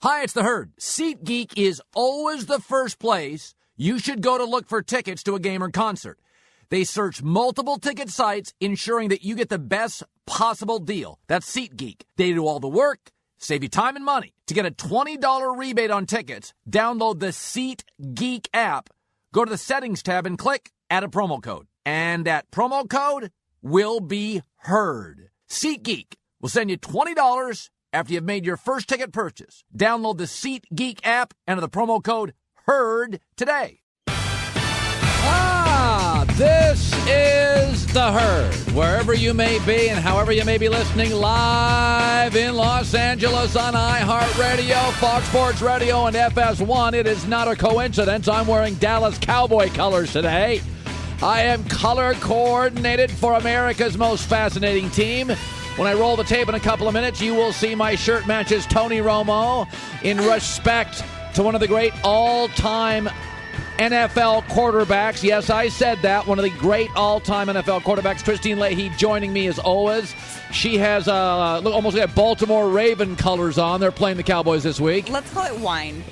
Hi, it's the Herd. SeatGeek is always the first place you should go to look for tickets to a game or concert. They search multiple ticket sites, ensuring that you get the best possible deal. That's SeatGeek. They do all the work, save you time and money. To get a $20 rebate on tickets, download the SeatGeek app, go to the settings tab and click add a promo code. And that promo code will be HERD. SeatGeek will send you $20 after you've made your first ticket purchase. Download the SeatGeek app, enter the promo code HERD today. This is The Herd. Wherever you may be and however you may be listening, live in Los Angeles on iHeartRadio, Fox Sports Radio, and FS1. It is not a coincidence I'm wearing Dallas Cowboy colors today. I am color coordinated for America's most fascinating team. When I roll the tape in a couple of minutes, you will see my shirt matches Tony Romo in respect to one of the great all-time NFL quarterbacks. Yes, I said that. One of the great all-time NFL quarterbacks. Christine Leahy joining me as always. She has almost like Baltimore Raven colors on. They're playing the Cowboys this week. Let's call it wine.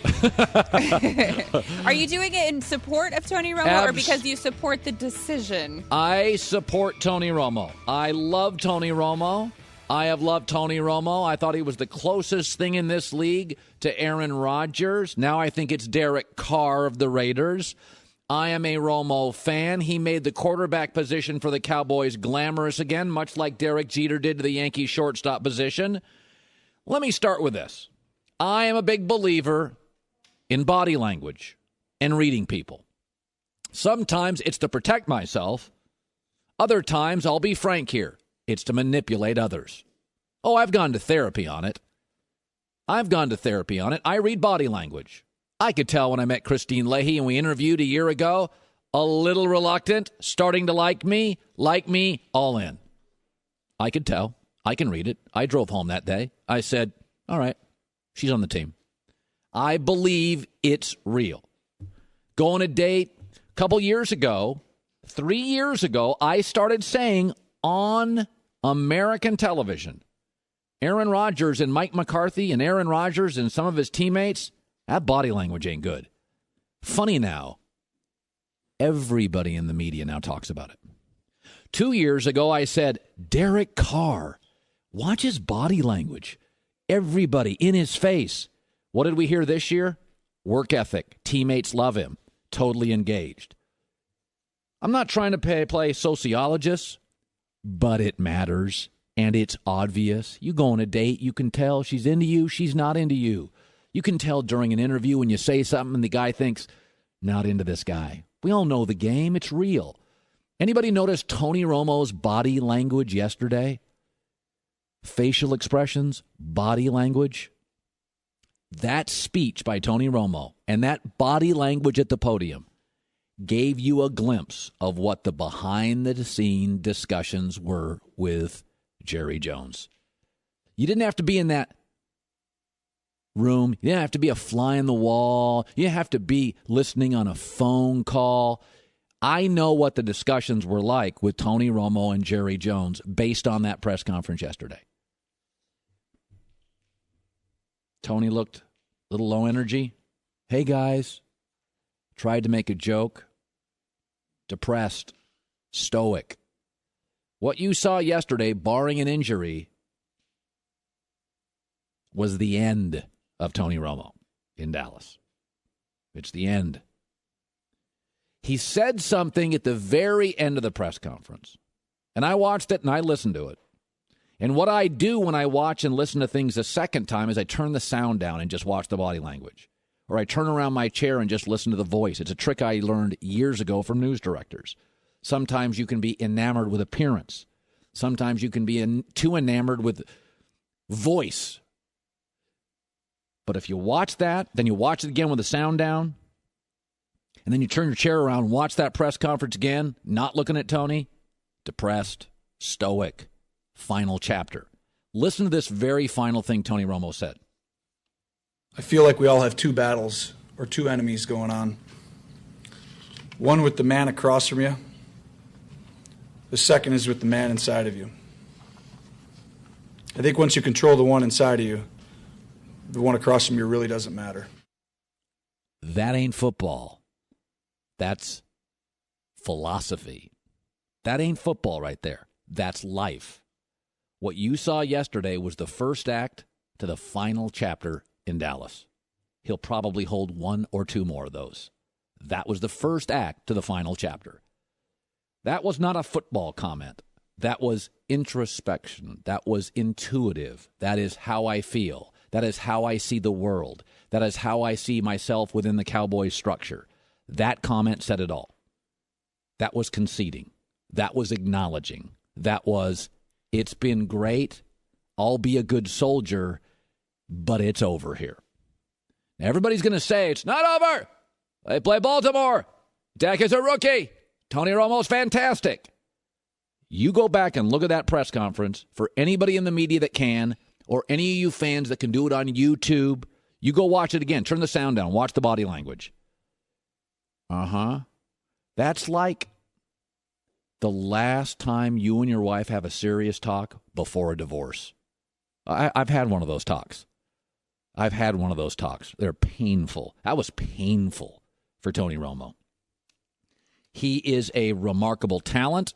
Are you doing it in support of Tony Romo or because you support the decision? I support Tony Romo. I love Tony Romo. I have loved Tony Romo. I thought he was the closest thing in this league to Aaron Rodgers. Now I think it's Derek Carr of the Raiders. I am a Romo fan. He made the quarterback position for the Cowboys glamorous again, much like Derek Jeter did to the Yankees shortstop position. Let me start with this. I am a big believer in body language and reading people. Sometimes it's to protect myself. Other times, I'll be frank here, it's to manipulate others. Oh, I've gone to therapy on it. I read body language. I could tell when I met Christine Leahy and we interviewed a year ago, a little reluctant, starting to like me, all in. I could tell. I can read it. I drove home that day. I said, all right, she's on the team. I believe it's real. Go on a date a couple years ago, 3 years ago, I started saying on American television, Aaron Rodgers and Mike McCarthy and Aaron Rodgers and some of his teammates, that body language ain't good. Funny now, everybody in the media now talks about it. 2 years ago, I said, Derek Carr, watch his body language. Everybody in his face. What did we hear this year? Work ethic. Teammates love him. Totally engaged. I'm not trying to play sociologist, but it matters, and it's obvious. You go on a date, you can tell she's into you, she's not into you. You can tell during an interview when you say something and the guy thinks, not into this guy. We all know the game. It's real. Anybody notice Tony Romo's body language yesterday? Facial expressions, body language. That speech by Tony Romo and that body language at the podium gave you a glimpse of what the behind-the-scene discussions were with Jerry Jones. You didn't have to be in that room. You didn't have to be a fly on the wall. You didn't have to be listening on a phone call. I know what the discussions were like with Tony Romo and Jerry Jones based on that press conference yesterday. Tony looked a little low energy. Hey, guys. Tried to make a joke. Depressed. Stoic. What you saw yesterday, barring an injury, was the end of Tony Romo in Dallas. It's the end. He said something at the very end of the press conference, and I watched it and I listened to it. And what I do when I watch and listen to things a second time is I turn the sound down and just watch the body language. Or I turn around my chair and just listen to the voice. It's a trick I learned years ago from news directors. Sometimes you can be enamored with appearance. Sometimes you can be too enamored with voice. But if you watch that, then you watch it again with the sound down, and then you turn your chair around and watch that press conference again, not looking at Tony, depressed, stoic, final chapter. Listen to this very final thing Tony Romo said. I feel like we all have two battles or two enemies going on. One with the man across from you. The second is with the man inside of you. I think once you control the one inside of you, the one across from you really doesn't matter. That ain't football. That's philosophy. That ain't football right there. That's life. What you saw yesterday was the first act to the final chapter in Dallas. He'll probably hold one or two more of those. That was the first act to the final chapter. That was not a football comment. That was introspection. That was intuitive. That is how I feel. That is how I see the world. That is how I see myself within the Cowboys structure. That comment said it all. That was conceding. That was acknowledging. That was, it's been great. I'll be a good soldier, but it's over here. Everybody's going to say, it's not over. They play Baltimore. Dak is a rookie. Tony Romo's fantastic. You go back and look at that press conference for anybody in the media that can, or any of you fans that can do it on YouTube. You go watch it again. Turn the sound down. Watch the body language. That's like the last time you and your wife have a serious talk before a divorce. I've had one of those talks. They're painful. That was painful for Tony Romo. He is a remarkable talent.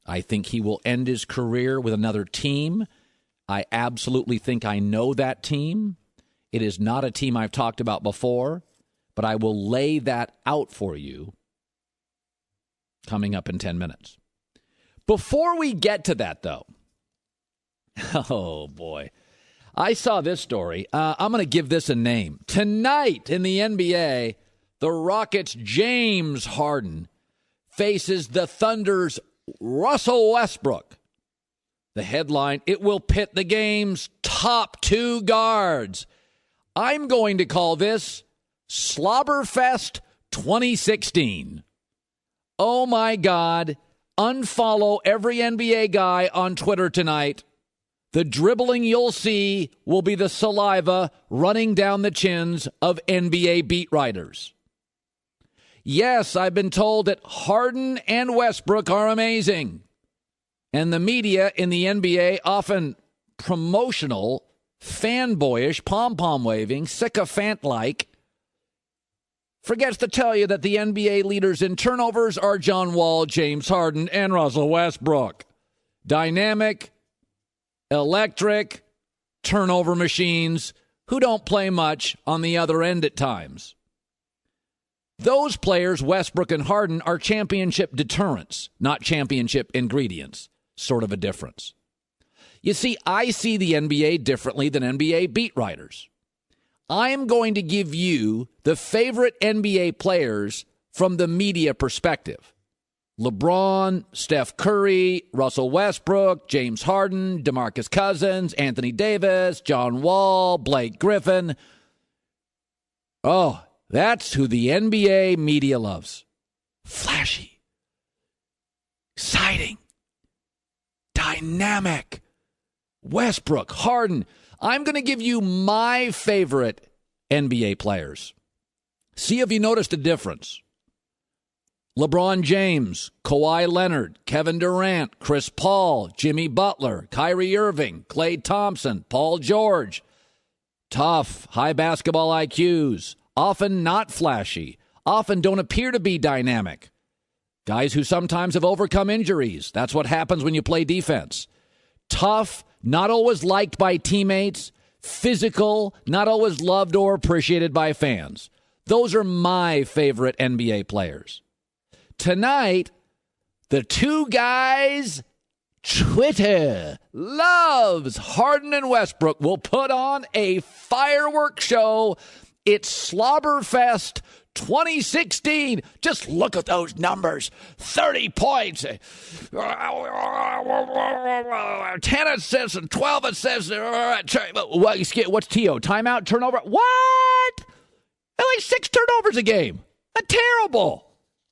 I think he will end his career with another team. I absolutely think I know that team. It is not a team I've talked about before, but I will lay that out for you coming up in 10 minutes. Before we get to that, though, oh, boy. I saw this story. I'm going to give this a name. Tonight in the NBA, the Rockets' James Harden faces the Thunder's Russell Westbrook. The headline, it will pit the game's top two guards. I'm going to call this Slobberfest 2016. Oh, my God. Unfollow every NBA guy on Twitter tonight. The dribbling you'll see will be the saliva running down the chins of NBA beat writers. Yes, I've been told that Harden and Westbrook are amazing. And the media in the NBA, often promotional, fanboyish, pom-pom waving, sycophant-like, forgets to tell you that the NBA leaders in turnovers are John Wall, James Harden, and Russell Westbrook. Dynamic, electric, turnover machines who don't play much on the other end at times. Those players, Westbrook and Harden, are championship deterrents, not championship ingredients. Sort of a difference. You see, I see the NBA differently than NBA beat writers. I am going to give you the favorite NBA players from the media perspective. LeBron, Steph Curry, Russell Westbrook, James Harden, DeMarcus Cousins, Anthony Davis, John Wall, Blake Griffin. Oh, that's who the NBA media loves. Flashy, exciting, dynamic. Westbrook, Harden. I'm going to give you my favorite NBA players. See if you noticed a difference. LeBron James, Kawhi Leonard, Kevin Durant, Chris Paul, Jimmy Butler, Kyrie Irving, Klay Thompson, Paul George. Tough, high basketball IQs, often not flashy, often don't appear to be dynamic. Guys who sometimes have overcome injuries. That's what happens when you play defense. Tough, not always liked by teammates. Physical, not always loved or appreciated by fans. Those are my favorite NBA players. Tonight, the two guys Twitter loves, Harden and Westbrook, will put on a fireworks show. It's Slobberfest 2016. Just look at those numbers. 30 points, 10 assists, and 12 assists. What's T.O.? Timeout, turnover? What? Like 6 turnovers a game. That's terrible.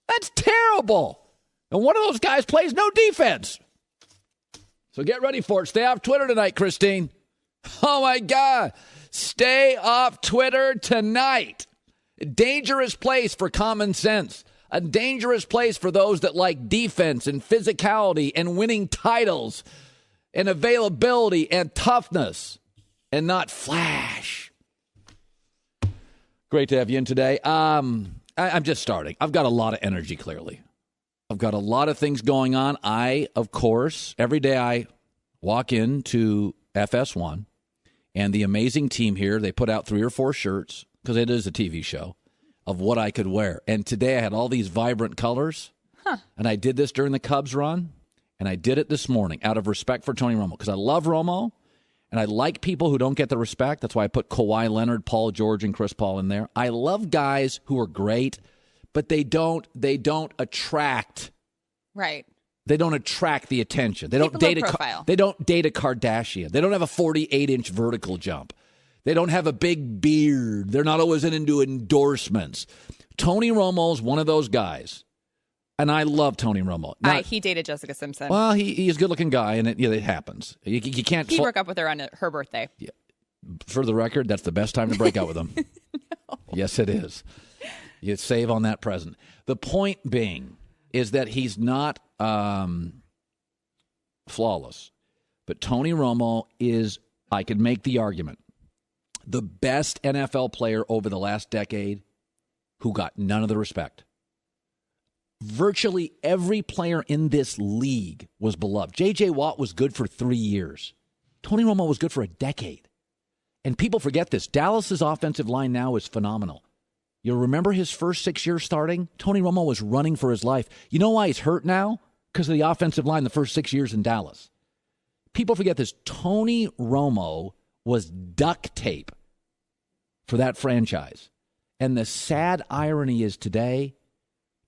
That's terrible. And one of those guys plays no defense. So get ready for it. Stay off Twitter tonight, Christine. Oh, my God. Stay off Twitter tonight. A dangerous place for common sense. A dangerous place for those that like defense and physicality and winning titles and availability and toughness and not flash. Great to have you in today. I'm just starting. I've got a lot of energy, clearly. I've got a lot of things going on. Of course, every day I walk into FS1, and the amazing team here, they put out 3 or 4 shirts, because it is a TV show, of what I could wear. And today I had all these vibrant colors, and I did this during the Cubs run, and I did it this morning out of respect for Tony Romo, because I love Romo. And I like people who don't get the respect. That's why I put Kawhi Leonard, Paul George, and Chris Paul in there. I love guys who are great, but they don't attract. Right. They don't attract the attention. They don't date a Kardashian. They don't have a 48-inch vertical jump. They don't have a big beard. They're not always into endorsements. Tony Romo's one of those guys. And I love Tony Romo. He dated Jessica Simpson. Well, he's a good-looking guy, and it happens. You can't. He broke up with her on her birthday. Yeah. For the record, that's the best time to break out with him. No. Yes, it is. You save on that present. The point being is that he's not flawless. But Tony Romo is, I could make the argument, the best NFL player over the last decade who got none of the respect. Virtually every player in this league was beloved. J.J. Watt was good for 3 years. Tony Romo was good for a decade. And people forget this. Dallas's offensive line now is phenomenal. You remember his first 6 years starting? Tony Romo was running for his life. You know why he's hurt now? Because of the offensive line the first 6 years in Dallas. People forget this. Tony Romo was duct tape for that franchise. And the sad irony is today,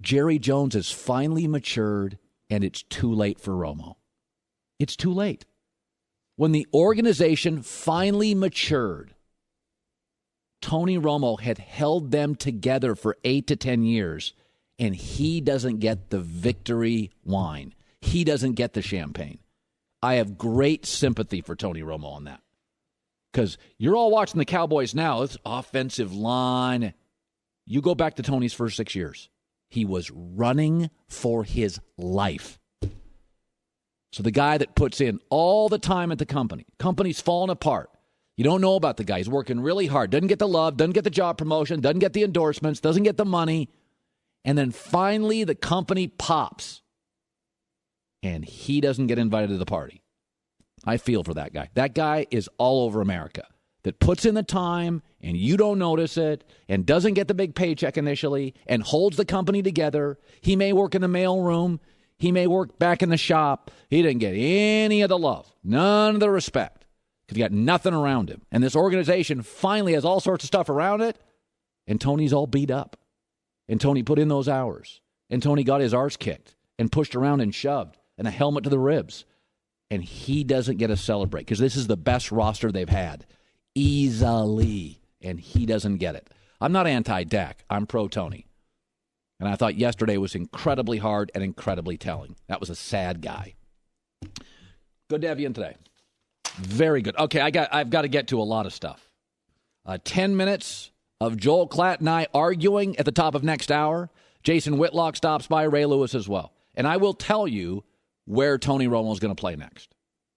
Jerry Jones has finally matured, and it's too late for Romo. It's too late. When the organization finally matured, Tony Romo had held them together for 8 to 10 years, and he doesn't get the victory wine. He doesn't get the champagne. I have great sympathy for Tony Romo on that. Because you're all watching the Cowboys now. It's offensive line. You go back to Tony's first 6 years. He was running for his life. So the guy that puts in all the time at the company's falling apart. You don't know about the guy. He's working really hard. Doesn't get the love, doesn't get the job promotion, doesn't get the endorsements, doesn't get the money. And then finally the company pops. And he doesn't get invited to the party. I feel for that guy. That guy is all over America. That puts in the time and you don't notice it and doesn't get the big paycheck initially and holds the company together. He may work in the mailroom. He may work back in the shop. He didn't get any of the love, none of the respect, because he got nothing around him. And this organization finally has all sorts of stuff around it, and Tony's all beat up. And Tony put in those hours. And Tony got his arse kicked and pushed around and shoved and a helmet to the ribs. And he doesn't get to celebrate because this is the best roster they've had. Easily, and he doesn't get it. I'm not anti-Dak. I'm pro-Tony. And I thought yesterday was incredibly hard and incredibly telling. That was a sad guy. Good to have you in today. Very good. Okay, I've got to get to a lot of stuff. 10 minutes of Joel Klatt and I arguing at the top of next hour. Jason Whitlock stops by, Ray Lewis as well. And I will tell you where Tony Romo is going to play next.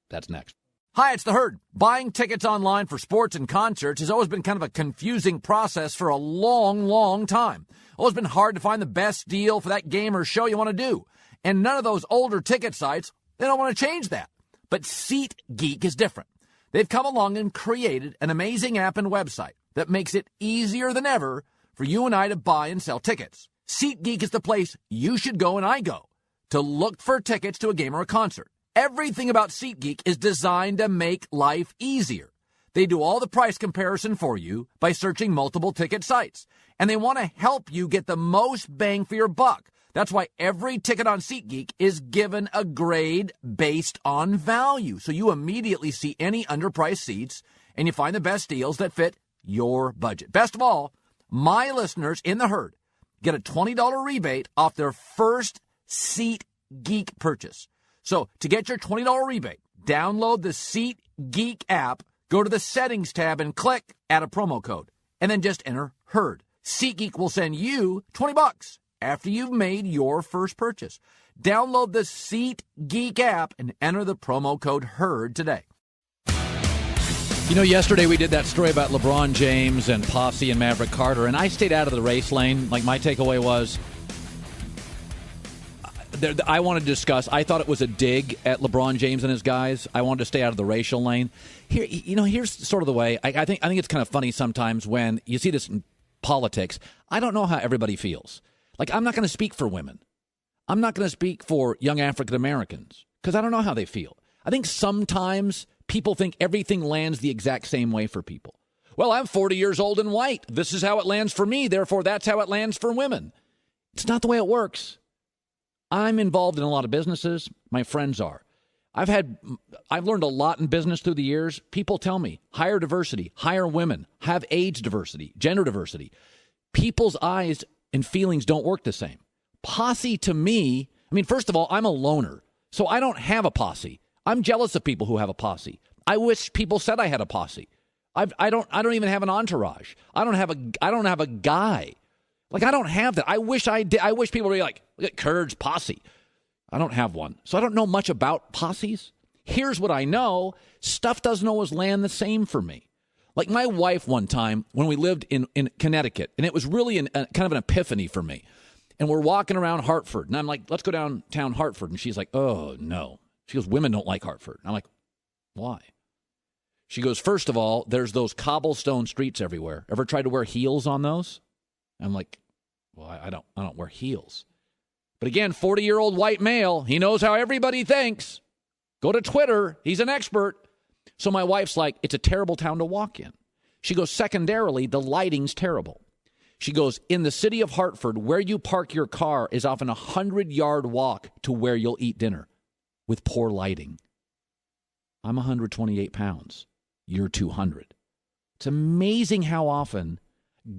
That's next. Hi, it's The Herd. Buying tickets online for sports and concerts has always been kind of a confusing process for a long, long time. Always been hard to find the best deal for that game or show you want to do. And none of those older ticket sites, they don't want to change that. But SeatGeek is different. They've come along and created an amazing app and website that makes it easier than ever for you and I to buy and sell tickets. SeatGeek is the place you should go and I go to look for tickets to a game or a concert. Everything about SeatGeek is designed to make life easier. They do all the price comparison for you by searching multiple ticket sites. And they want to help you get the most bang for your buck. That's why every ticket on SeatGeek is given a grade based on value. So you immediately see any underpriced seats and you find the best deals that fit your budget. Best of all, my listeners in The Herd get a $20 rebate off their first SeatGeek purchase. So to get your $20 rebate, download the SeatGeek app, go to the settings tab and click add a promo code, and then just enter HERD. SeatGeek will send you $20 after you've made your first purchase. Download the SeatGeek app and enter the promo code HERD today. You know, yesterday we did that story about LeBron James and Posse and Maverick Carter, and I stayed out of the race lane. Like, my takeaway was, I wanted to discuss, I thought it was a dig at LeBron James and his guys. I wanted to stay out of the racial lane. Here, you know, here's sort of the way. I think it's kind of funny sometimes when you see this in politics. I don't know how everybody feels. Like, I'm not going to speak for women. I'm not going to speak for young African Americans because I don't know how they feel. I think sometimes people think everything lands the exact same way for people. Well, I'm 40 years old and white. This is how it lands for me. Therefore, that's how it lands for women. It's not the way it works. I'm involved in a lot of businesses. My friends are. I've learned a lot in business through the years. People tell me, hire diversity, hire women, have age diversity, gender diversity. People's eyes and feelings don't work the same. Posse to me, I mean, first of all, I'm a loner, so I don't have a posse. I'm jealous of people who have a posse. I wish people said I had a posse. I don't even have an entourage. I don't have a guy. Like, I don't have that. I wish I did. I wish people would be like, look at Curd's posse. I don't have one. So I don't know much about posses. Here's what I know. Stuff doesn't always land the same for me. Like my wife one time when we lived in Connecticut, and it was really kind of an epiphany for me. And we're walking around Hartford, and I'm like, let's go downtown Hartford. And she's like, oh, no. She goes, women don't like Hartford. And I'm like, why? She goes, first of all, there's those cobblestone streets everywhere. Ever tried to wear heels on those? I'm like, well, I don't wear heels. But again, 40-year-old white male, he knows how everybody thinks. Go to Twitter. He's an expert. So my wife's like, it's a terrible town to walk in. She goes, secondarily, the lighting's terrible. She goes, in the city of Hartford, where you park your car is often a 100-yard walk to where you'll eat dinner with poor lighting. I'm 128 pounds. You're 200. It's amazing how often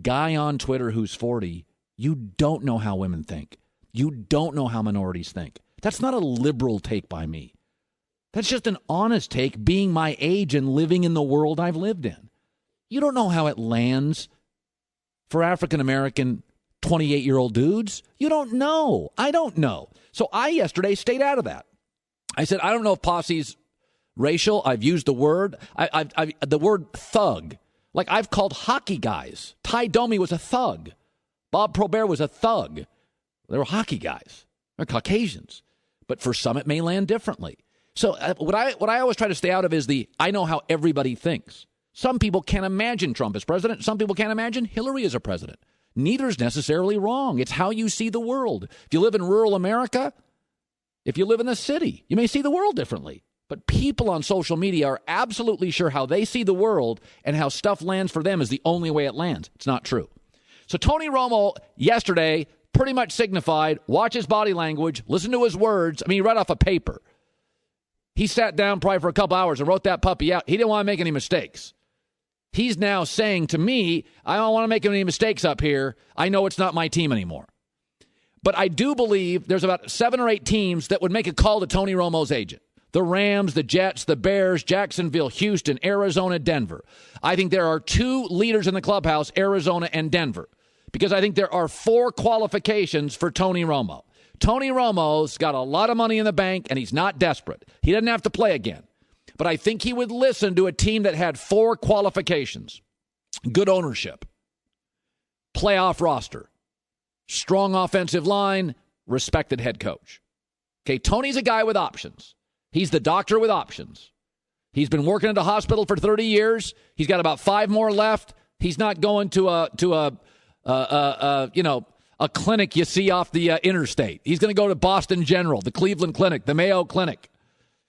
guy on Twitter who's 40, you don't know how women think. You don't know how minorities think. That's not a liberal take by me. That's just an honest take, being my age and living in the world I've lived in. You don't know how it lands for African-American 28-year-old dudes. You don't know. I don't know. So I yesterday stayed out of that. I said, I don't know if posse's racial. I've used the word. The word thug. Like, I've called hockey guys. Ty Domi was a thug. Bob Probert was a thug. They were hockey guys. They're Caucasians. But for some, it may land differently. So what I always try to stay out of is I know how everybody thinks. Some people can't imagine Trump as president. Some people can't imagine Hillary as a president. Neither is necessarily wrong. It's how you see the world. If you live in rural America, if you live in the city, you may see the world differently. But people on social media are absolutely sure how they see the world and how stuff lands for them is the only way it lands. It's not true. So Tony Romo yesterday pretty much signified, watch his body language, listen to his words. I mean, he read off a paper. He sat down probably for a couple hours and wrote that puppy out. He didn't want to make any mistakes. He's now saying to me, I don't want to make any mistakes up here. I know it's not my team anymore. But I do believe there's about 7 or 8 teams that would make a call to Tony Romo's agent. The Rams, the Jets, the Bears, Jacksonville, Houston, Arizona, Denver. I think there are 2 leaders in the clubhouse, Arizona and Denver, because I think there are 4 qualifications for Tony Romo. Tony Romo's got a lot of money in the bank, and he's not desperate. He doesn't have to play again. But I think he would listen to a team that had 4 qualifications. Good ownership, playoff roster, strong offensive line, respected head coach. Okay, Tony's a guy with options. He's the doctor with options. He's been working at a hospital for 30 years. He's got about 5 more left. He's not going to a clinic you see off the interstate. He's going to go to Boston General, the Cleveland Clinic, the Mayo Clinic,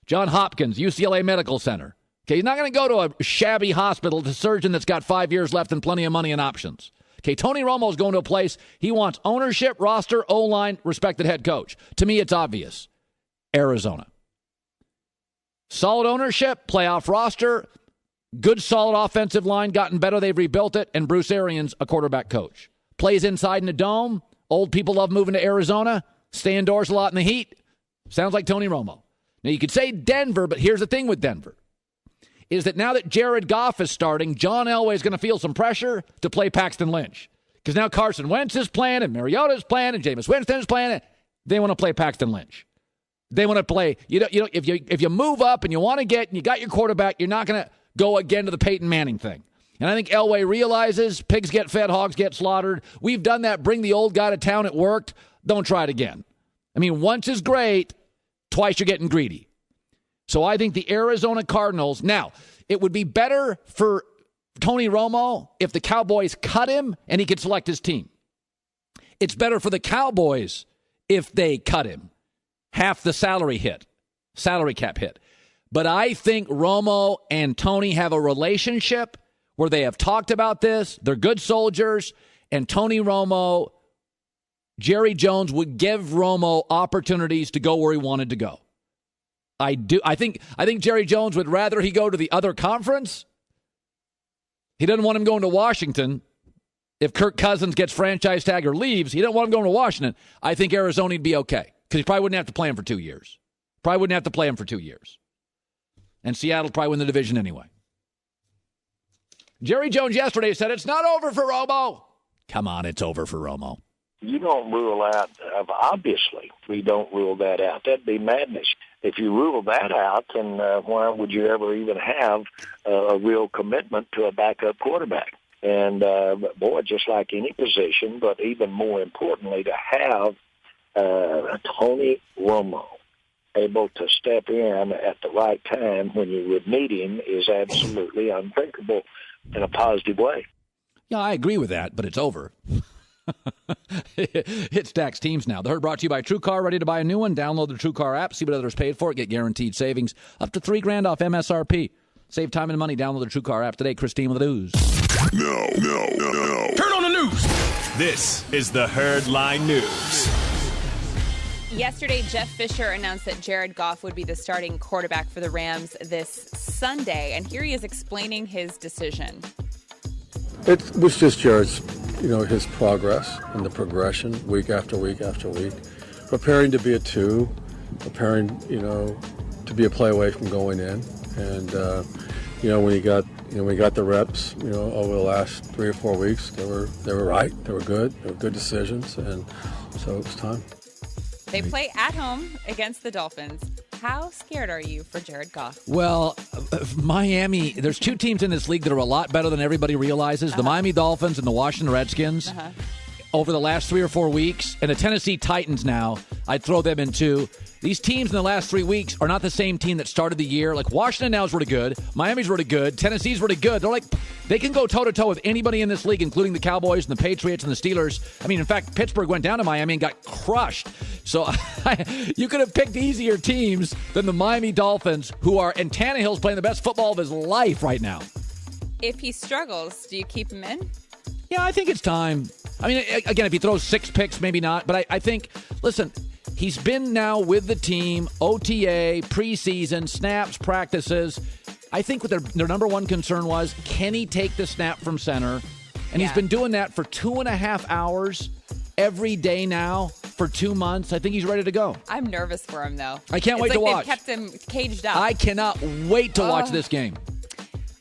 John Hopkins, UCLA Medical Center. Okay, he's not going to go to a shabby hospital, to a surgeon that's got 5 years left and plenty of money and options. Okay, Tony Romo's going to a place he wants ownership, roster, O-line, respected head coach. To me, it's obvious. Arizona. Solid ownership, playoff roster, good solid offensive line, gotten better, they've rebuilt it, and Bruce Arians, a quarterback coach. Plays inside in a dome. Old people love moving to Arizona. Stay indoors a lot in the heat. Sounds like Tony Romo. Now, you could say Denver, but here's the thing with Denver, is that now that Jared Goff is starting, John Elway is going to feel some pressure to play Paxton Lynch. Because now Carson Wentz is playing, and Mariota's playing, and Jameis Winston's playing. They want to play Paxton Lynch. They want to play, if you move up and you want to get, and you got your quarterback, you're not going to go again to the Peyton Manning thing. And I think Elway realizes pigs get fed, hogs get slaughtered. We've done that. Bring the old guy to town. It worked. Don't try it again. I mean, once is great. Twice you're getting greedy. So I think the Arizona Cardinals. Now, it would be better for Tony Romo if the Cowboys cut him and he could select his team. It's better for the Cowboys if they cut him. Half the salary cap hit. But I think Romo and Tony have a relationship where they have talked about this. They're good soldiers. And Tony Romo, Jerry Jones would give Romo opportunities to go where he wanted to go. I think Jerry Jones would rather he go to the other conference. He doesn't want him going to Washington. If Kirk Cousins gets franchise tag or leaves, he doesn't want him going to Washington. I think Arizona would be okay because he probably wouldn't have to play him for 2 years. And Seattle probably win the division anyway. Jerry Jones yesterday said it's not over for Romo. Come on, it's over for Romo. You don't rule out, obviously, we don't rule that out. That'd be madness. If you rule that out, then why would you ever even have a real commitment to a backup quarterback? And, boy, just like any position, but even more importantly, to have Tony Romo able to step in at the right time when you would need him is absolutely unthinkable in a positive way. Yeah, I agree with that, but it's over. Hit Dak's teams now. The Herd brought to you by TrueCar. Ready to buy a new one? Download the TrueCar app. See what others paid for it. Get guaranteed savings up to $3,000 off MSRP. Save time and money. Download the TrueCar app today. Christine with the news. No. Turn on the news. This is the Herd Line News. Yesterday, Jeff Fisher announced that Jared Goff would be the starting quarterback for the Rams this Sunday, and here he is explaining his decision. It was just Jared's, his progress and the progression week after week after week, preparing to be a 2, preparing, to be a play away from going in, and when he got the reps, over the last 3 or 4 weeks, they were right, they were good decisions, and so it was time. They play at home against the Dolphins. How scared are you for Jared Goff? Well, Miami, there's 2 teams in this league that are a lot better than everybody realizes. The Miami Dolphins and the Washington Redskins over the last 3 or 4 weeks. And the Tennessee Titans now, I'd throw them in too. These teams in the last 3 weeks are not the same team that started the year. Like Washington now is really good. Miami's really good. Tennessee's really good. They can go toe-to-toe with anybody in this league, including the Cowboys and the Patriots and the Steelers. I mean, in fact, Pittsburgh went down to Miami and got crushed. So you could have picked easier teams than the Miami Dolphins, and Tannehill's playing the best football of his life right now. If he struggles, do you keep him in? Yeah, I think it's time. I mean, again, if he throws 6 picks, maybe not. But I think, listen, he's been now with the team, OTA, preseason, snaps, practices. I think what their number one concern was, can he take the snap from center? And he's been doing that for 2.5 hours every day now for 2 months. I think he's ready to go. I'm nervous for him, though. I can't wait to watch. They've kept him caged up. I cannot wait to watch this game.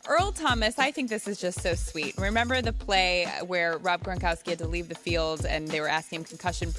Earl Thomas, I think this is just so sweet. Remember the play where Rob Gronkowski had to leave the field and they were asking him concussion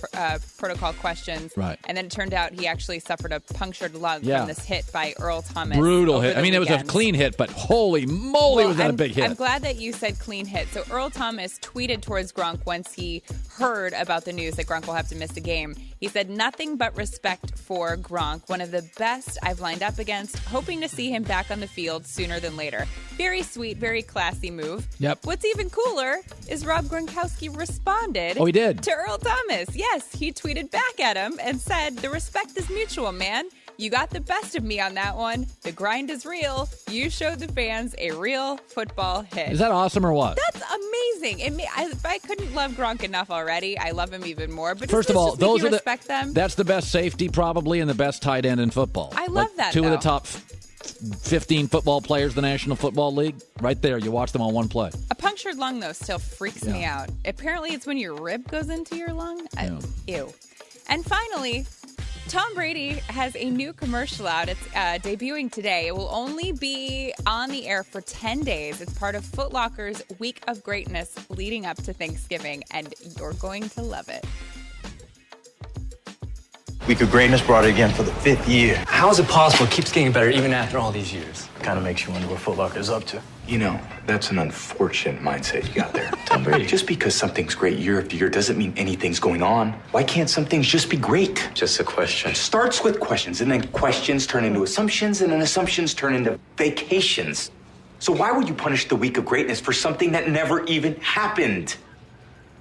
protocol questions? Right. And then it turned out he actually suffered a punctured lung from this hit by Earl Thomas. Brutal hit. I mean, it was a clean hit, but holy moly, was that a big hit. I'm glad that you said clean hit. So Earl Thomas tweeted towards Gronk once he heard about the news that Gronk will have to miss a game. He said, "Nothing but respect for Gronk, one of the best I've lined up against, hoping to see him back on the field sooner than later." Very sweet, very classy move. Yep. What's even cooler is Rob Gronkowski responded. Oh, he did? To Earl Thomas. Yes, he tweeted back at him and said, "The respect is mutual, man. You got the best of me on that one. The grind is real. You showed the fans a real football hit." Is that awesome or what? That's amazing. If I couldn't love Gronk enough already, I love him even more. But first of all, those are respect them. That's the best safety probably and the best tight end in football. I love that. Two of the top 15 football players in the National Football League. Right there. You watch them on one play. A punctured lung, though, still freaks me out. Apparently, it's when your rib goes into your lung. Ew. And finally, Tom Brady has a new commercial out. It's debuting today. It will only be on the air for 10 days. It's part of Foot Locker's Week of Greatness leading up to Thanksgiving, and you're going to love it. Week of Greatness brought it again for the 5th year. How is it possible it keeps getting better even after all these years? Kind of makes you wonder what Foot Locker is up to. You know, that's an unfortunate mindset you got there, Tom Brady. Just because something's great year after year doesn't mean anything's going on. Why can't some things just be great? Just a question. It starts with questions, and then questions turn into assumptions, and then assumptions turn into vacations. So why would you punish the week of greatness for something that never even happened?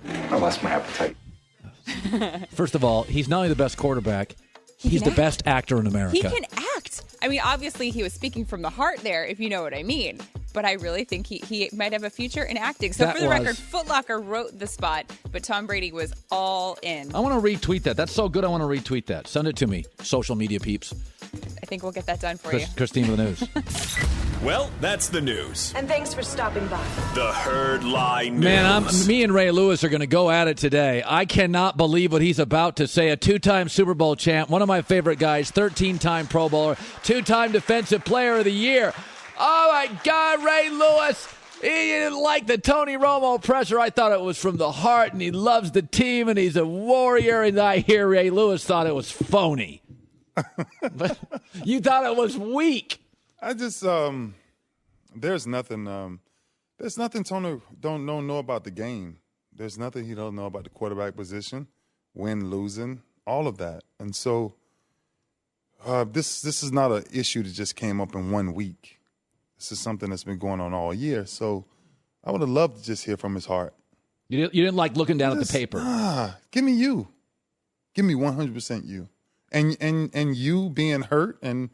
I lost my appetite. First of all, he's not only the best quarterback, he's the best actor in America. He can act. I mean, obviously, he was speaking from the heart there, if you know what I mean. But I really think he might have a future in acting. So for the record, Foot Locker wrote the spot, but Tom Brady was all in. I want to retweet that. That's so good, I want to retweet that. Send it to me, social media peeps. I think we'll get that done for you. Christine with the news. Well, that's the news. And thanks for stopping by. The Herd Line News. Man, me and Ray Lewis are going to go at it today. I cannot believe what he's about to say. A 2-time Super Bowl champ, one of my favorite guys, 13-time Pro Bowler, 2-time Defensive Player of the Year. Oh, my God, Ray Lewis. He didn't like the Tony Romo pressure. I thought it was from the heart, and he loves the team, and he's a warrior. And I hear Ray Lewis thought it was phony. But you thought it was weak. I just there's nothing Tony don't know about the game. There's nothing he don't know about the quarterback position, win, losing, all of that. And so this is not an issue that just came up in 1 week. This is something that's been going on all year. So I would have loved to just hear from his heart. You didn't like looking down at the paper. Give me you. Give me 100% you. And you being hurt and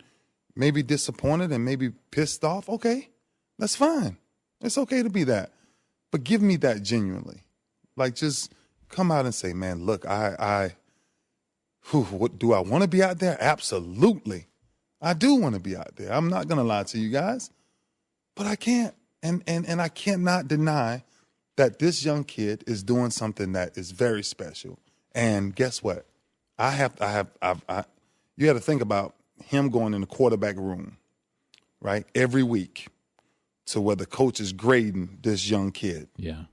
maybe disappointed and maybe pissed off, okay, that's fine. It's okay to be that. But give me that genuinely. Like, just come out and say, man, look, what do I want to be out there? Absolutely. I do want to be out there. I'm not going to lie to you guys. But I can't. And I cannot deny that this young kid is doing something that is very special. And guess what? You got to think about him going in the quarterback room, right, every week to where the coach is grading this young kid. Yeah.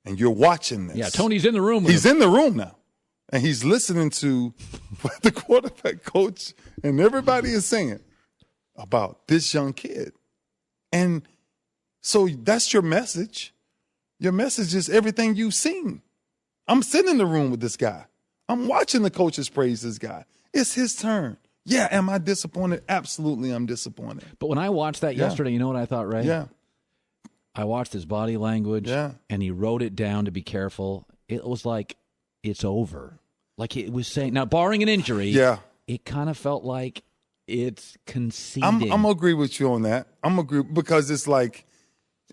And you're watching this. Yeah, Tony's in the room. He's in the room now. And he's listening to what the quarterback coach and everybody is saying about this young kid. And so that's your message. Your message is everything you've seen. I'm sitting in the room with this guy. I'm watching the coaches praise this guy. It's his turn. Yeah, am I disappointed? Absolutely, I'm disappointed. But when I watched that yesterday, you know what I thought, Ray? Yeah. I watched his body language, and he wrote it down to be careful. It was like, it's over. Like it was saying, now barring an injury, it kind of felt like it's conceding. I'm going to agree with you on that. I'm going to agree because it's like,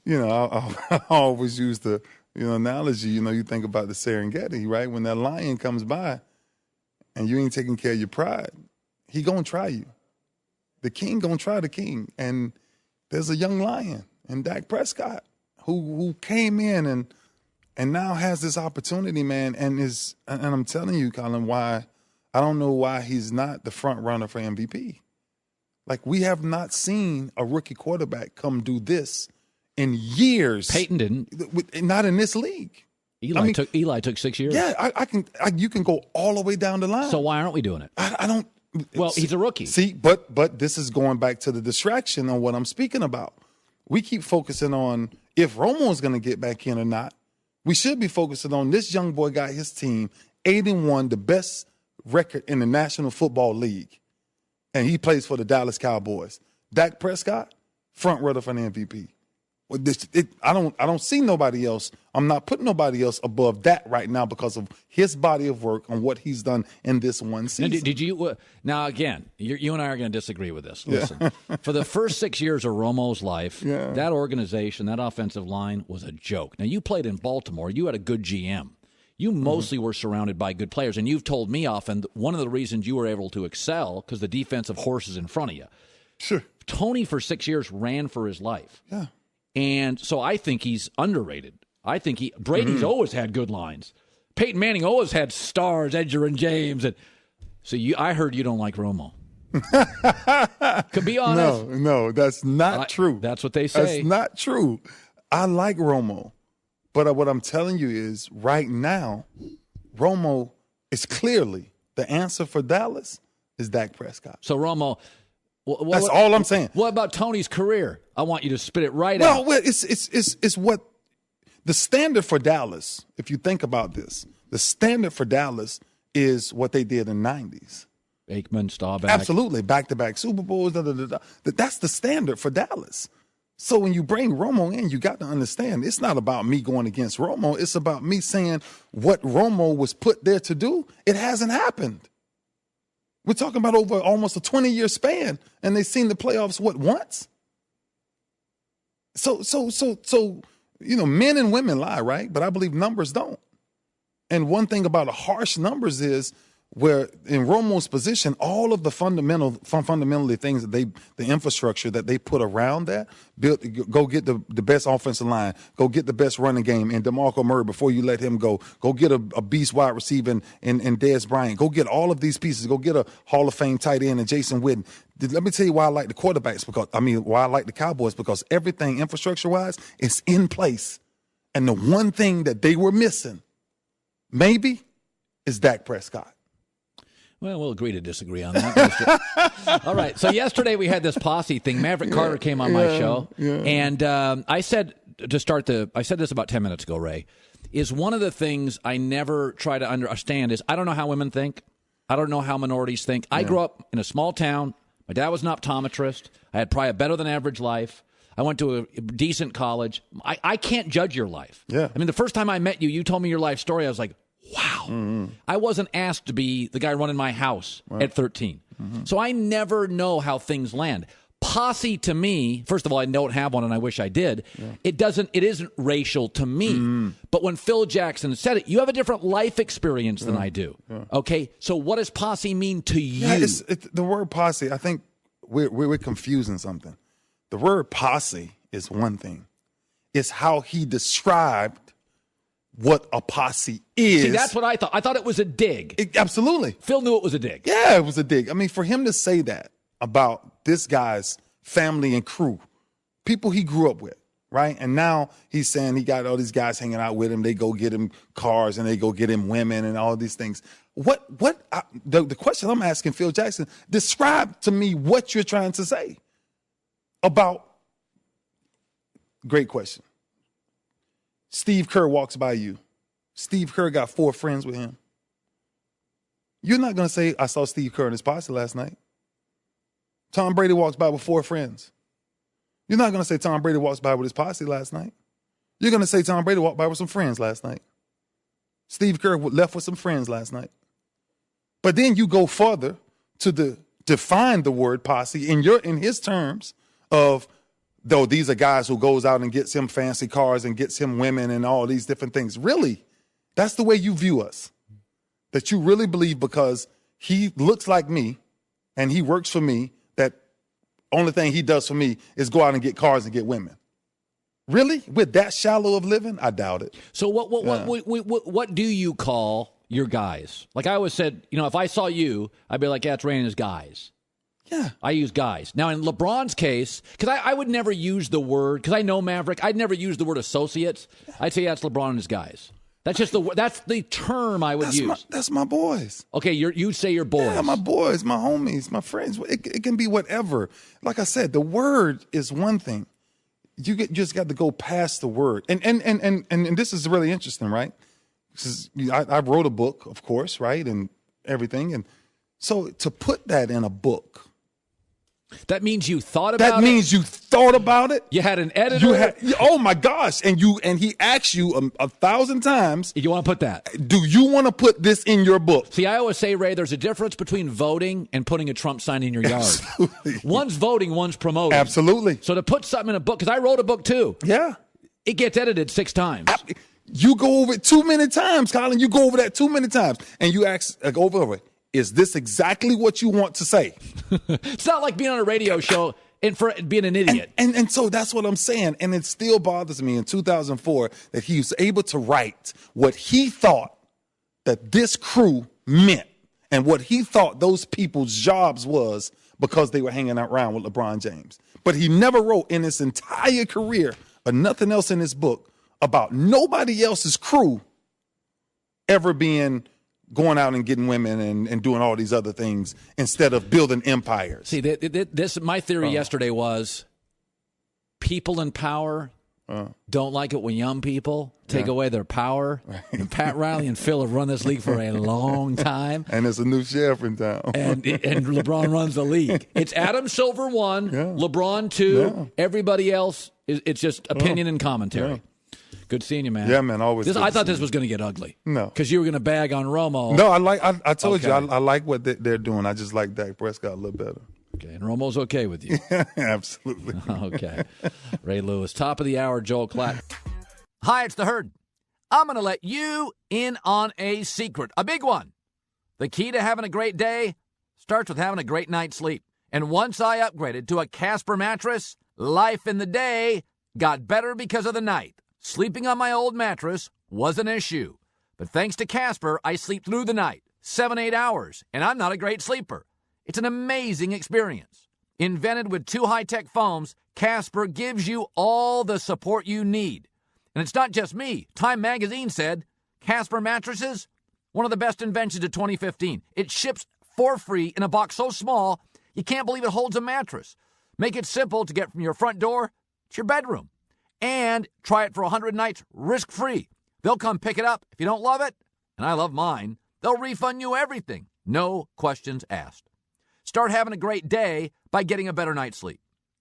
I always use the analogy, you think about the Serengeti, right? When that lion comes by and you ain't taking care of your pride, he going to try you. The king going to try the king. And there's a young lion in Dak Prescott who came in and now has this opportunity, man, and I'm telling you, Colin, why I don't know why he's not the front runner for MVP. Like, we have not seen a rookie quarterback come do this in years. Peyton didn't. Not in this league. Eli took 6 years. Yeah, you can go all the way down the line. So why aren't we doing it? I don't. Well, he's a rookie. See, but this is going back to the distraction on what I'm speaking about. We keep focusing on if Romo's going to get back in or not. We should be focusing on this young boy got his team 8-1, the best record in the National Football League, and he plays for the Dallas Cowboys. Dak Prescott, front runner for the MVP. I don't see nobody else. I'm not putting nobody else above that right now because of his body of work and what he's done in this one season. Now, did you? Now again, you and I are going to disagree with this. Listen, for the first 6 years of Romo's life, that organization, that offensive line was a joke. Now you played in Baltimore. You had a good GM. You mostly were surrounded by good players, and you've told me often one of the reasons you were able to excel because the defensive horses in front of you. Sure. Tony for 6 years ran for his life. Yeah. And so I think he's underrated. I think Brady's always had good lines. Peyton Manning always had stars, Edger and James. And so I heard you don't like Romo. Could be honest. No, that's not true. That's what they say. That's not true. I like Romo. But what I'm telling you is right now, Romo is clearly the answer for Dallas is Dak Prescott. So, Romo, that's all I'm saying. What about Tony's career? I want you to spit it right out. Well, it's what the standard for Dallas, if you think about this, the standard for Dallas is what they did in the 90s. Aikman, Staubach. Absolutely. Back-to-back Super Bowls. That's the standard for Dallas. So when you bring Romo in, you got to understand it's not about me going against Romo. It's about me saying what Romo was put there to do. It hasn't happened. We're talking about over almost a 20-year span, and they've seen the playoffs, once? So, men and women lie, right? But I believe numbers don't. And one thing about harsh numbers is where in Romo's position, all of the fundamentally things that the infrastructure that they put around that, go get the best offensive line, go get the best running game in DeMarco Murray before you let him go get a beast wide receiver in Dez Bryant, go get all of these pieces, go get a Hall of Fame tight end in Jason Witten. Let me tell you why I like the quarterbacks why I like the Cowboys, because everything infrastructure-wise is in place. And the one thing that they were missing, maybe, is Dak Prescott. Well, we'll agree to disagree on that. All right. So yesterday we had this posse thing. Maverick Carter came on my show. Yeah. And I said I said this about 10 minutes ago, Ray, is one of the things I never try to understand is I don't know how women think. I don't know how minorities think. I grew up in a small town. My dad was an optometrist. I had probably a better than average life. I went to a decent college. I can't judge your life. Yeah. I mean, the first time I met you told me your life story. I was like, wow. Mm-hmm. I wasn't asked to be the guy running my house at 13. Mm-hmm. So I never know how things land. Posse to me, first of all, I don't have one and I wish I did. Yeah. It isn't racial to me. Mm-hmm. But when Phil Jackson said it, you have a different life experience than I do. Yeah. Okay? So what does posse mean to you? Yeah, the word posse, I think we're confusing something. The word posse is one thing. It's how he described what a posse is. See, that's what I thought. I thought it was a dig. Absolutely. Phil knew it was a dig. Yeah, it was a dig. I mean, for him to say that about this guy's family and crew, people he grew up with, right? And now he's saying he got all these guys hanging out with him. They go get him cars and they go get him women and all these things. The question I'm asking Phil Jackson, describe to me what you're trying to say about, great question. Steve Kerr walks by you. Steve Kerr got 4 friends with him. You're not going to say, I saw Steve Kerr in his posse last night. Tom Brady walks by with 4 friends. You're not going to say Tom Brady walks by with his posse last night. You're going to say Tom Brady walked by with some friends last night. Steve Kerr left with some friends last night. But then you go further to define the word posse in his terms of, though these are guys who goes out and gets him fancy cars and gets him women and all these different things. Really, that's the way you view us. That you really believe because he looks like me and he works for me, that only thing he does for me is go out and get cars and get women. Really? With that shallow of living? I doubt it. So what do you call your guys? Like I always said, if I saw you, I'd be like, yeah, it's Ray and his guys. Yeah. I use guys. Now, in LeBron's case, because I would never use the word, because I know Maverick, I'd never use the word associates. I'd say that's LeBron and his guys. That's just that's the term I would use. That's my boys. Okay, you'd say your boys. Yeah, my boys, my homies, my friends. It can be whatever. Like I said, the word is one thing. You just got to go past the word. And this is really interesting, right? I wrote a book, of course, right, and everything. And so to put that in a book, that means you thought about it? That means you thought about it. You had an editor? Oh, my gosh. And he asked you 1,000 times. You want to put that? Do you want to put this in your book? See, I always say, Ray, there's a difference between voting and putting a Trump sign in your yard. Absolutely. One's voting, one's promoting. Absolutely. So to put something in a book, because I wrote a book too. Yeah. It gets edited 6 times. You go over it too many times, Colin. You go over that too many times. And you ask, over it. Is this exactly what you want to say? It's not like being on a radio show and for being an idiot. And so that's what I'm saying. And it still bothers me in 2004 that he was able to write what he thought that this crew meant and what he thought those people's jobs was because they were hanging around with LeBron James. But he never wrote in his entire career or nothing else in his book about nobody else's crew ever being going out and getting women and doing all these other things instead of building empires. See, my theory yesterday was people in power don't like it when young people take away their power. Right. And Pat Riley and Phil have run this league for a long time. And there's a new sheriff in town. and LeBron runs the league. It's Adam Silver 1, LeBron 2. Everybody else, it's just opinion and commentary. Yeah. Good seeing you, man. Yeah, man, always. I thought this was going to get ugly. No. Because you were going to bag on Romo. No, I told you, I like what they're doing. I just like Dak Prescott a little better. Okay, and Romo's okay with you. Absolutely. Okay. Ray Lewis, top of the hour, Joel Klatt. Hi, it's the Herd. I'm going to let you in on a secret, a big one. The key to having a great day starts with having a great night's sleep. And once I upgraded to a Casper mattress, life in the day got better because of the night. Sleeping on my old mattress was an issue. But thanks to Casper, I sleep through the night, 7-8 hours, and I'm not a great sleeper. It's an amazing experience. Invented with 2 high-tech foams, Casper gives you all the support you need. And it's not just me. Time magazine said, Casper mattresses, one of the best inventions of 2015. It ships for free in a box so small, you can't believe it holds a mattress. Make it simple to get from your front door to your bedroom. And try it for 100 nights risk-free. They'll come pick it up. If you don't love it, and I love mine, they'll refund you everything. No questions asked. Start having a great day by getting a better night's sleep.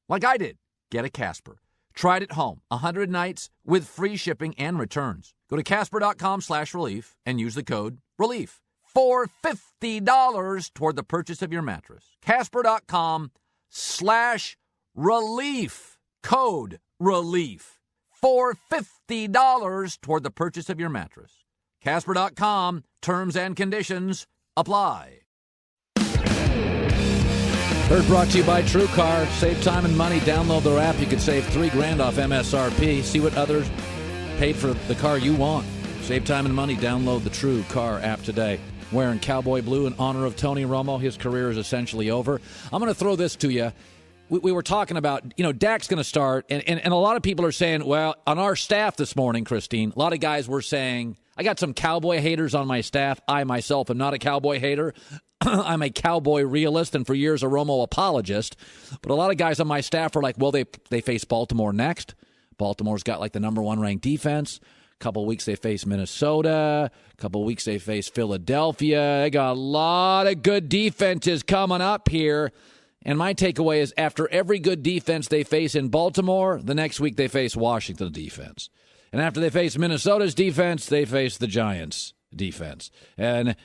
Like I did. Get a Casper. Try it at home. 100 nights with free shipping and returns. Go to Casper.com/relief and use the code RELIEF for $50 toward the purchase of your mattress. Casper.com/relief. Code RELIEF for $50 toward the purchase of your mattress. Casper.com. Terms and conditions apply. Herd brought to you by TrueCar. Save time and money. Download their app. You could save $3,000 off MSRP. See what others paid for the car you want. Save time and money. Download the TrueCar app today. Wearing cowboy blue in honor of Tony Romo. His career is essentially over. I'm going to throw this to you. We were talking about, Dak's going to start, and a lot of people are saying, well, on our staff this morning, Christine, a lot of guys were saying, I got some Cowboy haters on my staff. I myself am not a Cowboy hater. I'm a Cowboy realist and for years a Romo apologist. But a lot of guys on my staff are like, well, they face Baltimore next. Baltimore's got like the number 1 ranked defense. A couple weeks they face Minnesota. A couple weeks they face Philadelphia. They got a lot of good defenses coming up here. And my takeaway is after every good defense they face in Baltimore, the next week they face Washington's defense. And after they face Minnesota's defense, they face the Giants' defense. And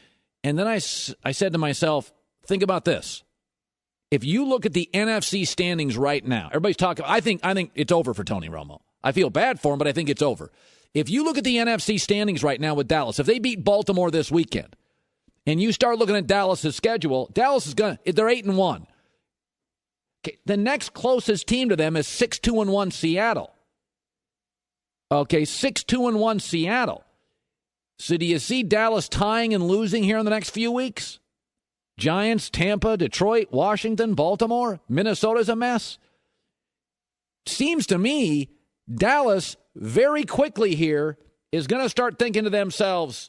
then I said to myself, think about this. If you look at the NFC standings right now, everybody's talking, I think it's over for Tony Romo. I feel bad for him, but I think it's over. If you look at the NFC standings right now with Dallas, if they beat Baltimore this weekend, and you start looking at Dallas' schedule, Dallas is they're 8-1. Okay, the next closest team to them is 6-2-1 Seattle. Okay, 6-2-1 Seattle. So do you see Dallas tying and losing here in the next few weeks? Giants, Tampa, Detroit, Washington, Baltimore, Minnesota's a mess. Seems to me Dallas very quickly here is going to start thinking to themselves,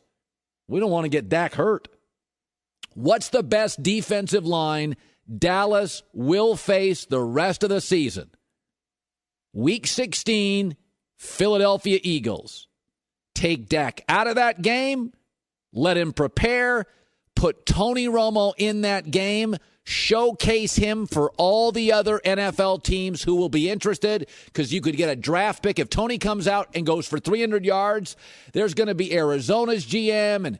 we don't want to get Dak hurt. What's the best defensive line Dallas will face the rest of the season? Week 16, Philadelphia Eagles. Take Dak out of that game. Let him prepare. Put Tony Romo in that game. Showcase him for all the other NFL teams who will be interested, because you could get a draft pick. If Tony comes out and goes for 300 yards, there's going to be Arizona's GM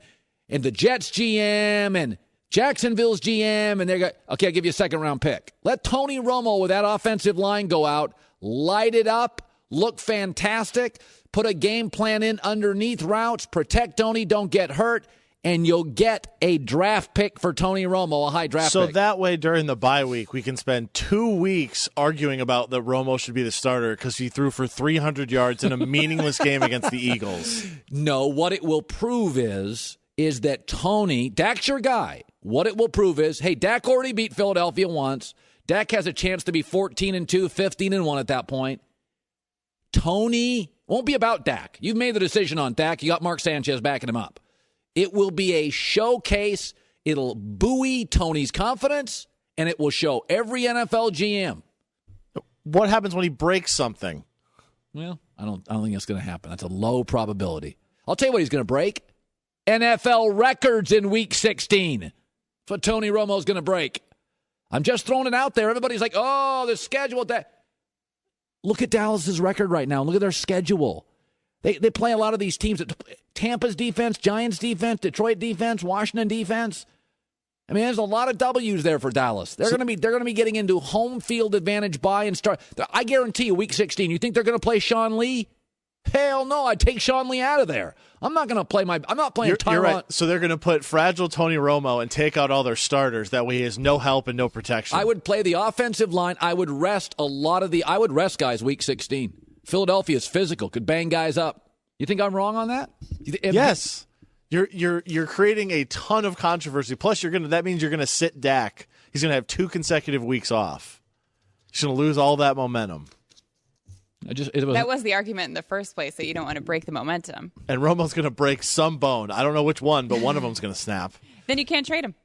and the Jets GM and Jacksonville's GM, and they're going, okay, I'll give you a second-round pick. Let Tony Romo with that offensive line go out, light it up, look fantastic, put a game plan in underneath routes, protect Tony, don't get hurt, and you'll get a draft pick for Tony Romo, a high draft pick. So that way, during the bye week, we can spend 2 weeks arguing about that Romo should be the starter because he threw for 300 yards in a meaningless game against the Eagles. No, what it will prove is that Tony, Dak's your guy. What it will prove is, hey, Dak already beat Philadelphia once. Dak has a chance to be 14-2, 15-1 at that point. Tony won't be about Dak. You've made the decision on Dak. You got Mark Sanchez backing him up. It will be a showcase. It'll buoy Tony's confidence, and it will show every NFL GM. What happens when he breaks something? Well, I don't think that's going to happen. That's a low probability. I'll tell you what he's going to break. NFL records in Week 16. That's what Tony Romo's going to break. I'm just throwing it out there. Everybody's like, oh, the schedule. Look at Dallas's record right now. Look at their schedule. They play a lot of these teams. Tampa's defense, Giants defense, Detroit defense, Washington defense. I mean, there's a lot of W's there for Dallas. They're going to be getting into home field advantage by and start. I guarantee you, Week 16. You think they're going to play Sean Lee? Hell no! I'd take Sean Lee out of there. I'm not going to play I'm not playing Tyron. You're right. So they're going to put fragile Tony Romo and take out all their starters. That way, he has no help and no protection. I would play the offensive line. I would rest I would rest guys Week 16. Philadelphia's physical, could bang guys up. You think I'm wrong on that? Yes. You're creating a ton of controversy. Plus, that means you're going to sit Dak. He's going to have 2 consecutive weeks off. He's going to lose all that momentum. That was the argument in the first place, that you don't want to break the momentum. And Romo's going to break some bone. I don't know which one, but one of them's going to snap. Then you can't trade him.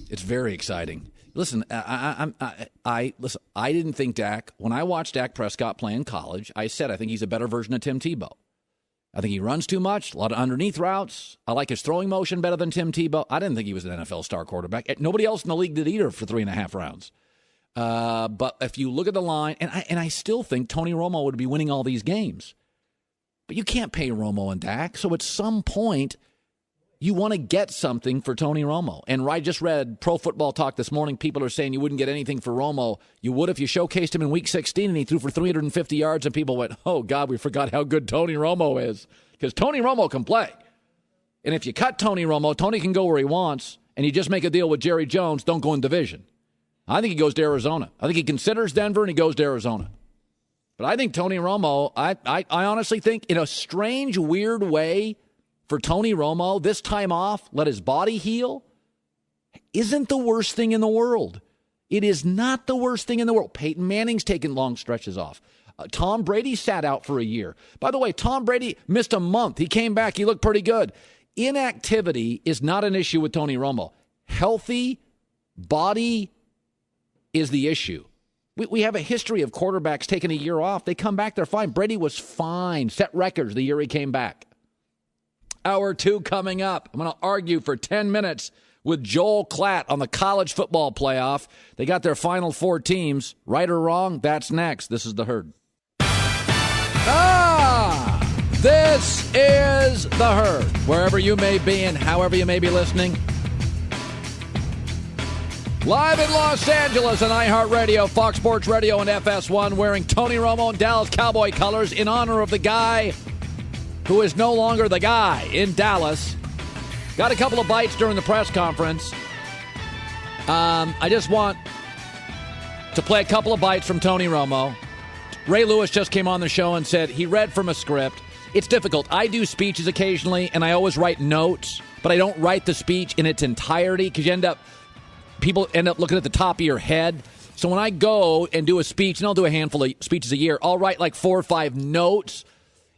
It's very exciting. Listen, I didn't think Dak. When I watched Dak Prescott play in college, I said I think he's a better version of Tim Tebow. I think he runs too much, a lot of underneath routes. I like his throwing motion better than Tim Tebow. I didn't think he was an NFL star quarterback. Nobody else in the league did either for 3.5 rounds. But if you look at the line, and I still think Tony Romo would be winning all these games. But you can't pay Romo and Dak. So at some point, you want to get something for Tony Romo. And I just read Pro Football Talk this morning. People are saying you wouldn't get anything for Romo. You would if you showcased him in Week 16 and he threw for 350 yards and people went, oh, God, we forgot how good Tony Romo is. Because Tony Romo can play. And if you cut Tony Romo, Tony can go where he wants, and you just make a deal with Jerry Jones, don't go in division. I think he goes to Arizona. I think he considers Denver and he goes to Arizona. But I think Tony Romo, I honestly think in a strange, weird way for Tony Romo, this time off, let his body heal, isn't the worst thing in the world. It is not the worst thing in the world. Peyton Manning's taken long stretches off. Tom Brady sat out for a year. By the way, Tom Brady missed a month. He came back. He looked pretty good. Inactivity is not an issue with Tony Romo. Healthy body is the issue. We have a history of quarterbacks taking a year off. They come back, they're fine. Brady was fine, set records the year he came back. Hour 2 coming up. I'm going to argue for 10 minutes with Joel Klatt on the college football playoff. They got their final 4 teams. Right or wrong, that's next. This is The Herd. This is The Herd. Wherever you may be and however you may be listening. Live in Los Angeles on iHeartRadio, Fox Sports Radio, and FS1, wearing Tony Romo and Dallas Cowboy colors in honor of the guy who is no longer the guy in Dallas. Got a couple of bites during the press conference. I just want to play a couple of bites from Tony Romo. Ray Lewis just came on the show and said he read from a script. It's difficult. I do speeches occasionally, and I always write notes, but I don't write the speech in its entirety because people end up looking at the top of your head. So when I go and do a speech, and I'll do a handful of speeches a year, I'll write like 4 or 5 notes.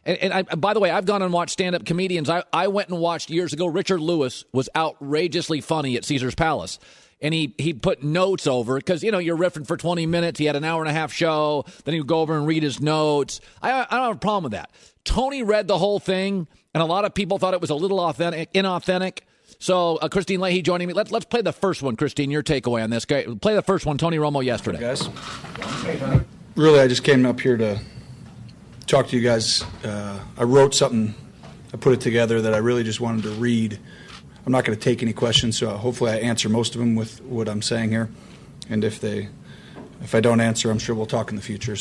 And by the way, I've gone and watched stand-up comedians. I went and watched years ago. Richard Lewis was outrageously funny at Caesar's Palace. And he put notes over because, you're riffing for 20 minutes. He had an hour-and-a-half show. Then he would go over and read his notes. I don't have a problem with that. Tony read the whole thing, and a lot of people thought it was a little inauthentic. So, Christine Leahy joining me. Let's play the first one, Christine, your takeaway on this. Play the first one, Tony Romo yesterday. Hey guys. Really, I just came up here to talk to you guys. I wrote something. I put it together that I really just wanted to read. I'm not going to take any questions, so hopefully I answer most of them with what I'm saying here. And if I don't answer, I'm sure we'll talk in the future.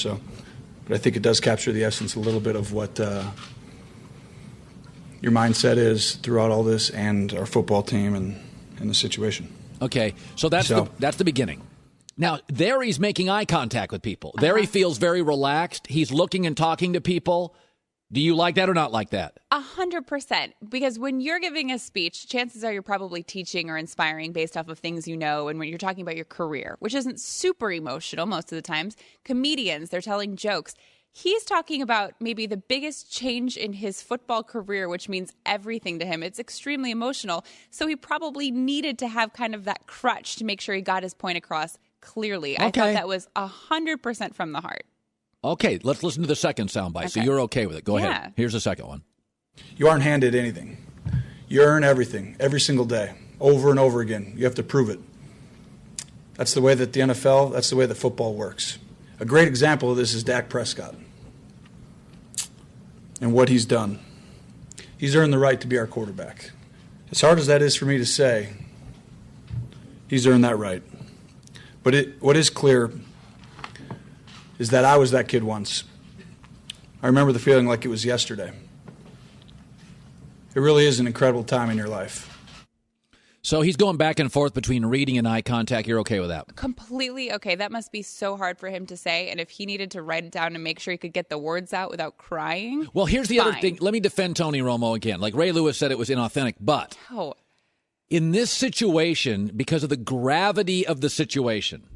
But I think it does capture the essence a little bit of what your mindset is throughout all this and our football team and the situation. Okay, so that's the beginning. Now, there he's making eye contact with people. There he feels very relaxed. He's looking and talking to people. Do you like that or not like that? 100%. Because when you're giving a speech, chances are you're probably teaching or inspiring based off of things you know. And when you're talking about your career, which isn't super emotional most of the times, comedians, they're telling jokes. He's talking about maybe the biggest change in his football career, which means everything to him. It's extremely emotional. So he probably needed to have kind of that crutch to make sure he got his point across clearly. I thought that was 100% from the heart. Okay, let's listen to the second soundbite. Okay. So you're okay with it. Go ahead. Here's the second one. You aren't handed anything. You earn everything every single day, over and over again. You have to prove it. That's the way that the NFL, that's the way that football works. A great example of this is Dak Prescott and what he's done. He's earned the right to be our quarterback. As hard as that is for me to say, he's earned that right. But what is clear is that I was that kid once. I remember the feeling like it was yesterday. It really is an incredible time in your life. So he's going back and forth between reading and eye contact. You're okay with that? Completely okay. That must be so hard for him to say. And if he needed to write it down and make sure he could get the words out without crying. Well, here's the other thing. Let me defend Tony Romo again. Like Ray Lewis said, it was inauthentic. But in this situation, because of the gravity of the situation,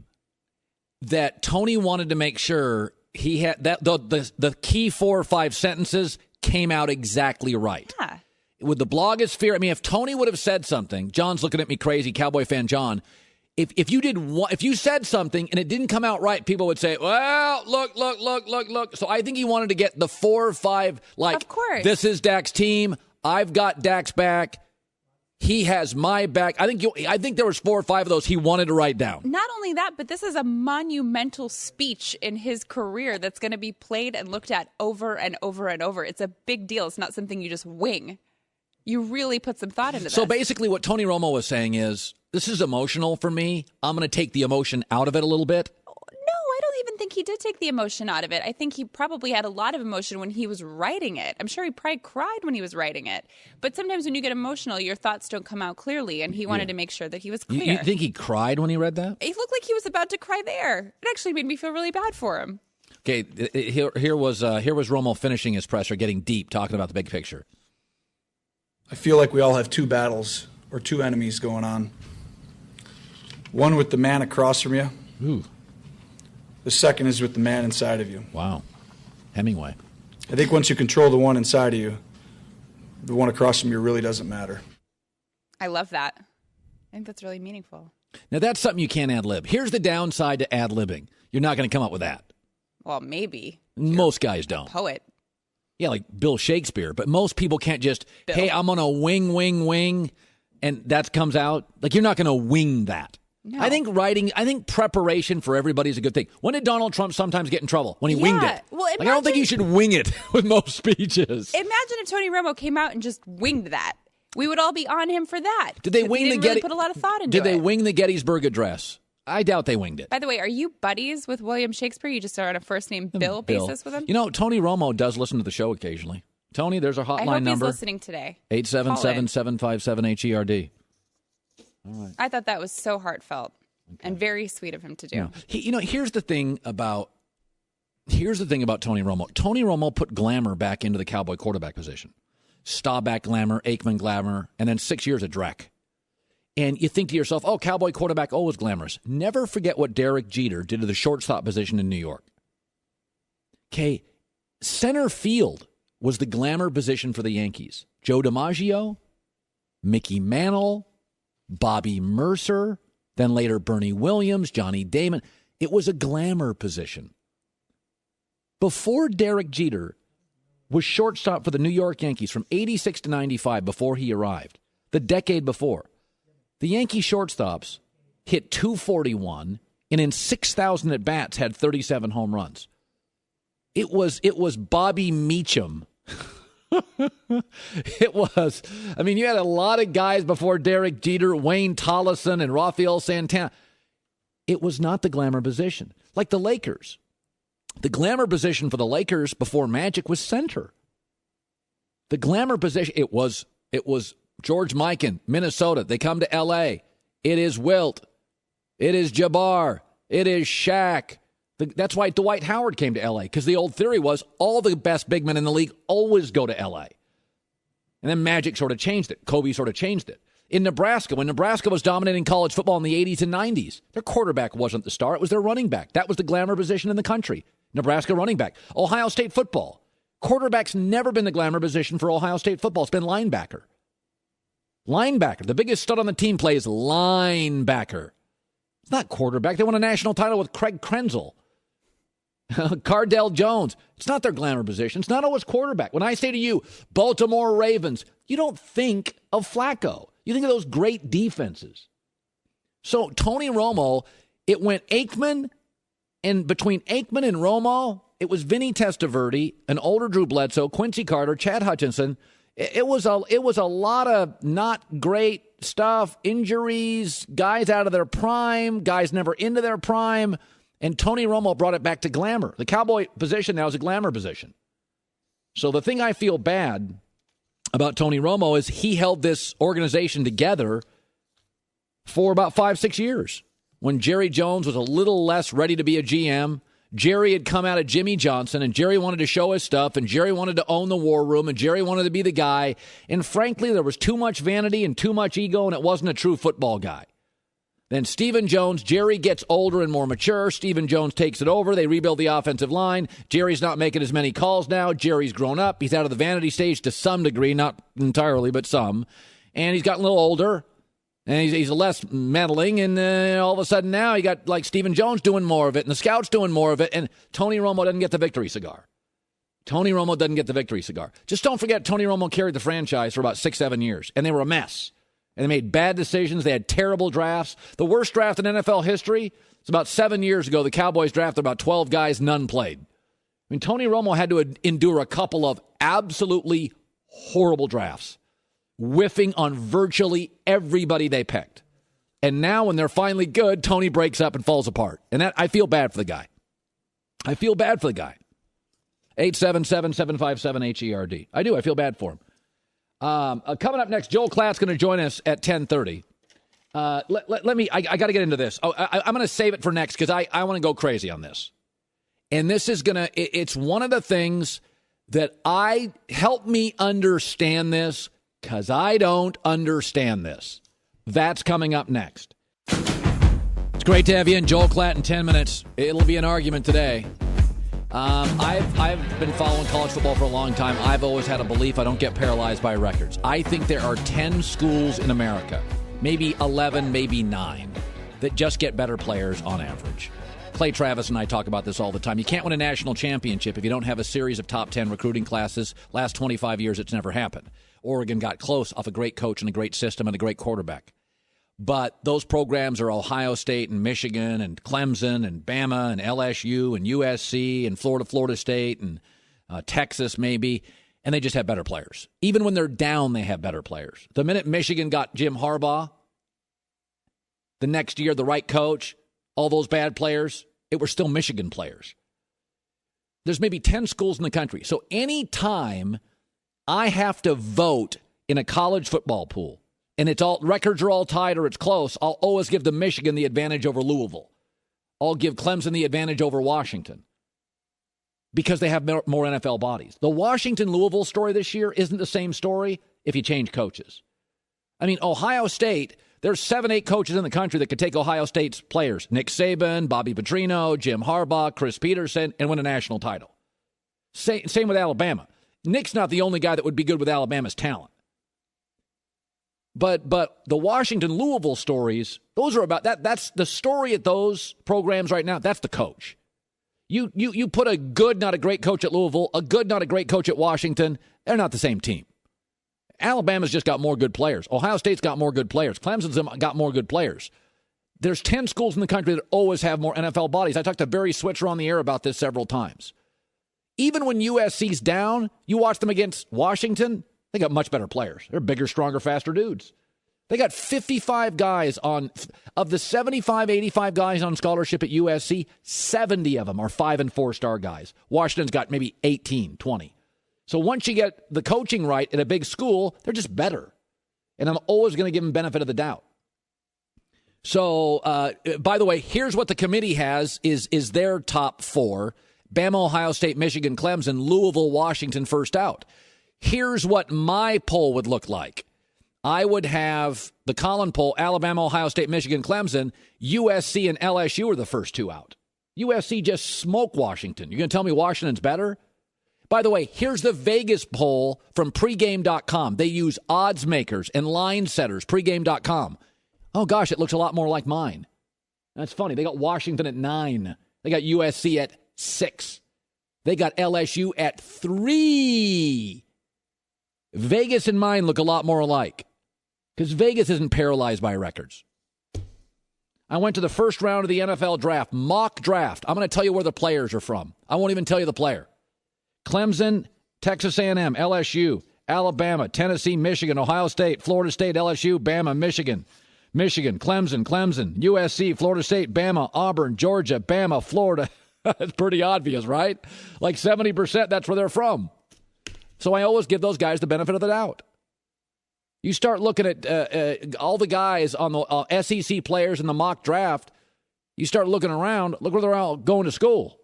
that Tony wanted to make sure he had that the key 4 or 5 sentences came out exactly right. Yeah. With the blogosphere, I mean, if Tony would have said something, John's looking at me crazy, Cowboy fan John. If you said something and it didn't come out right, people would say, well, look. So I think he wanted to get the 4 or 5, like, of course. This is Dak's team. I've got Dak's back. He has my back. I think there was 4 or 5 of those he wanted to write down. Not only that, but this is a monumental speech in his career that's going to be played and looked at over and over and over. It's a big deal. It's not something you just wing. You really put some thought into this. So basically what Tony Romo was saying is, this is emotional for me. I'm going to take the emotion out of it a little bit. No, I don't even think he did take the emotion out of it. I think he probably had a lot of emotion when he was writing it. I'm sure he probably cried when he was writing it. But sometimes when you get emotional, your thoughts don't come out clearly, and he wanted to make sure that he was clear. You think he cried when he read that? He looked like he was about to cry there. It actually made me feel really bad for him. Okay, here was Romo finishing his presser, getting deep, talking about the big picture. I feel like we all have 2 battles or 2 enemies going on. One with the man across from you. Ooh. The second is with the man inside of you. Wow. Hemingway. I think once you control the one inside of you, the one across from you really doesn't matter. I love that. I think that's really meaningful. Now, that's something you can't ad-lib. Here's the downside to ad-libbing. You're not going to come up with that. Well, maybe. Most guys don't. Poet. Yeah, like Bill Shakespeare. But most people can't just, hey, I'm going to wing, and that comes out. Like, you're not going to wing that. No. I think preparation for everybody is a good thing. When did Donald Trump sometimes get in trouble? When he winged it. Well, I don't think you should wing it with most speeches. Imagine if Tony Romo came out and just winged that. We would all be on him for that. Did they wing the really put a lot of thought into it. Did they wing the Gettysburg Address? I doubt they winged it. By the way, are you buddies with William Shakespeare? You just are on a first-name Bill basis with him? You know, Tony Romo does listen to the show occasionally. Tony, there's our hotline number. He's listening today. 877-757-HERD. All right. I thought that was so heartfelt and very sweet of him to do. Yeah. Here's the thing about Tony Romo. Tony Romo put glamour back into the Cowboy quarterback position. Staubach glamour, Aikman glamour, and then 6 years of Drek. And you think to yourself, oh, Cowboy quarterback always glamorous. Never forget what Derek Jeter did to the shortstop position in New York. Okay, center field was the glamour position for the Yankees. Joe DiMaggio, Mickey Mantle, Bobby Mercer, then later Bernie Williams, Johnny Damon. It was a glamour position. Before Derek Jeter was shortstop for the New York Yankees from 86 to 95 before he arrived, the decade before, the Yankee shortstops hit .241 and in 6,000 at-bats had 37 home runs. It was Bobby Meacham. It was. I mean, you had a lot of guys before Derek Jeter, Wayne Tollison and Rafael Santana. It was not the glamour position. Like the Lakers. The glamour position for the Lakers before Magic was center. The glamour position, it was George Mikan, Minnesota. They come to L.A. It is Wilt. It is Jabbar. It is Shaq. That's why Dwight Howard came to L.A., because the old theory was all the best big men in the league always go to L.A. And then Magic sort of changed it. Kobe sort of changed it. In Nebraska, when Nebraska was dominating college football in the 80s and 90s, their quarterback wasn't the star. It was their running back. That was the glamour position in the country. Nebraska running back. Ohio State football. Quarterback's never been the glamour position for Ohio State football. It's been linebacker. Linebacker. The biggest stud on the team plays linebacker. It's not quarterback. They won a national title with Craig Krenzel. Cardell Jones. It's not their glamour position. It's not always quarterback. When I say to you, Baltimore Ravens, you don't think of Flacco. You think of those great defenses. So Tony Romo, it went Aikman, and between Aikman and Romo, it was Vinny Testaverde, an older Drew Bledsoe, Quincy Carter, Chad Hutchinson. It was a lot of not great stuff, injuries, guys out of their prime, guys never into their prime, and Tony Romo brought it back to glamour. The Cowboy position now is a glamour position. So the thing I feel bad about Tony Romo is he held this organization together for about 5-6 years. When Jerry Jones was a little less ready to be a GM, Jerry had come out of Jimmy Johnson, and Jerry wanted to show his stuff, and Jerry wanted to own the war room, and Jerry wanted to be the guy. And frankly, there was too much vanity and too much ego, and it wasn't a true football guy. Then Stephen Jones, Jerry gets older and more mature. Stephen Jones takes it over. They rebuild the offensive line. Jerry's not making as many calls now. Jerry's grown up. He's out of the vanity stage to some degree, not entirely, but some. And he's gotten a little older. And he's less meddling, and all of a sudden now you got like Stephen Jones doing more of it, and the scouts doing more of it, and Tony Romo doesn't get the victory cigar. Tony Romo doesn't get the victory cigar. Just don't forget Tony Romo carried the franchise for about 6-7 years, and they were a mess. And they made bad decisions. They had terrible drafts. The worst draft in NFL history was about 7 years ago. The Cowboys drafted about 12 guys, none played. I mean, Tony Romo had to endure a couple of absolutely horrible drafts, whiffing on virtually everybody they picked. And now when they're finally good, Tony breaks up and falls apart. And that I feel bad for the guy. I feel bad for the guy. 877-757-HERD. I do. I feel bad for him. Coming up next, Joel Klatt's going to join us at 10:30. Let me, I got to get into this. I'm going to save it for next because I want to go crazy on this. And this is going to, it's one of the things that help me understand this because I don't understand this. That's coming up next. It's great to have you in, Joel Klatt, in 10 minutes. It'll be an argument today. I've been following college football for a long time. I've always had a belief I don't get paralyzed by records. I think there are 10 schools in America, maybe 11, maybe 9, that just get better players on average. Clay Travis and I talk about this all the time. You can't win a national championship if you don't have a series of top 10 recruiting classes. Last 25 years, it's never happened. Oregon got close off a great coach and a great system and a great quarterback. But those programs are Ohio State and Michigan and Clemson and Bama and LSU and USC and Florida State and Texas maybe, and they just have better players. Even when they're down, they have better players. The minute Michigan got Jim Harbaugh, the next year, the right coach, all those bad players, it were still Michigan players. There's maybe 10 schools in the country. So any time I have to vote in a college football pool, and records are all tied or it's close, I'll always give the Michigan the advantage over Louisville. I'll give Clemson the advantage over Washington because they have more NFL bodies. The Washington-Louisville story this year isn't the same story if you change coaches. I mean, Ohio State, there's 7-8 coaches in the country that could take Ohio State's players. Nick Saban, Bobby Petrino, Jim Harbaugh, Chris Peterson, and win a national title. Same with Alabama. Nick's not the only guy that would be good with Alabama's talent. But the Washington-Louisville stories, those are about that. That's the story at those programs right now. That's the coach. You put a good, not a great coach at Louisville, a good, not a great coach at Washington, they're not the same team. Alabama's just got more good players. Ohio State's got more good players. Clemson's got more good players. There's 10 schools in the country that always have more NFL bodies. I talked to Barry Switzer on the air about this several times. Even when USC's down, you watch them against Washington, they got much better players. They're bigger, stronger, faster dudes. They got 55 guys of the 75, 85 guys on scholarship at USC, 70 of them are 5- and 4-star guys. Washington's got maybe 18, 20. So once you get the coaching right at a big school, they're just better. And I'm always going to give them benefit of the doubt. So, by the way, here's what the committee has is their top 4. Bama, Ohio State, Michigan, Clemson, Louisville, Washington first out. Here's what my poll would look like. I would have the Colin poll, Alabama, Ohio State, Michigan, Clemson, USC, and LSU are the first 2 out. USC just smoked Washington. You're going to tell me Washington's better? By the way, here's the Vegas poll from pregame.com. They use odds makers and line setters, pregame.com. Oh, gosh, it looks a lot more like mine. That's funny. They got Washington at 9. They got USC at 6. They got LSU at 3. Vegas and mine look a lot more alike because Vegas isn't paralyzed by records. I went to the first round of the NFL draft, mock draft. I'm going to tell you where the players are from. I won't even tell you the player. Clemson, Texas A&M, LSU, Alabama, Tennessee, Michigan, Ohio State, Florida State, LSU, Bama, Michigan, Clemson, USC, Florida State, Bama, Auburn, Georgia, Bama, Florida. It's pretty obvious, right? Like 70%, that's where they're from. So I always give those guys the benefit of the doubt. You start looking at all the guys on the SEC players in the mock draft, you start looking around, look where they're all going to school.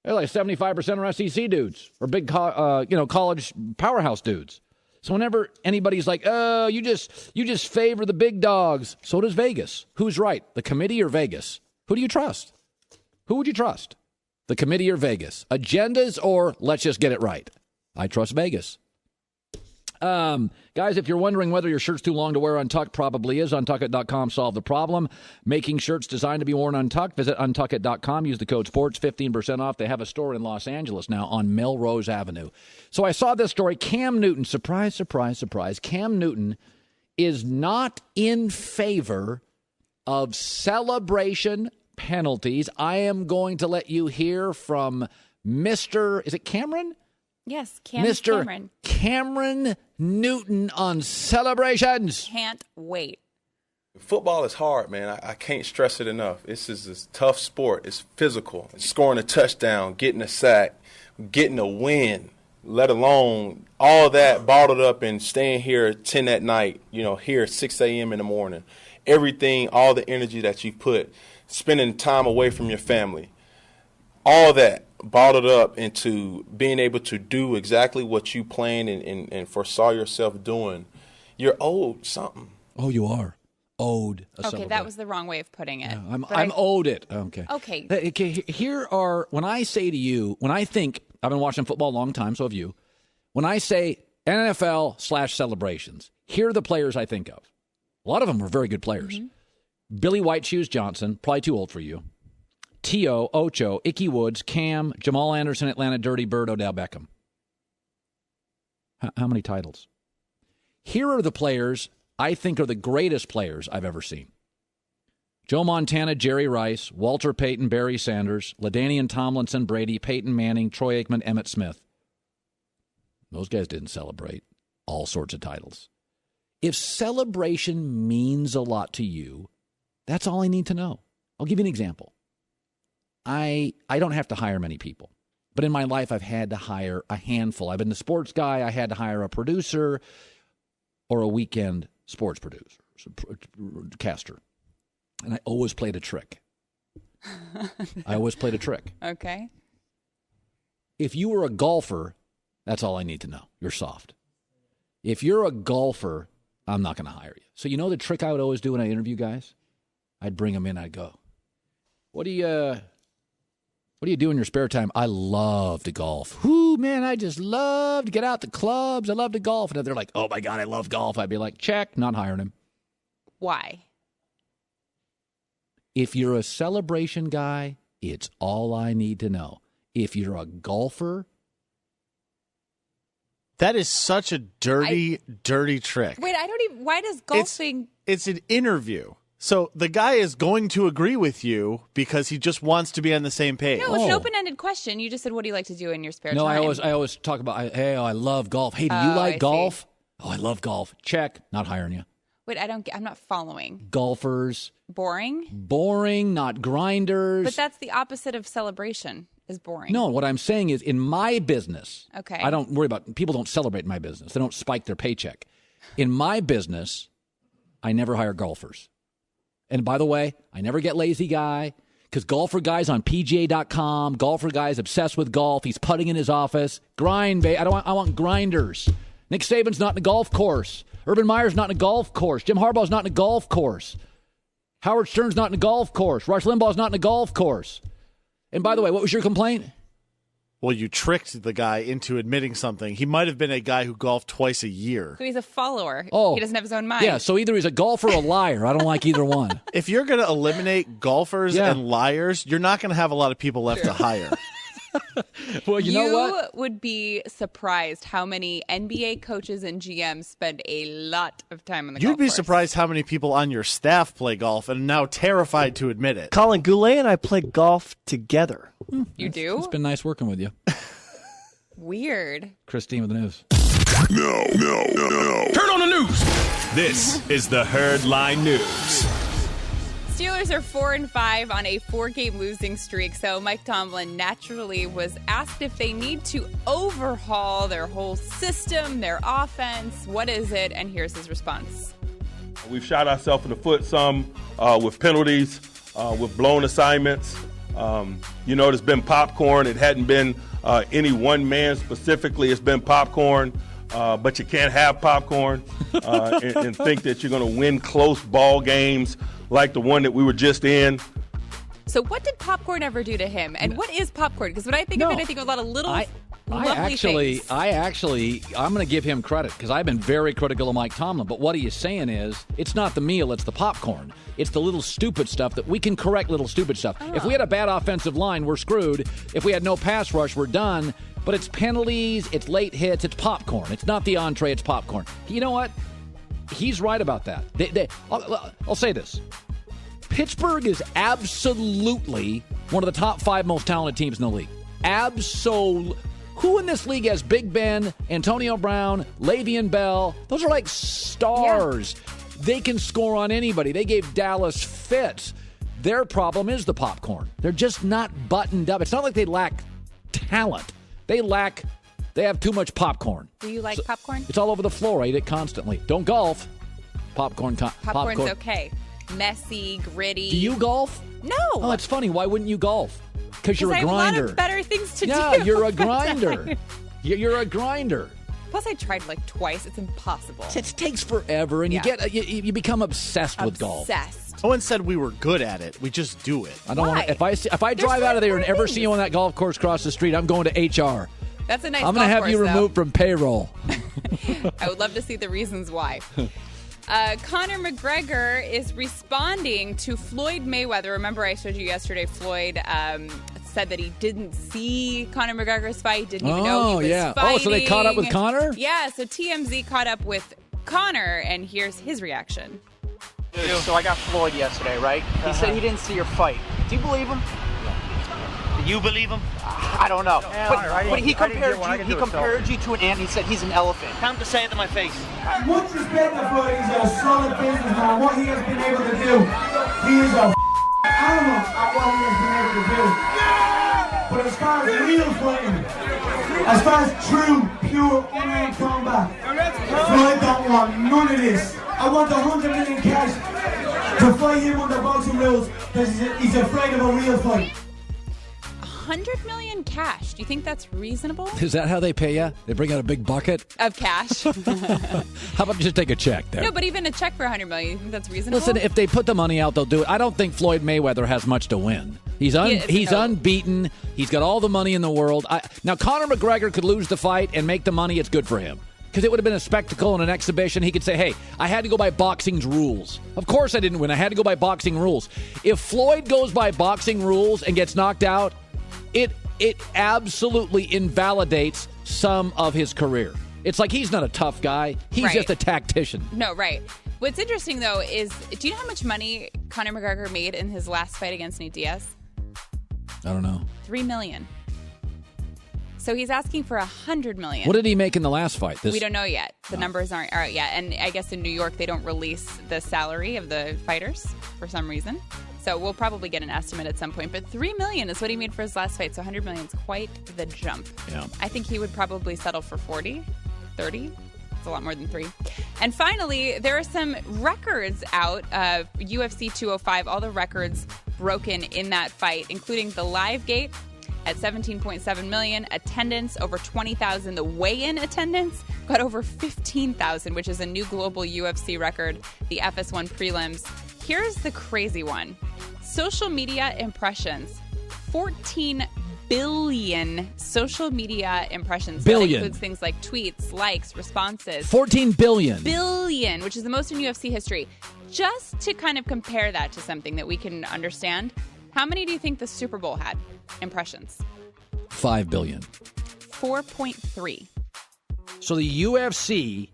They're like 75% are SEC dudes or big college powerhouse dudes. So whenever anybody's like, oh, you just favor the big dogs, so does Vegas. Who's right, the committee or Vegas? Who do you trust? Who would you trust? The committee or Vegas? Agendas or let's just get it right? I trust Vegas. Guys, if you're wondering whether your shirt's too long to wear untucked, probably is. Untuckit.com solve the problem. Making shirts designed to be worn untucked. Visit untuckit.com. Use the code SPORTS, 15% off. They have a store in Los Angeles now on Melrose Avenue. So I saw this story. Cam Newton, surprise, surprise, surprise. Cam Newton is not in favor of celebration penalties. I am going to let you hear from Mr. Is it Cameron? Yes, Mr. Cameron Newton on celebrations. Can't wait. Football is hard, man. I can't stress it enough. This is a tough sport. It's physical. Scoring a touchdown, getting a sack, getting a win, let alone all that bottled up and staying here at 10 at night, here at 6 a.m. in the morning. Everything, all the energy that you put, spending time away from your family, all that bottled up into being able to do exactly what you planned and foresaw yourself doing. You're owed something. Oh, you are owed a Okay, that was the wrong way of putting it. Yeah, I'm owed it. Okay. Okay. Here are, when I say to you, when I think, I've been watching football a long time, so have you. When I say NFL/celebrations, here are the players I think of. A lot of them were very good players. Mm-hmm. Billy White Shoes Johnson, probably too old for you. T.O., Ocho, Ickey Woods, Cam, Jamal Anderson, Atlanta Dirty Bird, Odell Beckham. How many titles? Here are the players I think are the greatest players I've ever seen. Joe Montana, Jerry Rice, Walter Payton, Barry Sanders, LaDainian Tomlinson, Brady, Peyton Manning, Troy Aikman, Emmitt Smith. Those guys didn't celebrate all sorts of titles. If celebration means a lot to you, that's all I need to know. I'll give you an example. I don't have to hire many people, but in my life I've had to hire a handful. I've been the sports guy. I had to hire a producer or a weekend sports producer, caster, and I always played a trick. Okay. If you were a golfer, that's all I need to know. You're soft. If you're a golfer, I'm not going to hire you. So you know the trick I would always do when I interview guys? I'd bring them in. I'd go, What do you do in your spare time? I love to golf. Whoo, man, I just love to get out the clubs. I love to golf. And if they're like, oh, my God, I love golf, I'd be like, check, not hiring him. Why? If you're a celebration guy, it's all I need to know. If you're a golfer. That is such a dirty trick. Wait, I don't even, why does golfing? It's an interview. So the guy is going to agree with you because he just wants to be on the same page. No, it's an open-ended question. You just said, what do you like to do in your spare time? No, I always talk about, I love golf. Hey, do you like golf? Oh, I love golf. Check. Not hiring you. Wait, I'm not following. Golfers. Boring? Boring, not grinders. But that's the opposite of celebration, is boring. No, what I'm saying is in my business, okay. I don't worry about, people don't celebrate in my business. They don't spike their paycheck. In my business, I never hire golfers. And by the way, I never get lazy guy because golfer guys on PGA.com, golfer guys obsessed with golf. He's putting in his office. Grind, babe. I want grinders. Nick Saban's not in a golf course. Urban Meyer's not in a golf course. Jim Harbaugh's not in a golf course. Howard Stern's not in a golf course. Rush Limbaugh's not in a golf course. And by the way, what was your complaint? Well, you tricked the guy into admitting something. He might have been a guy who golfed twice a year. So he's a follower. Oh. He doesn't have his own mind. Yeah, so either he's a golfer or a liar. I don't like either one. If you're going to eliminate golfers and liars, you're not going to have a lot of people left to hire. Well, you know what? You would be surprised how many NBA coaches and GMs spend a lot of time on the golf You'd be course. surprised how many people on your staff play golf and are now terrified to admit it. Colin Goulet and I play golf together. You do? It's been nice working with you. Weird. Christine with the news. No. Turn on the news. This is the Herd Line News. Steelers are 4-5 on a 4-game losing streak, so Mike Tomlin naturally was asked if they need to overhaul their whole system, their offense. What is it? And here's his response. We've shot ourselves in the foot some with penalties, with blown assignments. There's been popcorn. It hadn't been any one man specifically. It's been popcorn. But you can't have popcorn and think that you're going to win close ball games like the one that we were just in. So what did popcorn ever do to him? And what is popcorn? Because when I think of it, I think of a lot of little lovely things. I'm going to give him credit because I've been very critical of Mike Tomlin. But what he is saying is it's not the meal, it's the popcorn. It's the little stupid stuff that we can correct little stupid stuff. Oh. If we had a bad offensive line, we're screwed. If we had no pass rush, we're done. But it's penalties, it's late hits, it's popcorn. It's not the entree, it's popcorn. You know what? He's right about that. I'll say this. Pittsburgh is absolutely one of the top 5 most talented teams in the league. Who in this league has Big Ben, Antonio Brown, Le'Veon Bell? Those are like stars. Yeah. They can score on anybody. They gave Dallas fits. Their problem is the popcorn. They're just not buttoned up. It's not like they lack talent. They have too much popcorn. Do you like popcorn? It's all over the floor. I eat it constantly. Don't golf. Popcorn's okay. Messy, gritty. Do you golf? No. Oh, it's funny. Why wouldn't you golf? Because you're a grinder. I have a lot of better things to do. Yeah, you're a grinder. You're a grinder. Plus, I tried like twice. It's impossible. It takes forever, and you become obsessed with golf. Obsessed. No one said we were good at it. We just do it. I don't want to. If I drive out of there and ever see you on that golf course across the street, I'm going to HR. That's a nice. I'm going to have you removed from payroll. I would love to see the reasons why. Conor McGregor is responding to Floyd Mayweather. Remember, I showed you yesterday. Floyd said that he didn't see Conor McGregor's fight. Didn't even know he was fighting. Oh, so they caught up with Conor? Yeah. So TMZ caught up with Conor, and here's his reaction. So I got Floyd yesterday, right? He said he didn't see your fight. Do you believe him? Do you believe him? I don't know. But he compared you to an ant. He said he's an elephant. Time to say it to my face. Much respect to Floyd. He's a solid businessman. What he has been able to do, he is a animal at what he has been able to do. But as far as real fighting, as far as true, pure, unarmed combat, Floyd don't want none of this. I want 100 million cash to fight him under boxing rules because he's afraid of a real fight. 100 million cash. Do you think that's reasonable? Is that how they pay you? They bring out a big bucket of cash. How about just take a check there? No, but even a check for 100 million, you think that's reasonable? Listen, if they put the money out, they'll do it. I don't think Floyd Mayweather has much to win. He's unbeaten. He's got all the money in the world. Now, Conor McGregor could lose the fight and make the money. It's good for him. Because it would have been a spectacle and an exhibition. He could say, hey, I had to go by boxing's rules. Of course I didn't win. I had to go by boxing rules. If Floyd goes by boxing rules and gets knocked out, it absolutely invalidates some of his career. It's like he's not a tough guy. He's just a tactician. No, right. What's interesting, though, is do you know how much money Conor McGregor made in his last fight against Nate Diaz? I don't know. $3 million. So he's asking for $100 million. What did he make in the last fight? We don't know yet. The numbers aren't out yet. And I guess in New York, they don't release the salary of the fighters for some reason. So we'll probably get an estimate at some point. But $3 million is what he made for his last fight. So $100 million is quite the jump. Yeah. I think he would probably settle for 40, 30. It's a lot more than 3. And finally, there are some records out of UFC 205, all the records broken in that fight, including the live gate at 17.7 million, attendance over 20,000. The weigh-in attendance got over 15,000, which is a new global UFC record. The FS1 prelims. Here's the crazy one. Social media impressions, 14 billion social media impressions. Billion. That includes things like tweets, likes, responses. 14 billion. Billion, which is the most in UFC history. Just to kind of compare that to something that we can understand, how many do you think the Super Bowl had impressions? 5 billion. 4.3. So the UFC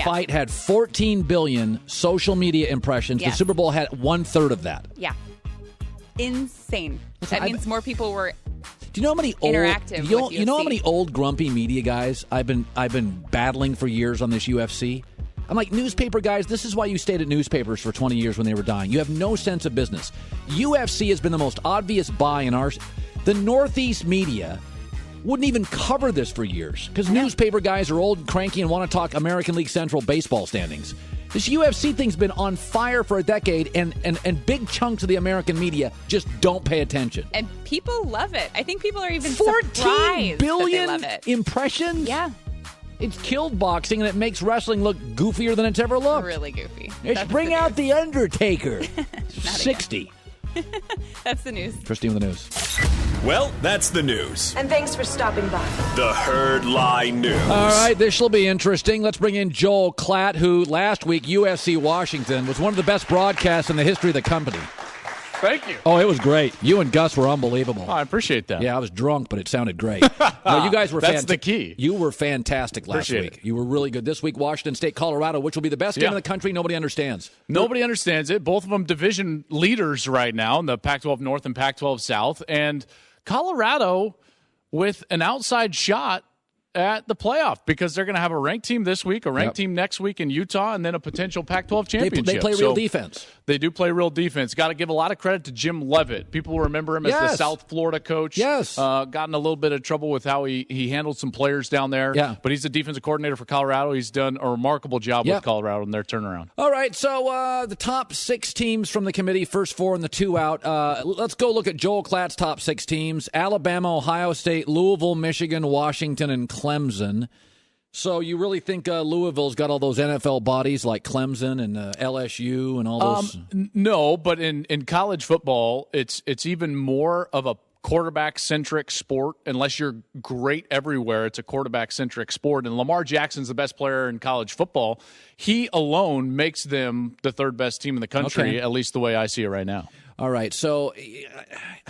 fight had 14 billion social media impressions. Yes. The Super Bowl had 1/3 of that. Yeah. Insane. That means more people were Do you know how many interactive old with you know how UFC? many old grumpy media guys I've been battling for years on this UFC? I'm like, newspaper guys, this is why you stayed at newspapers for 20 years when they were dying. You have no sense of business. UFC has been the most obvious buy in ours. The Northeast media wouldn't even cover this for years because newspaper guys are old and cranky and want to talk American League Central baseball standings. This UFC thing's been on fire for a decade, and big chunks of the American media just don't pay attention. And people love it. I think people are even 14 surprised billion that they love it. impressions? Yeah. It's killed boxing, and it makes wrestling look goofier than it's ever looked. Really goofy. Let's That's bring the out The Undertaker. Not 60. That's the news. Christine with the news. Well, that's the news. And thanks for stopping by. The Herd Lie News. All right, this will be interesting. Let's bring in Joel Klatt, who last week, UFC Washington, was one of the best broadcasts in the history of the company. Thank you. Oh, it was great. You and Gus were unbelievable. Oh, I appreciate that. Yeah, I was drunk, but it sounded great. No, you guys were That's the key. You were fantastic last Appreciate week. You were really good. This week, Washington State, Colorado, which will be the best game in the country. Nobody understands. Nobody understands it. Both of them division leaders right now in the Pac-12 North and Pac-12 South. And Colorado with an outside shot at the playoff because they're going to have a ranked team this week, a ranked team next week in Utah, and then a potential Pac-12 championship. They play real defense. They do play real defense. Got to give a lot of credit to Jim Leavitt. People will remember him as the South Florida coach. Yes. Gotten a little bit of trouble with how he handled some players down there. Yeah. But he's the defensive coordinator for Colorado. He's done a remarkable job with Colorado in their turnaround. All right, so the top 6 teams from the committee, first 4 and the 2 out. Let's go look at Joel Klatt's top 6 teams. Alabama, Ohio State, Louisville, Michigan, Washington, and Clemson. So you really think Louisville's got all those NFL bodies like Clemson and LSU and all those? No, but in college football, it's even more of a quarterback-centric sport. Unless you're great everywhere, it's a quarterback-centric sport. And Lamar Jackson's the best player in college football. He alone makes them the third best team in the country, at least the way I see it right now. All right, so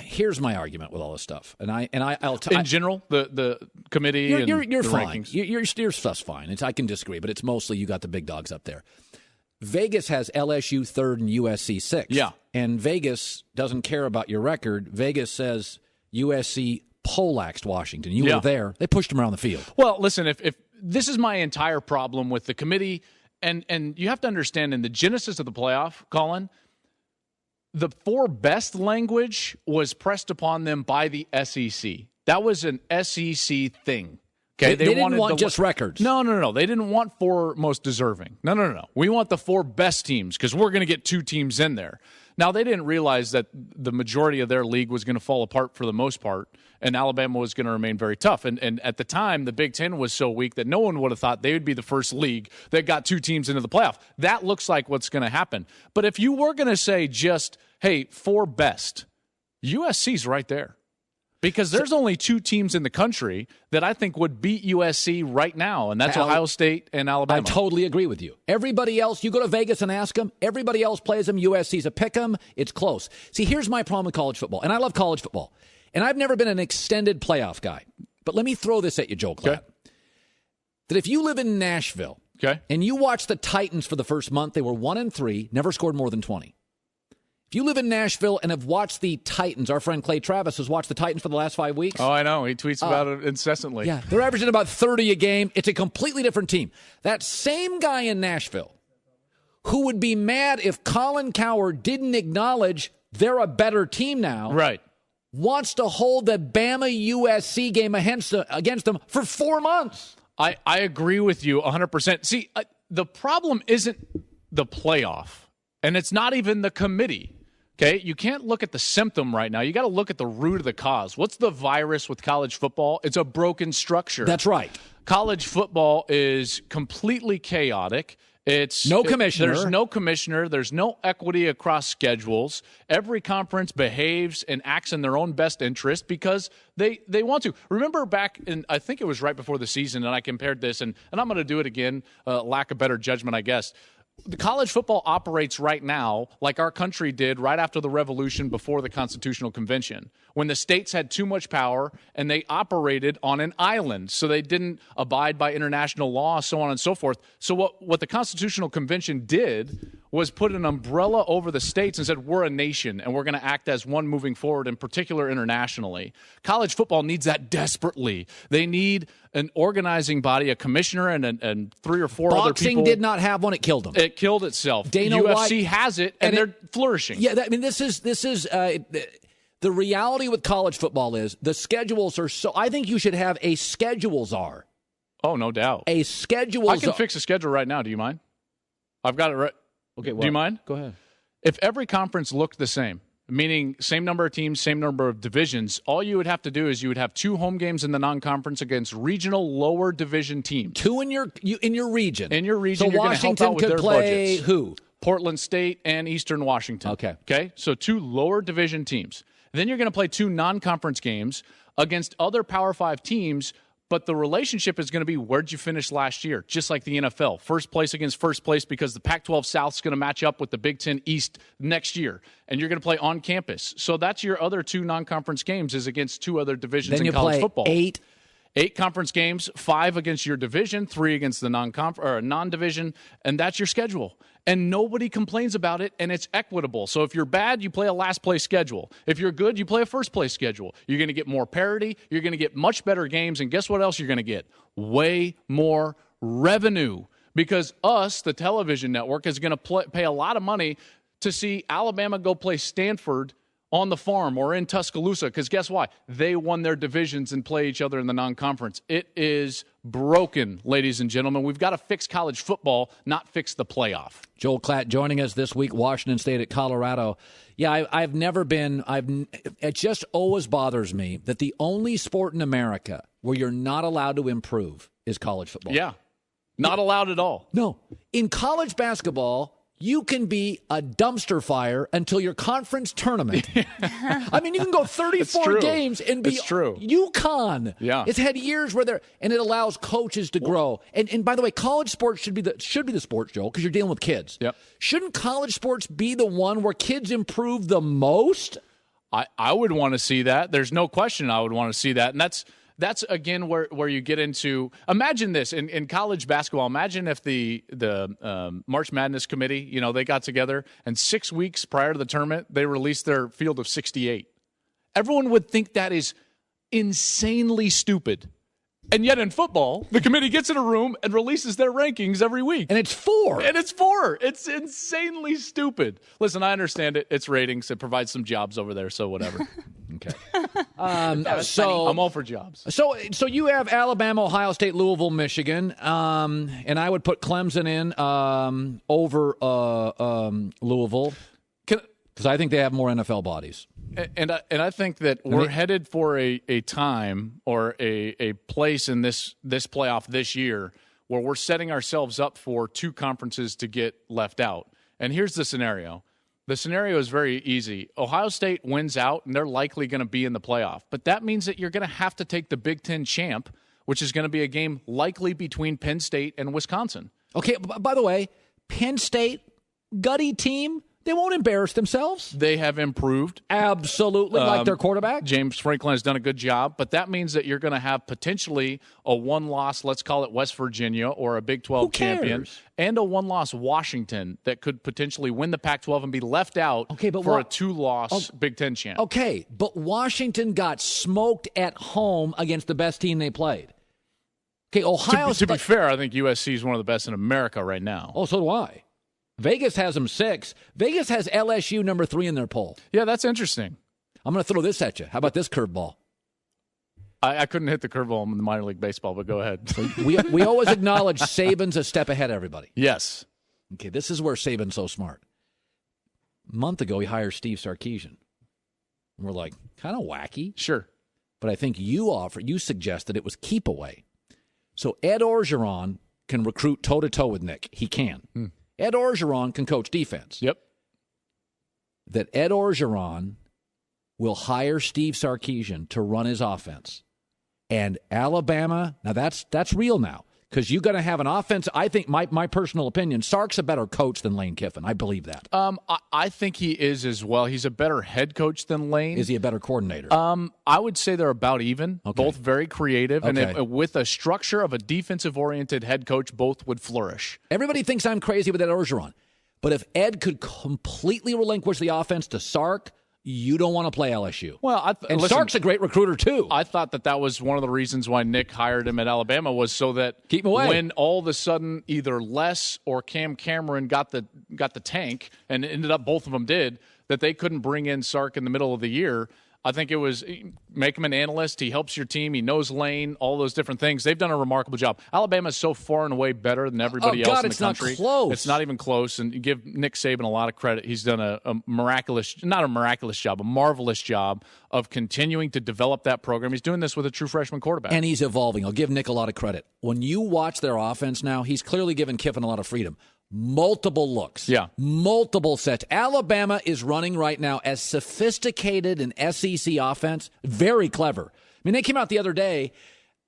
here's my argument with all this stuff, I'll in general, the committee, you're the fine. rankings. Your stuff's fine. I can disagree, but it's mostly you got the big dogs up there. Vegas has LSU 3rd and USC 6th. Yeah, and Vegas doesn't care about your record. Vegas says USC poleaxed Washington. You were there. They pushed them around the field. Well, listen, if this is my entire problem with the committee, and you have to understand in the genesis of the playoff, Colin, the 4 best language was pressed upon them by the SEC. That was an SEC thing. Okay, they didn't want just records. No. They didn't want 4 most deserving. No. We want the 4 best teams because we're going to get 2 teams in there. Now, they didn't realize that the majority of their league was going to fall apart for the most part, and Alabama was going to remain very tough. And at the time, the Big Ten was so weak that no one would have thought they would be the first league that got 2 teams into the playoff. That looks like what's going to happen. But if you were going to say just, hey, 4 best, USC's right there. Because there's only 2 teams in the country that I think would beat USC right now, and that's Ohio State and Alabama. I totally agree with you. Everybody else, you go to Vegas and ask them, everybody else plays them. USC's a pick 'em. It's close. See, here's my problem with college football, and I love college football, and I've never been an extended playoff guy. But let me throw this at you, Joel Klatt. That if you live in Nashville and you watch the Titans for the first month, they were 1-3, never scored more than 20. If you live in Nashville and have watched the Titans, our friend Clay Travis has watched the Titans for the last 5 weeks. Oh, I know. He tweets about it incessantly. Yeah, they're averaging about 30 a game. It's a completely different team. That same guy in Nashville who would be mad if Colin Cowherd didn't acknowledge they're a better team now. Right. Wants to hold the Bama-USC game against them for 4 months. I agree with you 100%. See, the problem isn't the playoff, and it's not even the committee. Okay, you can't look at the symptom right now. You got to look at the root of the cause. What's the virus with college football? It's a broken structure. That's right. College football is completely chaotic. There's no commissioner. There's no commissioner. There's no equity across schedules. Every conference behaves and acts in their own best interest because they want to. Remember back in, I think it was right before the season, and I compared this, and I'm going to do it again, lack of better judgment, I guess. The college football operates right now like our country did right after the revolution before the Constitutional Convention, when the states had too much power and they operated on an island, so they didn't abide by international law, so on and so forth. So what the Constitutional Convention did was put an umbrella over the states and said, we're a nation and we're going to act as one moving forward, in particular internationally. College football needs that desperately. They need an organizing body, a commissioner, and 3 or 4 other people. Boxing did not have one. It killed them. It killed itself. Dana UFC White has it, and they're flourishing. Yeah, I mean, this is the reality with college football is the schedules are so. I think you should have a schedules are. Oh, no doubt. A schedules. I can fix a schedule right now. Do you mind? I've got it right. Okay. Well, do you mind? Go ahead. If every conference looked the same, meaning same number of teams, same number of divisions, all you would have to do is you would have 2 home games in the non-conference against regional lower division teams. 2 in your region. In your region, so you're going to help Washington out with could their play budgets. who? Portland State and Eastern Washington. Okay. So 2 lower division teams. Then you're going to play 2 non-conference games against other Power 5 teams. But the relationship is going to be, where'd you finish last year? Just like the NFL. First place against first place, because the Pac-12 South is going to match up with the Big Ten East next year. And you're going to play on campus. So that's your other 2 non-conference games, is against 2 other divisions in college football. Then you play 8 conference games, 5 against your division, 3 against the non-division, and that's your schedule. And nobody complains about it, and it's equitable. So if you're bad, you play a last-place schedule. If you're good, you play a first-place schedule. You're going to get more parity. You're going to get much better games, and guess what else you're going to get? Way more revenue, because us, the television network, is going to pay a lot of money to see Alabama go play Stanford on the farm or in Tuscaloosa, because guess what? They won their divisions and play each other in the non-conference. It is broken, ladies and gentlemen. We've got to fix college football, not fix the playoff. Joel Klatt joining us this week, Washington State at Colorado. Yeah, I've never been, it just always bothers me that the only sport in America where you're not allowed to improve is college football. Yeah, not allowed at all. No. In college basketball, you can be a dumpster fire until your conference tournament. I mean, you can go 34 games and be UConn. Yeah. It's had years where and it allows coaches to grow. And by the way, college sports should be the sports, Joel, because you're dealing with kids. Yep. Shouldn't college sports be the one where kids improve the most? I would want to see that. There's no question I would want to see that. And that's again where you get into. Imagine this in college basketball. Imagine if the March Madness committee, they got together and 6 weeks prior to the tournament they released their field of 68. Everyone would think that is insanely stupid. And yet in football, the committee gets in a room and releases their rankings every week. And it's 4. It's insanely stupid. Listen, I understand it. It's ratings. It provides some jobs over there, so whatever. Okay. So I'm all for jobs. So you have Alabama, Ohio State, Louisville, Michigan, and I would put Clemson in over Louisville because I think they have more NFL bodies. And I think that we're headed for a time or a place in this playoff this year where we're setting ourselves up for 2 conferences to get left out. And here's the scenario. The scenario is very easy. Ohio State wins out, and they're likely going to be in the playoff. But that means that you're going to have to take the Big Ten champ, which is going to be a game likely between Penn State and Wisconsin. Okay, by the way, Penn State, gutty team, they won't embarrass themselves. They have improved. Absolutely, like their quarterback. James Franklin has done a good job, but that means that you're going to have potentially a 1-loss, let's call it West Virginia, or a Big 12 champion, and a 1-loss Washington that could potentially win the Pac-12 and be left out for a 2-loss Big Ten champ. Okay, but Washington got smoked at home against the best team they played. Okay, Ohio To be fair, I think USC is one of the best in America right now. Oh, so do I. Vegas has them 6. Vegas has LSU number 3 in their poll. Yeah, that's interesting. I'm going to throw this at you. How about this curveball? I couldn't hit the curveball in the minor league baseball, but go ahead. we always acknowledge Saban's a step ahead of everybody. Yes. Okay, this is where Saban's so smart. A month ago, he hired Steve Sarkisian. And we're like, kind of wacky. Sure. But I think you suggested it was keep away. So Ed Orgeron can recruit toe-to-toe with Nick. He can. Ed Orgeron can coach defense. Yep. That Ed Orgeron will hire Steve Sarkisian to run his offense. And Alabama, now that's real now. Because you're going to have an offense. I think, my personal opinion, Sark's a better coach than Lane Kiffin. I believe that. I think he is as well. He's a better head coach than Lane. Is he a better coordinator? I would say they're about even. Okay. Both very creative. Okay. And with a structure of a defensive-oriented head coach, both would flourish. Everybody thinks I'm crazy with Ed Orgeron. But if Ed could completely relinquish the offense to Sark, you don't want to play LSU. Well, listen, Sark's a great recruiter, too. I thought that was one of the reasons why Nick hired him at Alabama was so that keep him away. When all of a sudden either Les or Cam Cameron got the tank, and ended up both of them did, that they couldn't bring in Sark in the middle of the year. I think it was make him an analyst. He helps your team. He knows Lane, all those different things. They've done a remarkable job. Alabama is so far and away better than everybody else in the country. It's not close. It's not even close. And you give Nick Saban a lot of credit. He's done a marvelous job of continuing to develop that program. He's doing this with a true freshman quarterback. And he's evolving. I'll give Nick a lot of credit. When you watch their offense now, he's clearly given Kiffin a lot of freedom. Multiple looks. Yeah. Multiple sets. Alabama is running right now as sophisticated an SEC offense. Very clever. I mean, they came out the other day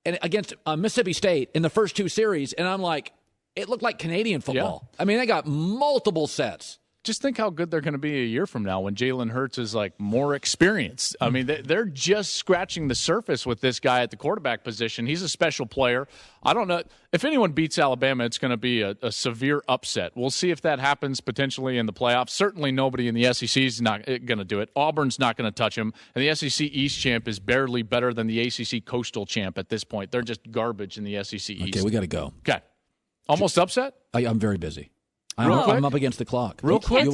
and against Mississippi State in the first two series, and I'm like, it looked like Canadian football. Yeah. I mean, they got multiple sets. Just think how good they're going to be a year from now when Jalen Hurts is like more experienced. I mean, they're just scratching the surface with this guy at the quarterback position. He's a special player. I don't know. If anyone beats Alabama, it's going to be a severe upset. We'll see if that happens potentially in the playoffs. Certainly nobody in the SEC is not going to do it. Auburn's not going to touch him. And the SEC East champ is barely better than the ACC Coastal champ at this point. They're just garbage in the SEC East. Okay, we got to go. Okay. Almost upset? I'm very busy. I'm up against the clock. Real quick.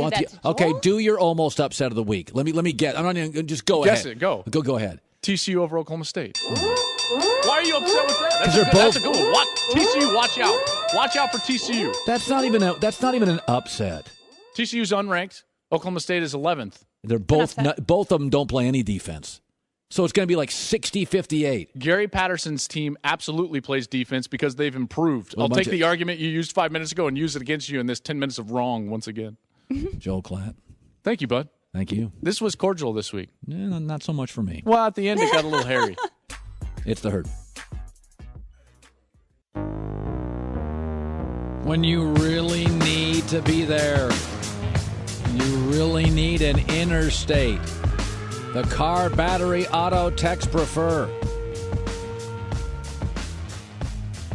Do your almost upset of the week. Let me get. I'm not even just go Guess ahead. It. Go. Go ahead. TCU over Oklahoma State. Why are you upset with that? That's a good one. TCU, watch out. Watch out for TCU. That's not even an upset. TCU's unranked. Oklahoma State is 11th. They're both of them don't play any defense. So it's going to be like 60-58. Gary Patterson's team absolutely plays defense because they've improved. I'll take the argument you used 5 minutes ago and use it against you in this 10 minutes of wrong once again. Joel Klatt. Thank you, bud. Thank you. This was cordial this week. Yeah, not so much for me. Well, at the end, it got a little hairy. It's the Herd. When you really need to be there, you really need an Interstate. The car, battery, auto, text, prefer.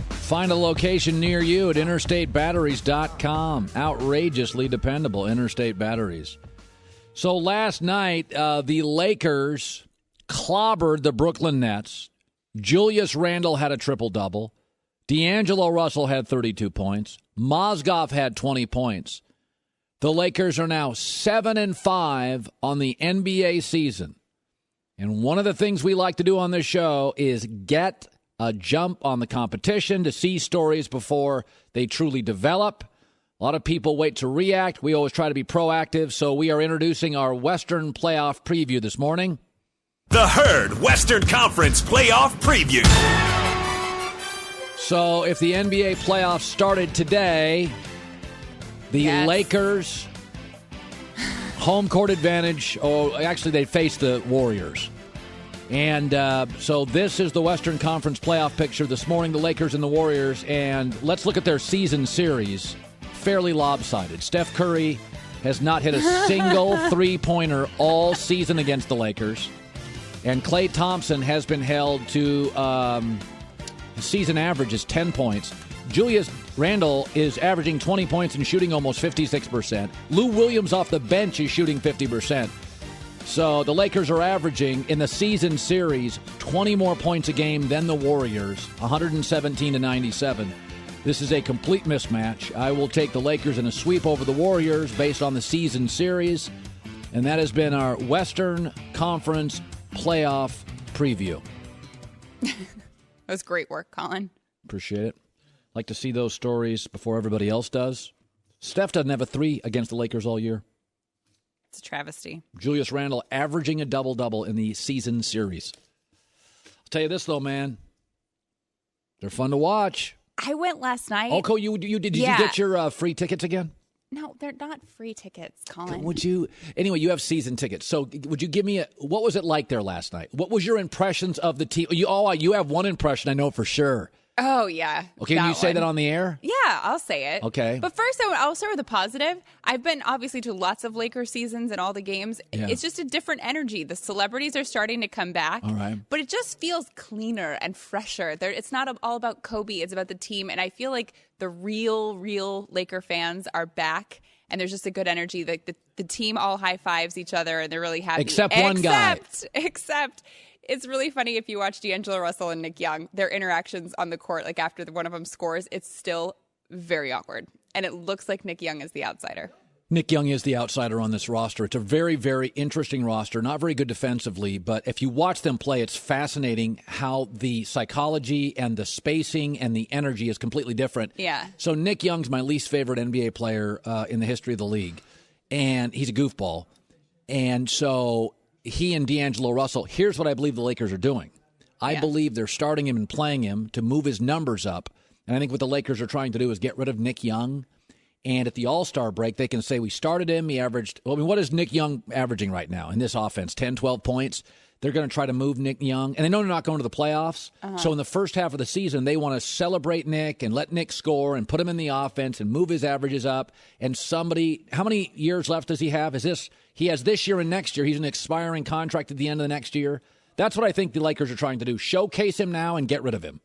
Find a location near you at interstatebatteries.com. Outrageously dependable Interstate Batteries. So last night, the Lakers clobbered the Brooklyn Nets. Julius Randle had a triple-double. D'Angelo Russell had 32 points. Mozgov had 20 points. The Lakers are now 7-5 on the NBA season. And one of the things we like to do on this show is get a jump on the competition to see stories before they truly develop. A lot of people wait to react. We always try to be proactive, so we are introducing our Western Playoff Preview this morning. The Herd Western Conference Playoff Preview. So if the NBA playoffs started today, the Lakers, home court advantage, actually they face the Warriors. And so this is the Western Conference playoff picture this morning, the Lakers and the Warriors. And let's look at their season series. Fairly lopsided. Steph Curry has not hit a single three-pointer all season against the Lakers. And Klay Thompson has been held to his season average is 10 points. Julius Randle is averaging 20 points and shooting almost 56%. Lou Williams off the bench is shooting 50%. So the Lakers are averaging in the season series 20 more points a game than the Warriors, 117-97. This is a complete mismatch. I will take the Lakers in a sweep over the Warriors based on the season series. And that has been our Western Conference playoff preview. That was great work, Colin. Appreciate it. Like to see those stories before everybody else does. Steph doesn't have a three against the Lakers all year. It's a travesty. Julius Randle averaging a double-double in the season series. I'll tell you this, though, man. They're fun to watch. I went last night. Oh, Cole, did you get your free tickets again? No, they're not free tickets, Colin. Would you? Anyway, you have season tickets. So would you give me what was it like there last night? What was your impressions of the team? You have one impression, I know for sure. Oh, yeah. Okay, can you say that on the air? Yeah, I'll say it. Okay. But first, I'll start with a positive. I've been, obviously, to lots of Lakers seasons and all the games. Yeah. It's just a different energy. The celebrities are starting to come back. All right. But it just feels cleaner and fresher. It's not all about Kobe. It's about the team. And I feel like the real Laker fans are back. And there's just a good energy. Like the team all high fives each other, and they're really happy. Except one guy. Except it's really funny if you watch D'Angelo Russell and Nick Young, their interactions on the court, like after one of them scores, it's still very awkward. And it looks like Nick Young is the outsider. Nick Young is the outsider on this roster. It's a very, very interesting roster. Not very good defensively, but if you watch them play, it's fascinating how the psychology and the spacing and the energy is completely different. Yeah. So Nick Young's my least favorite NBA player in the history of the league, and he's a goofball. And so he and D'Angelo Russell, here's what I believe the Lakers are doing. I believe they're starting him and playing him to move his numbers up. And I think what the Lakers are trying to do is get rid of Nick Young. And at the All-Star break, they can say, we started him, he averaged, what is Nick Young averaging right now in this offense? 10, 12 points. They're going to try to move Nick Young. And they know they're not going to the playoffs. So in the first half of the season, they want to celebrate Nick and let Nick score and put him in the offense and move his averages up. And how many years left does he have? He has this year and next year. He's an expiring contract at the end of the next year. That's what I think the Lakers are trying to do. Showcase him now and get rid of him.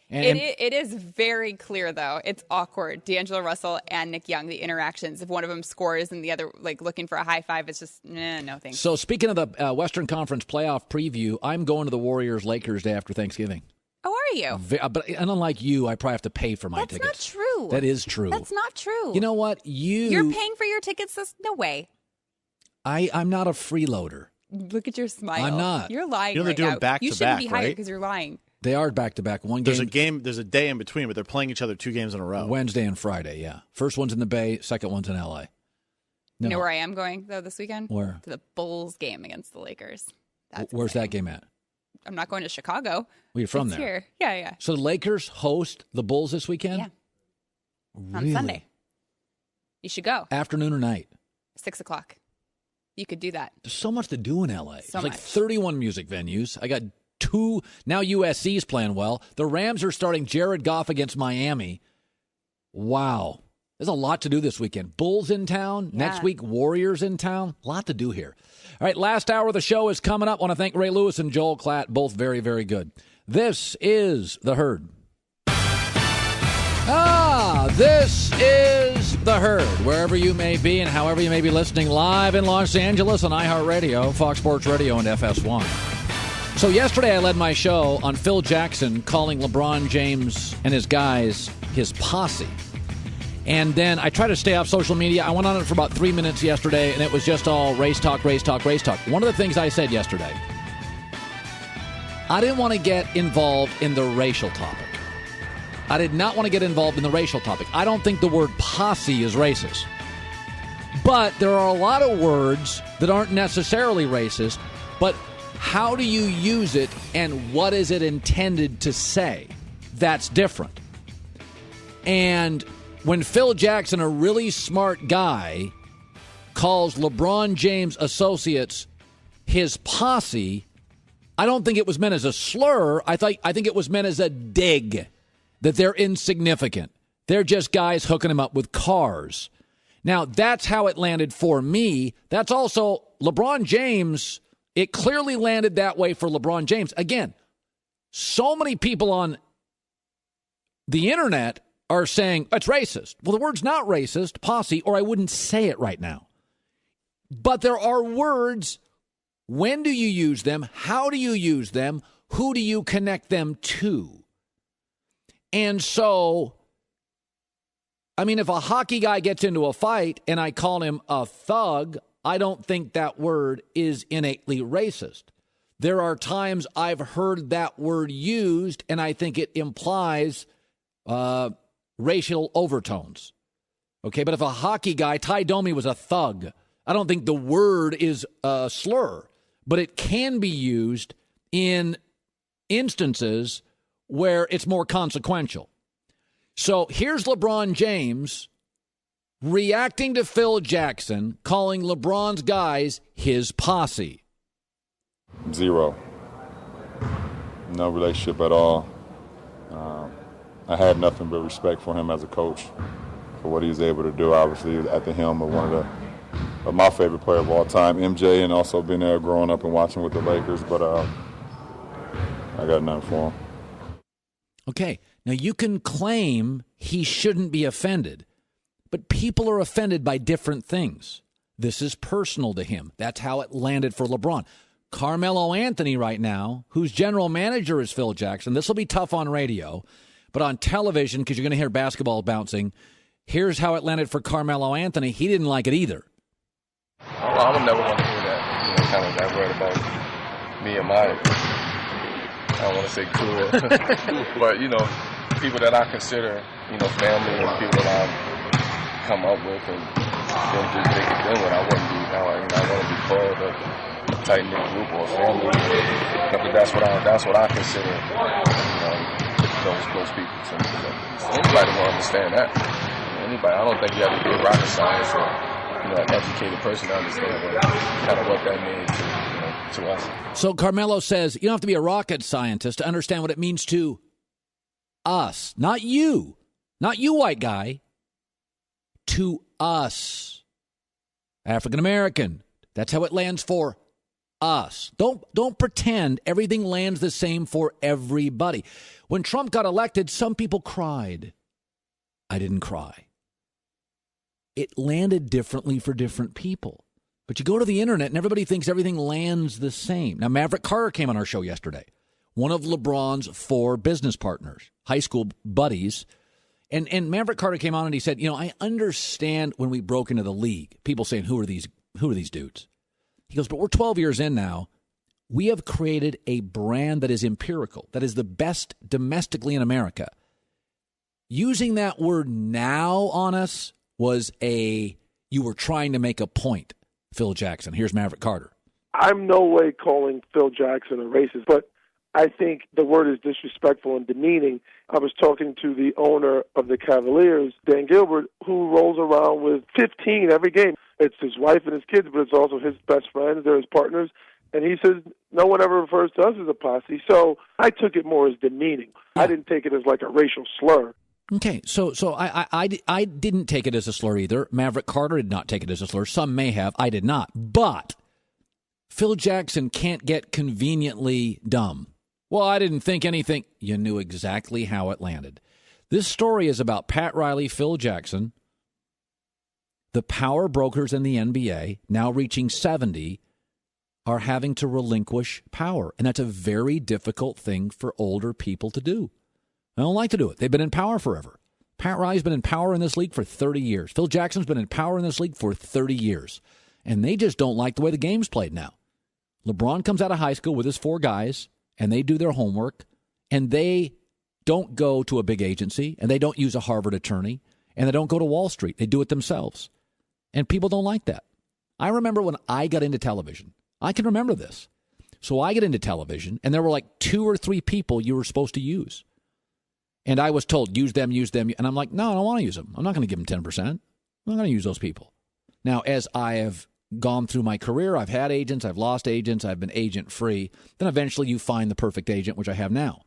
It is very clear, though. It's awkward. D'Angelo Russell and Nick Young, the interactions. If one of them scores and the other looking for a high five, it's just, no thanks. So speaking of the Western Conference playoff preview, I'm going to the Warriors-Lakers day after Thanksgiving. Oh, are you? But unlike you, I probably have to pay for my tickets. That's not true. That is true. That's not true. You know what? You're paying for your tickets? No way. I'm not a freeloader. Look at your smile. I'm not. You're lying. They're doing now. back you to shouldn't back, be hired right? because you're lying. They are back-to-back. There's a day in between, but they're playing each other 2 games in a row. Wednesday and Friday, yeah. First one's in the Bay, second one's in L.A. No. You know where I am going, though, this weekend? Where? To the Bulls game against the Lakers. Where's that game at? I'm not going to Chicago. Well, you're from It's there. Here. Yeah. So the Lakers host the Bulls this weekend? Yeah. Really? On Sunday. You should go. Afternoon or night? 6 o'clock. You could do that. There's so much to do in L.A. So There's much. 31 music venues. I got 2. Now USC's playing well. The Rams are starting Jared Goff against Miami. Wow. There's a lot to do this weekend. Bulls in town. Yeah. Next week, Warriors in town. A lot to do here. All right, last hour of the show is coming up. I want to thank Ray Lewis and Joel Klatt, both very, very good. This is The Herd. This is The Herd. Wherever you may be and however you may be listening, live in Los Angeles on iHeartRadio, Fox Sports Radio, and FS1. So yesterday I led my show on Phil Jackson calling LeBron James and his guys his posse. And then I tried to stay off social media. I went on it for about 3 minutes yesterday, and it was just all race talk, race talk, race talk. One of the things I said yesterday, I didn't want to get involved in the racial topic. I did not want to get involved in the racial topic. I don't think the word posse is racist. But there are a lot of words that aren't necessarily racist, but how do you use it and what is it intended to say? That's different. And when Phil Jackson, a really smart guy, calls LeBron James associates his posse, I don't think it was meant as a slur. I think it was meant as a dig, that they're insignificant. They're just guys hooking him up with cars. Now, that's how it landed for me. That's also LeBron James. It clearly landed that way for LeBron James. Again, so many people on the internet are saying it's racist. Well, the word's not racist, posse, or I wouldn't say it right now. But there are words. When do you use them? How do you use them? Who do you connect them to? And so, I mean, if a hockey guy gets into a fight and I call him a thug, I don't think that word is innately racist. There are times I've heard that word used, and I think it implies racial overtones. Okay, but if a hockey guy, Ty Domi was a thug, I don't think the word is a slur, but it can be used in instances where it's more consequential. So here's LeBron James reacting to Phil Jackson, calling LeBron's guys his posse. Zero. No relationship at all. I had nothing but respect for him as a coach, for what he was able to do. Obviously, at the helm of one of my favorite player of all time, MJ, and also been there growing up and watching with the Lakers. But I got nothing for him. Okay, now you can claim he shouldn't be offended, but people are offended by different things. This is personal to him. That's how it landed for LeBron. Carmelo Anthony right now, whose general manager is Phil Jackson. This will be tough on radio, but on television, because you're going to hear basketball bouncing, here's how it landed for Carmelo Anthony. He didn't like it either. Well, I would never want to hear that, kind of that word about me and my, I don't want to say cool, but, people that I consider, family and people that I've come up with and been through thick and thin with, I want to be called a tight-knit group or a family. But that's what I consider, those people. So, anybody will understand that. Anybody. I don't think you have to be a rocket science or, an educated person to understand kind of what that means to us. So Carmelo says you don't have to be a rocket scientist to understand what it means to us. Not you, white guy. To us. African American. That's how it lands for us. Don't pretend everything lands the same for everybody. When Trump got elected, some people cried. I didn't cry. It landed differently for different people. But you go to the internet and everybody thinks everything lands the same. Now, Maverick Carter came on our show yesterday, one of LeBron's 4 business partners, high school buddies. And Maverick Carter came on and he said, I understand when we broke into the league, people saying, who are these dudes? He goes, but we're 12 years in now. We have created a brand that is empirical, that is the best domestically in America. Using that word now on us was you were trying to make a point, Phil Jackson. Here's Maverick Carter. I'm no way calling Phil Jackson a racist, but I think the word is disrespectful and demeaning. I was talking to the owner of the Cavaliers, Dan Gilbert, who rolls around with 15 every game. It's his wife and his kids, but it's also his best friends. They're his partners. And he says no one ever refers to us as a posse. So I took it more as demeaning. Yeah. I didn't take it as like a racial slur. Okay, so I didn't take it as a slur either. Maverick Carter did not take it as a slur. Some may have. I did not. But Phil Jackson can't get conveniently dumb. Well, I didn't think anything. You knew exactly how it landed. This story is about Pat Riley, Phil Jackson, the power brokers in the NBA, now reaching 70, are having to relinquish power. And that's a very difficult thing for older people to do. I don't like to do it. They've been in power forever. Pat Riley's been in power in this league for 30 years. Phil Jackson's been in power in this league for 30 years. And they just don't like the way the game's played now. LeBron comes out of high school with his 4 guys, and they do their homework, and they don't go to a big agency, and they don't use a Harvard attorney, and they don't go to Wall Street. They do it themselves. And people don't like that. I remember when I got into television. I can remember this. So I get into television, and there were like 2 or 3 people you were supposed to use. And I was told, use them. And I'm like, no, I don't want to use them. I'm not going to give them 10%. I'm not going to use those people. Now, as I have gone through my career, I've had agents, I've lost agents, I've been agent-free. Then eventually you find the perfect agent, which I have now.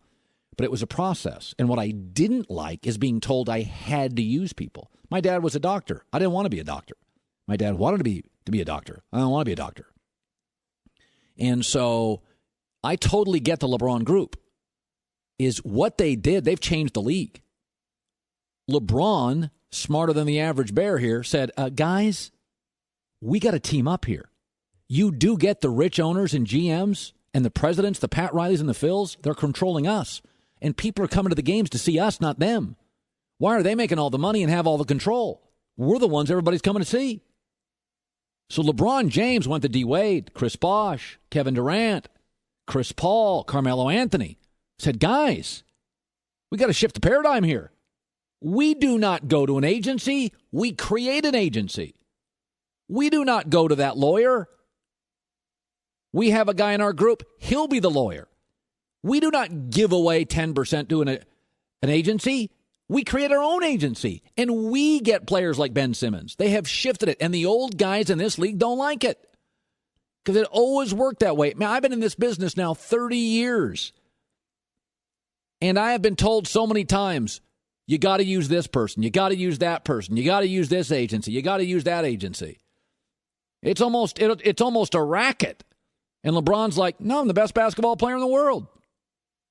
But it was a process. And what I didn't like is being told I had to use people. My dad was a doctor. I didn't want to be a doctor. My dad wanted to be a doctor. I don't want to be a doctor. And so I totally get the LeBron group. Is what they did, they've changed the league. LeBron, smarter than the average bear here, said, guys, we got to team up here. You do get the rich owners and GMs and the presidents, the Pat Rileys and the Phils, they're controlling us. And people are coming to the games to see us, not them. Why are they making all the money and have all the control? We're the ones everybody's coming to see. So LeBron James went to D. Wade, Chris Bosh, Kevin Durant, Chris Paul, Carmelo Anthony. Said, guys, we got to shift the paradigm here. We do not go to an agency. We create an agency. We do not go to that lawyer. We have a guy in our group. He'll be the lawyer. We do not give away 10% to an agency. We create our own agency, and we get players like Ben Simmons. They have shifted it, and the old guys in this league don't like it because it always worked that way. Man, I've been in this business now 30 years, and I have been told so many times, you got to use this person, you got to use that person, you got to use this agency, you got to use that agency. It's almost a racket. And LeBron's like, no, I'm the best basketball player in the world.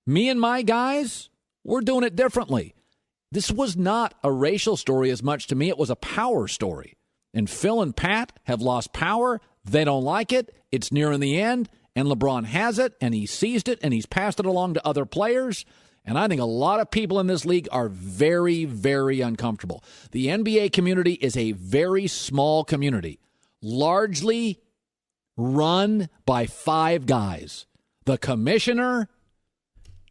Me and my guys, we're doing it differently. This was not a racial story as much to me. It was a power story. And Phil and Pat have lost power. They don't like it. It's nearing the end. And LeBron has it, and he seized it, and he's passed it along to other players. And I think a lot of people in this league are very, very uncomfortable. The NBA community is a very small community, largely run by 5 guys. The commissioner,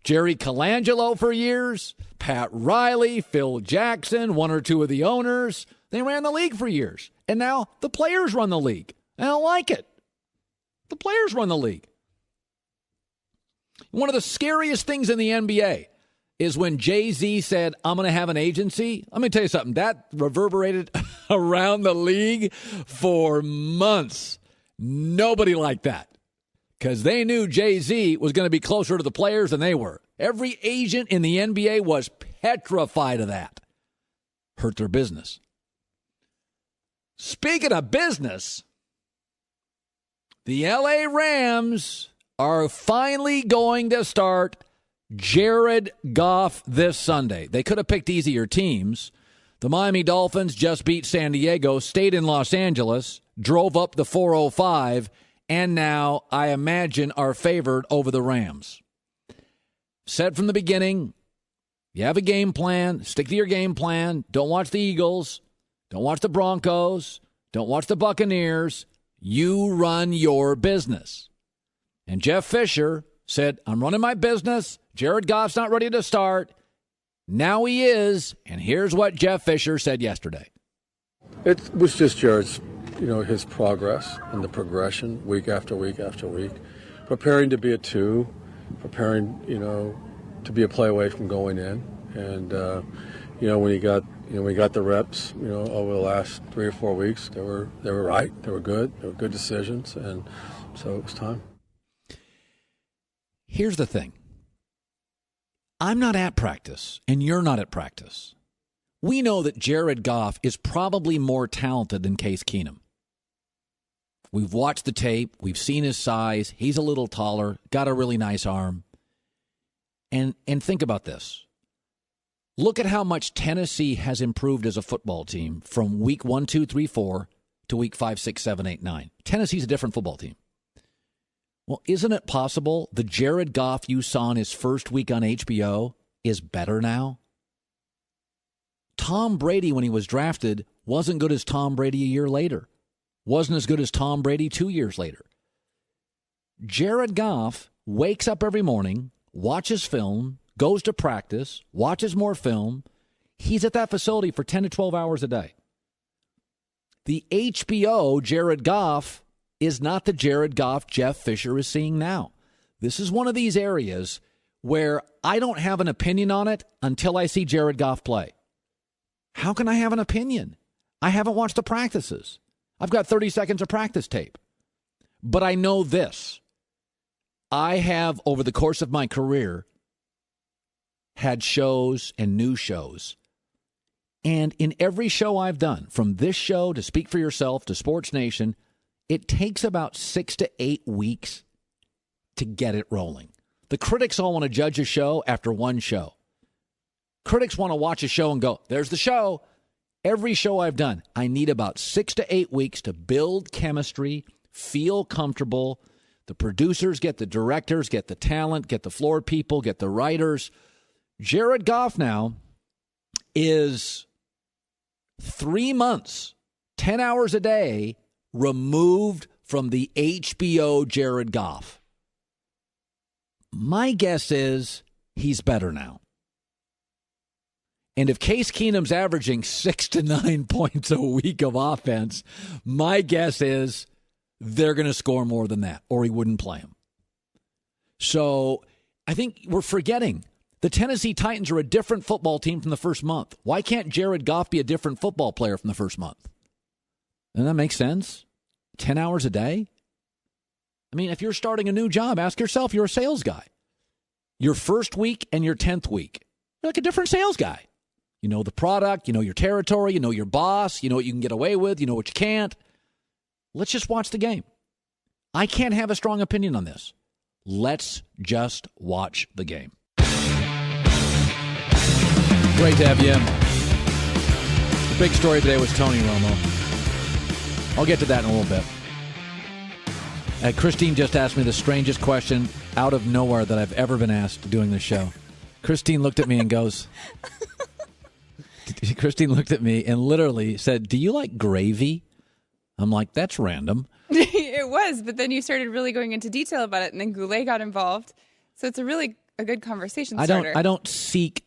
Jerry Colangelo for years, Pat Riley, Phil Jackson, 1 or 2 of the owners. They ran the league for years. And now the players run the league. I don't like it. The players run the league. One of the scariest things in the NBA is when Jay-Z said, I'm going to have an agency. Let me tell you something. That reverberated around the league for months. Nobody liked that because they knew Jay-Z was going to be closer to the players than they were. Every agent in the NBA was petrified of that. Hurt their business. Speaking of business, the LA Rams are finally going to start Jared Goff this Sunday. They could have picked easier teams. The Miami Dolphins just beat San Diego, stayed in Los Angeles, drove up the 405, and now, I imagine, are favored over the Rams. Said from the beginning, you have a game plan, stick to your game plan. Don't watch the Eagles. Don't watch the Broncos. Don't watch the Buccaneers. You run your business. And Jeff Fisher said, I'm running my business. Jared Goff's not ready to start. Now he is. And here's what Jeff Fisher said yesterday. It was just Jared's, his progress and the progression week after week after week. Preparing to be a 2, preparing, to be a play away from going in. And, when he got the reps, over the last 3 or 4 weeks, they were right. They were good. They were good decisions. And so it was time. Here's the thing. I'm not at practice, and you're not at practice. We know that Jared Goff is probably more talented than Case Keenum. We've watched the tape. We've seen his size. He's a little taller, got a really nice arm. And think about this. Look at how much Tennessee has improved as a football team from week 1, 2, 3, 4 to week 5, 6, 7, 8, 9. Tennessee's a different football team. Well, isn't it possible the Jared Goff you saw in his first week on HBO is better now? Tom Brady, when he was drafted, wasn't good as Tom Brady a year later. Wasn't as good as Tom Brady 2 years later. Jared Goff wakes up every morning, watches film, goes to practice, watches more film. He's at that facility for 10 to 12 hours a day. The HBO Jared Goff is not the Jared Goff Jeff Fisher is seeing now. This is one of these areas where I don't have an opinion on it until I see Jared Goff play. How can I have an opinion? I haven't watched the practices. I've got 30 seconds of practice tape. But I know this. I have, over the course of my career, had shows and new shows. And in every show I've done, from this show to Speak for Yourself to Sports Nation, it takes about 6 to 8 weeks to get it rolling. The critics all want to judge a show after one show. Critics want to watch a show and go, there's the show. Every show I've done, I need about 6 to 8 weeks to build chemistry, feel comfortable. The producers get the directors, get the talent, get the floor people, get the writers. Jared Goff now is 3 months, 10 hours a day, removed from the HBO Jared Goff. My guess is he's better now. And if Case Keenum's averaging 6 to 9 points a week of offense, my guess is they're going to score more than that, or he wouldn't play him. So I think we're forgetting The Tennessee Titans are a different football team from the first month. Why can't Jared Goff be a different football player from the first month? Doesn't that make sense? 10 hours a day? I mean, if you're starting a new job, ask yourself, you're a sales guy. Your first week and your 10th week, you're like a different sales guy. You know the product, you know your territory, you know your boss, you know what you can get away with, you know what you can't. Let's just watch the game. I can't have a strong opinion on this. Let's just watch the game. Great to have you in. The big story today was Tony Romo. I'll get to that in a little bit. Christine just asked me the strangest question out of nowhere that I've ever been asked doing this show. Christine looked at me and goes... Christine looked at me and literally said, "Do you like gravy?" I'm like, "That's random." It was, but then you started really going into detail about it, and then Goulet got involved. So it's a good conversation starter. I don't seek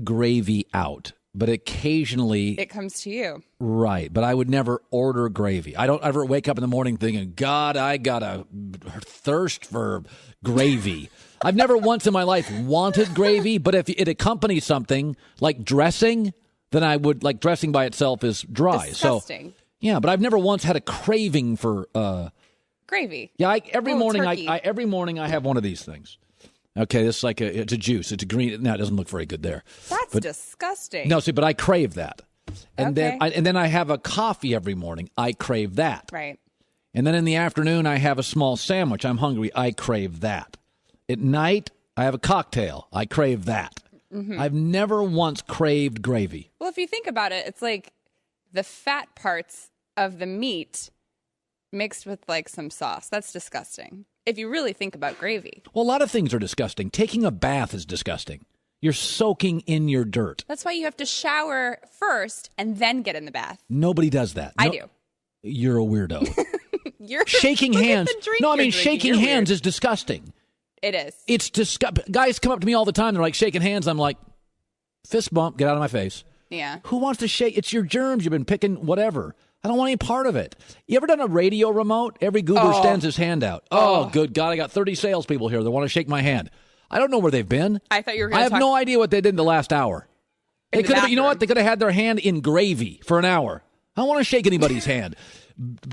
gravy out, but occasionally it comes to you. Right, but I would never order gravy. I don't ever wake up in the morning thinking, "God, I got a thirst for gravy." I've never once in my life wanted gravy, but if it accompanies something like dressing, then I would, like, dressing by itself is dry. Disgusting. So, yeah, but I've never once had a craving for gravy. Yeah, every morning turkey. every morning I have one of these things. Okay, it's like it's a juice. It's a green. No, it doesn't look very good there. That's disgusting. No, see, but I crave that. And Okay. then I have a coffee every morning. I crave that. Right. And then in the afternoon I have a small sandwich. I'm hungry. I crave that. At night I have a cocktail. I crave that. Mm-hmm. I've never once craved gravy. Well, if you think about it, it's like the fat parts of the meat mixed with like some sauce. That's disgusting. If you really think about gravy. Well, a lot of things are disgusting. Taking a bath is disgusting. You're soaking in your dirt. That's why you have to shower first and then get in the bath. Nobody does that. I do. You're a weirdo. You're shaking hands. No, I mean, shaking hands is disgusting. It is. It's disgusting. Guys come up to me all the time. They're like shaking hands. I'm like, fist bump, get out of my face. Yeah. Who wants to shake? It's your germs. You've been picking whatever. I don't want any part of it. You ever done a radio remote? Every goober stands his hand out. Oh, good God. I got 30 salespeople here that want to shake my hand. I don't know where they've been. I thought you were going to I have no idea what they did in the last hour. They could have, you know what? They could have had their hand in gravy for an hour. I don't want to shake anybody's hand.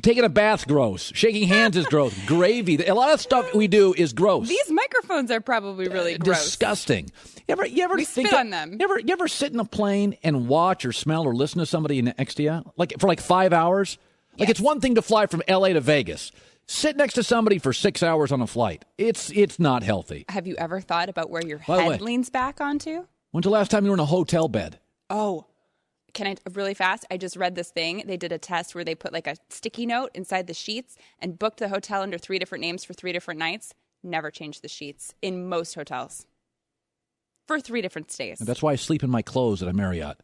Taking a bath's gross. Shaking hands is gross. Gravy. A lot of stuff we do is gross. These microphones are probably really gross. Disgusting. You ever we think spit on them. You ever sit in a plane and watch or smell or listen to somebody next to you for 5 hours? Like it's one thing to fly from LA to Vegas. Sit next to somebody for 6 hours on a flight. It's not healthy. Have you ever thought about where your By the way, head leans back onto? When's the last time you were in a hotel bed? Oh, can I really fast? I just read this thing. They did a test where they put like a sticky note inside the sheets and booked the hotel under 3 different names for 3 different nights. Never changed the sheets in most hotels for 3 different stays. That's why I sleep in my clothes at a Marriott.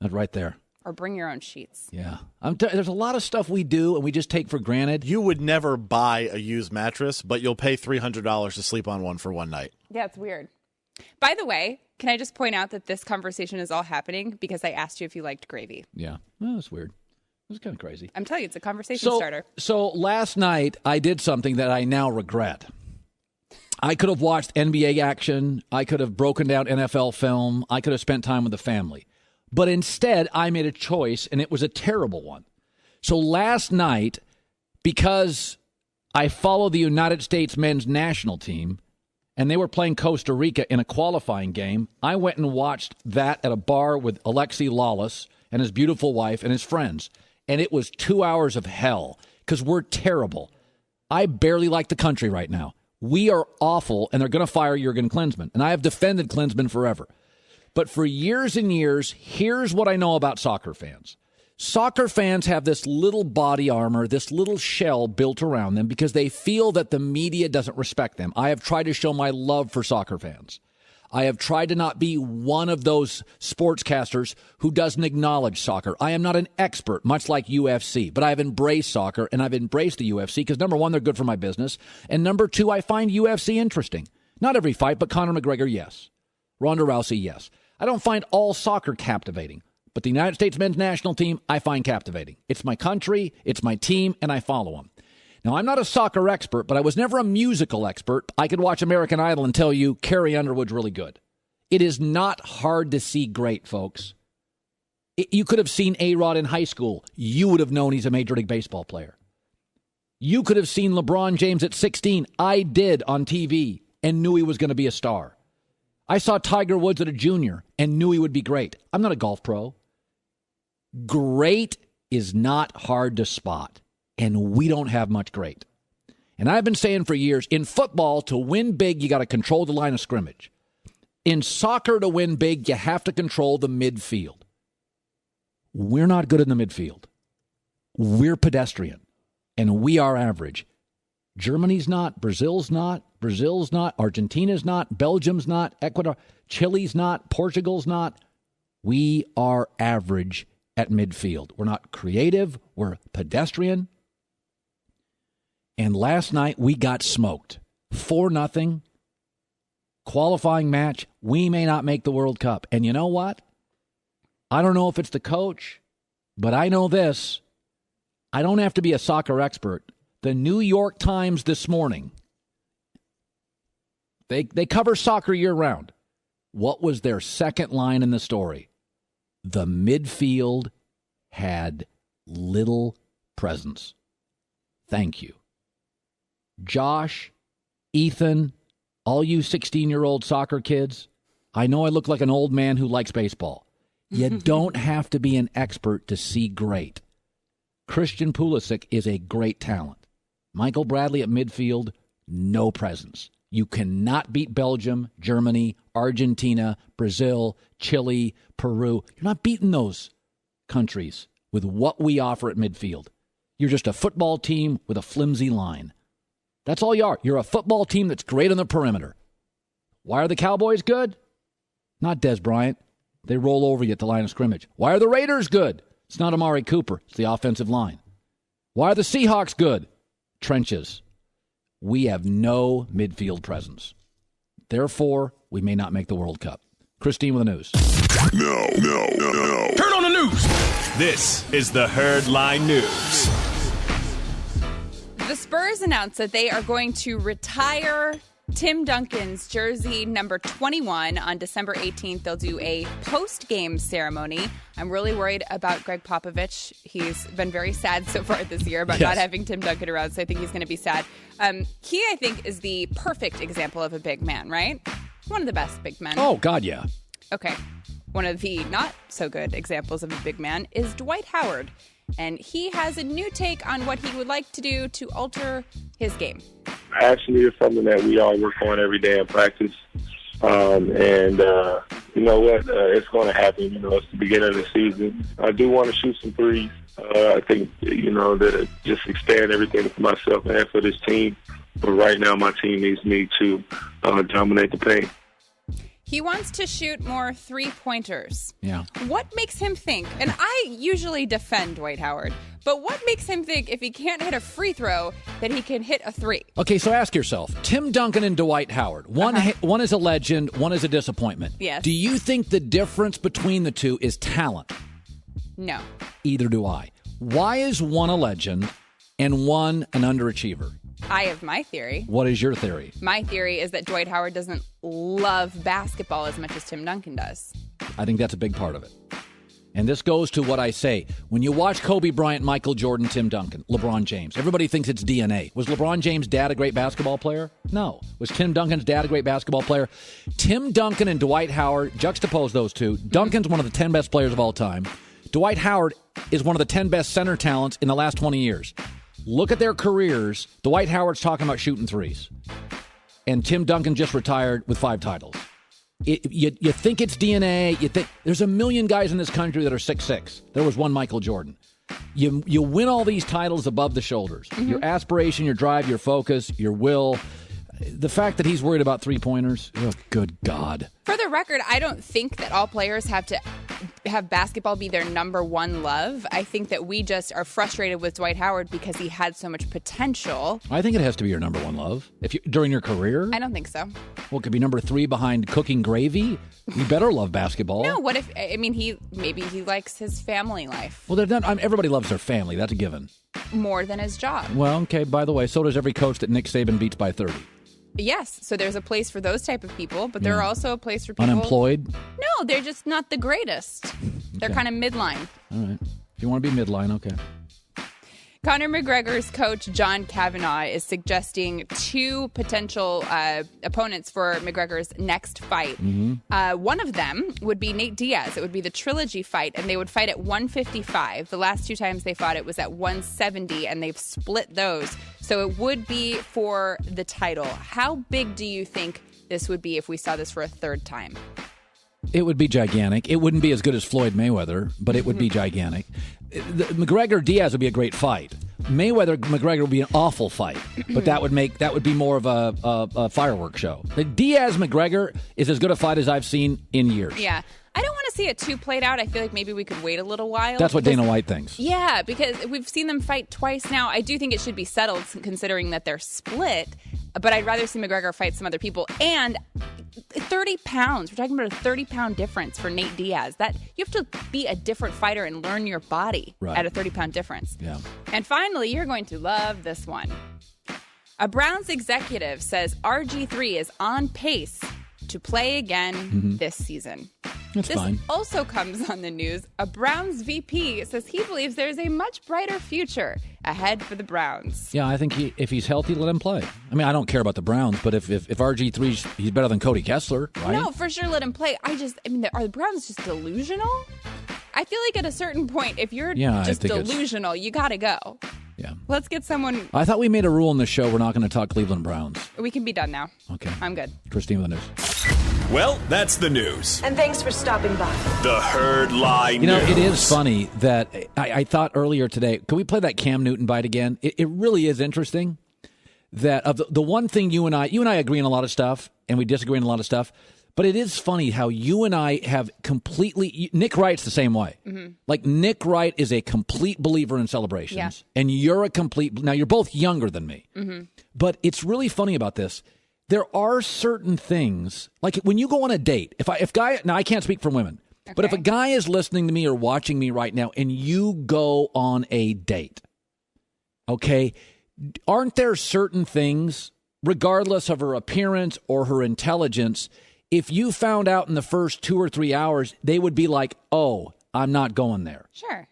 That right there. Or bring your own sheets. Yeah. There's a lot of stuff we do and we just take for granted. You would never buy a used mattress, but you'll pay $300 to sleep on one for one night. Yeah, it's weird. By the way, can I just point out that this conversation is all happening because I asked you if you liked gravy? Yeah. Well, that's weird. It's kind of crazy. I'm telling you, it's a conversation starter. So last night I did something that I now regret. I could have watched NBA action. I could have broken down NFL film. I could have spent time with the family. But instead, I made a choice, and it was a terrible one. So last night, because I follow the United States men's national team, and they were playing Costa Rica in a qualifying game, I went and watched that at a bar with Alexi Lawless and his beautiful wife and his friends. And it was 2 hours of hell, because we're terrible. I barely like the country right now. We are awful, and they're going to fire Jurgen Klinsmann. And I have defended Klinsmann forever. But for years and years, here's what I know about soccer fans. Soccer fans have this little body armor, this little shell built around them because they feel that the media doesn't respect them. I have tried to show my love for soccer fans. I have tried to not be one of those sportscasters who doesn't acknowledge soccer. I am not an expert, much like UFC, but I've embraced soccer and I've embraced the UFC because, number one, they're good for my business. And number two, I find UFC interesting. Not every fight, but Conor McGregor, yes. Ronda Rousey, yes. I don't find all soccer captivating, but the United States men's national team, I find captivating. It's my country, it's my team, and I follow them. Now, I'm not a soccer expert, but I was never a musical expert. I could watch American Idol and tell you Carrie Underwood's really good. It is not hard to see great, folks. You could have seen A-Rod in high school. You would have known he's a Major League Baseball player. You could have seen LeBron James at 16. I did on TV and knew he was going to be a star. I saw Tiger Woods at a junior and knew he would be great. I'm not a golf pro. Great is not hard to spot, and we don't have much great. And I've been saying for years, in football, to win big, you got to control the line of scrimmage. In soccer, to win big, you have to control the midfield. We're not good in the midfield. We're pedestrian, and we are average. Germany's not, Brazil's not, Argentina's not, Belgium's not, Ecuador, Chile's not, Portugal's not. We are average at midfield. We're not creative. We're pedestrian. And last night we got smoked. 4-0. Qualifying match. We may not make the World Cup. And you know what? I don't know if it's the coach, but I know this. I don't have to be a soccer expert. The New York Times this morning, they cover soccer year-round. What was their second line in the story? The midfield had little presence. Thank you. Josh, Ethan, all you 16-year-old soccer kids, I know I look like an old man who likes baseball. You don't have to be an expert to see great. Christian Pulisic is a great talent. Michael Bradley at midfield, no presence. You cannot beat Belgium, Germany, Argentina, Brazil, Chile, Peru. You're not beating those countries with what we offer at midfield. You're just a football team with a flimsy line. That's all you are. You're a football team that's great on the perimeter. Why are the Cowboys good? Not Des Bryant. They roll over you at the line of scrimmage. Why are the Raiders good? It's not Amari Cooper. It's the offensive line. Why are the Seahawks good? Trenches. We have no midfield presence. Therefore, we may not make the World Cup. Christine with the news. No. Turn on the news. This is the Herd Line News. The Spurs announced that they are going to retire Tim Duncan's jersey number 21 on December 18th. They'll do a post-game ceremony. I'm really worried about Greg Popovich. He's been very sad so far this year about not having Tim Duncan around, so I think he's going to be sad. He, I think, is the perfect example of a big man, right? One of the best big men. Oh, God, yeah. Okay. One of the not-so-good examples of a big man is Dwight Howard. And he has a new take on what he would like to do to alter his game. Actually, it's something that we all work on every day in practice. You know what? It's going to happen. You know, it's the beginning of the season. I do want to shoot some threes. I think, you know, that it just expand everything for myself and for this team. But right now, my team needs me to dominate the paint. He wants to shoot more three-pointers. Yeah. What makes him think, and I usually defend Dwight Howard, but what makes him think if he can't hit a free throw that he can hit a three? Okay, so ask yourself, Tim Duncan and Dwight Howard, one is a legend, one is a disappointment. Yes. Do you think the difference between the two is talent? No. Either do I. Why is one a legend and one an underachiever? I have my theory. What is your theory? My theory is that Dwight Howard doesn't love basketball as much as Tim Duncan does. I think that's a big part of it. And this goes to what I say. When you watch Kobe Bryant, Michael Jordan, Tim Duncan, LeBron James, everybody thinks it's DNA. Was LeBron James' dad a great basketball player? No. Was Tim Duncan's dad a great basketball player? Tim Duncan and Dwight Howard, juxtapose those two. Duncan's one of the 10 best players of all time. Dwight Howard is one of the 10 best center talents in the last 20 years. Look at their careers. Dwight Howard's talking about shooting threes. And Tim Duncan just retired with 5 titles. You think it's DNA. You think there's a million guys in this country that are 6'6". There was one Michael Jordan. You win all these titles above the shoulders. Mm-hmm. Your aspiration, your drive, your focus, your will. The fact that he's worried about three-pointers, oh, good God. For the record, I don't think that all players have to have basketball be their number one love. I think that we just are frustrated with Dwight Howard because he had so much potential. I think it has to be your number one love. During your career? I don't think so. Well, it could be number 3 behind cooking gravy. You better love basketball. No, what if, maybe he likes his family life. Well, everybody loves their family. That's a given. More than his job. Well, okay, by the way, so does every coach that Nick Saban beats by 30. Yes, so there's a place for those type of people, but there are also a place for people... Unemployed? No, they're just not the greatest. They're kind of midline. All right. If you want to be midline, okay. Conor McGregor's coach, John Kavanagh, is suggesting 2 potential opponents for McGregor's next fight. One of them would be Nate Diaz. It would be the trilogy fight, and they would fight at 155. The last 2 times they fought, it was at 170, and they've split those. So it would be for the title. How big do you think this would be if we saw this for a 3rd time? It would be gigantic. It wouldn't be as good as Floyd Mayweather, but it would be gigantic. McGregor-Diaz would be a great fight. Mayweather-McGregor would be an awful fight, but that would be more of a fireworks show. The Diaz-McGregor is as good a fight as I've seen in years. Yeah. I don't want to see it too played out. I feel like maybe we could wait a little while. That's what Dana White thinks. Yeah, because we've seen them fight twice now. I do think it should be settled considering that they're split, but I'd rather see McGregor fight some other people. And 30 pounds. We're talking about a 30-pound difference for Nate Diaz. That you have to be a different fighter and learn your body at a 30-pound difference. Yeah. And finally, you're going to love this one. A Browns executive says RG3 is on pace to play again this season. That's fine. This also comes on the news. A Browns VP says he believes there's a much brighter future ahead for the Browns. Yeah, I think if he's healthy, let him play. I mean, I don't care about the Browns, but if RG3's, he's better than Cody Kessler, right? No, for sure, let him play. Are the Browns just delusional? I feel like at a certain point, if you're just delusional, you got to go. Yeah. Let's get someone. I thought we made a rule in the show we're not going to talk Cleveland Browns. We can be done now. Okay. I'm good. Christine with the news. Well, that's the news. And thanks for stopping by. The Herd Line News. News. It is funny that I thought earlier today, can we play that Cam Newton bite again? It really is interesting that of the one thing you and I agree on a lot of stuff, and we disagree on a lot of stuff. But it is funny how you and I have Nick Wright's the same way. Mm-hmm. Like, Nick Wright is a complete believer in celebrations. Yeah. And you're now you're both younger than me. Mm-hmm. But it's really funny about this. There are certain things, like when you go on a date, now I can't speak for women, but if a guy is listening to me or watching me right now and you go on a date, okay, aren't there certain things, regardless of her appearance or her intelligence, if you found out in the first 2 or 3 hours, they would be like, oh, I'm not going there. Sure.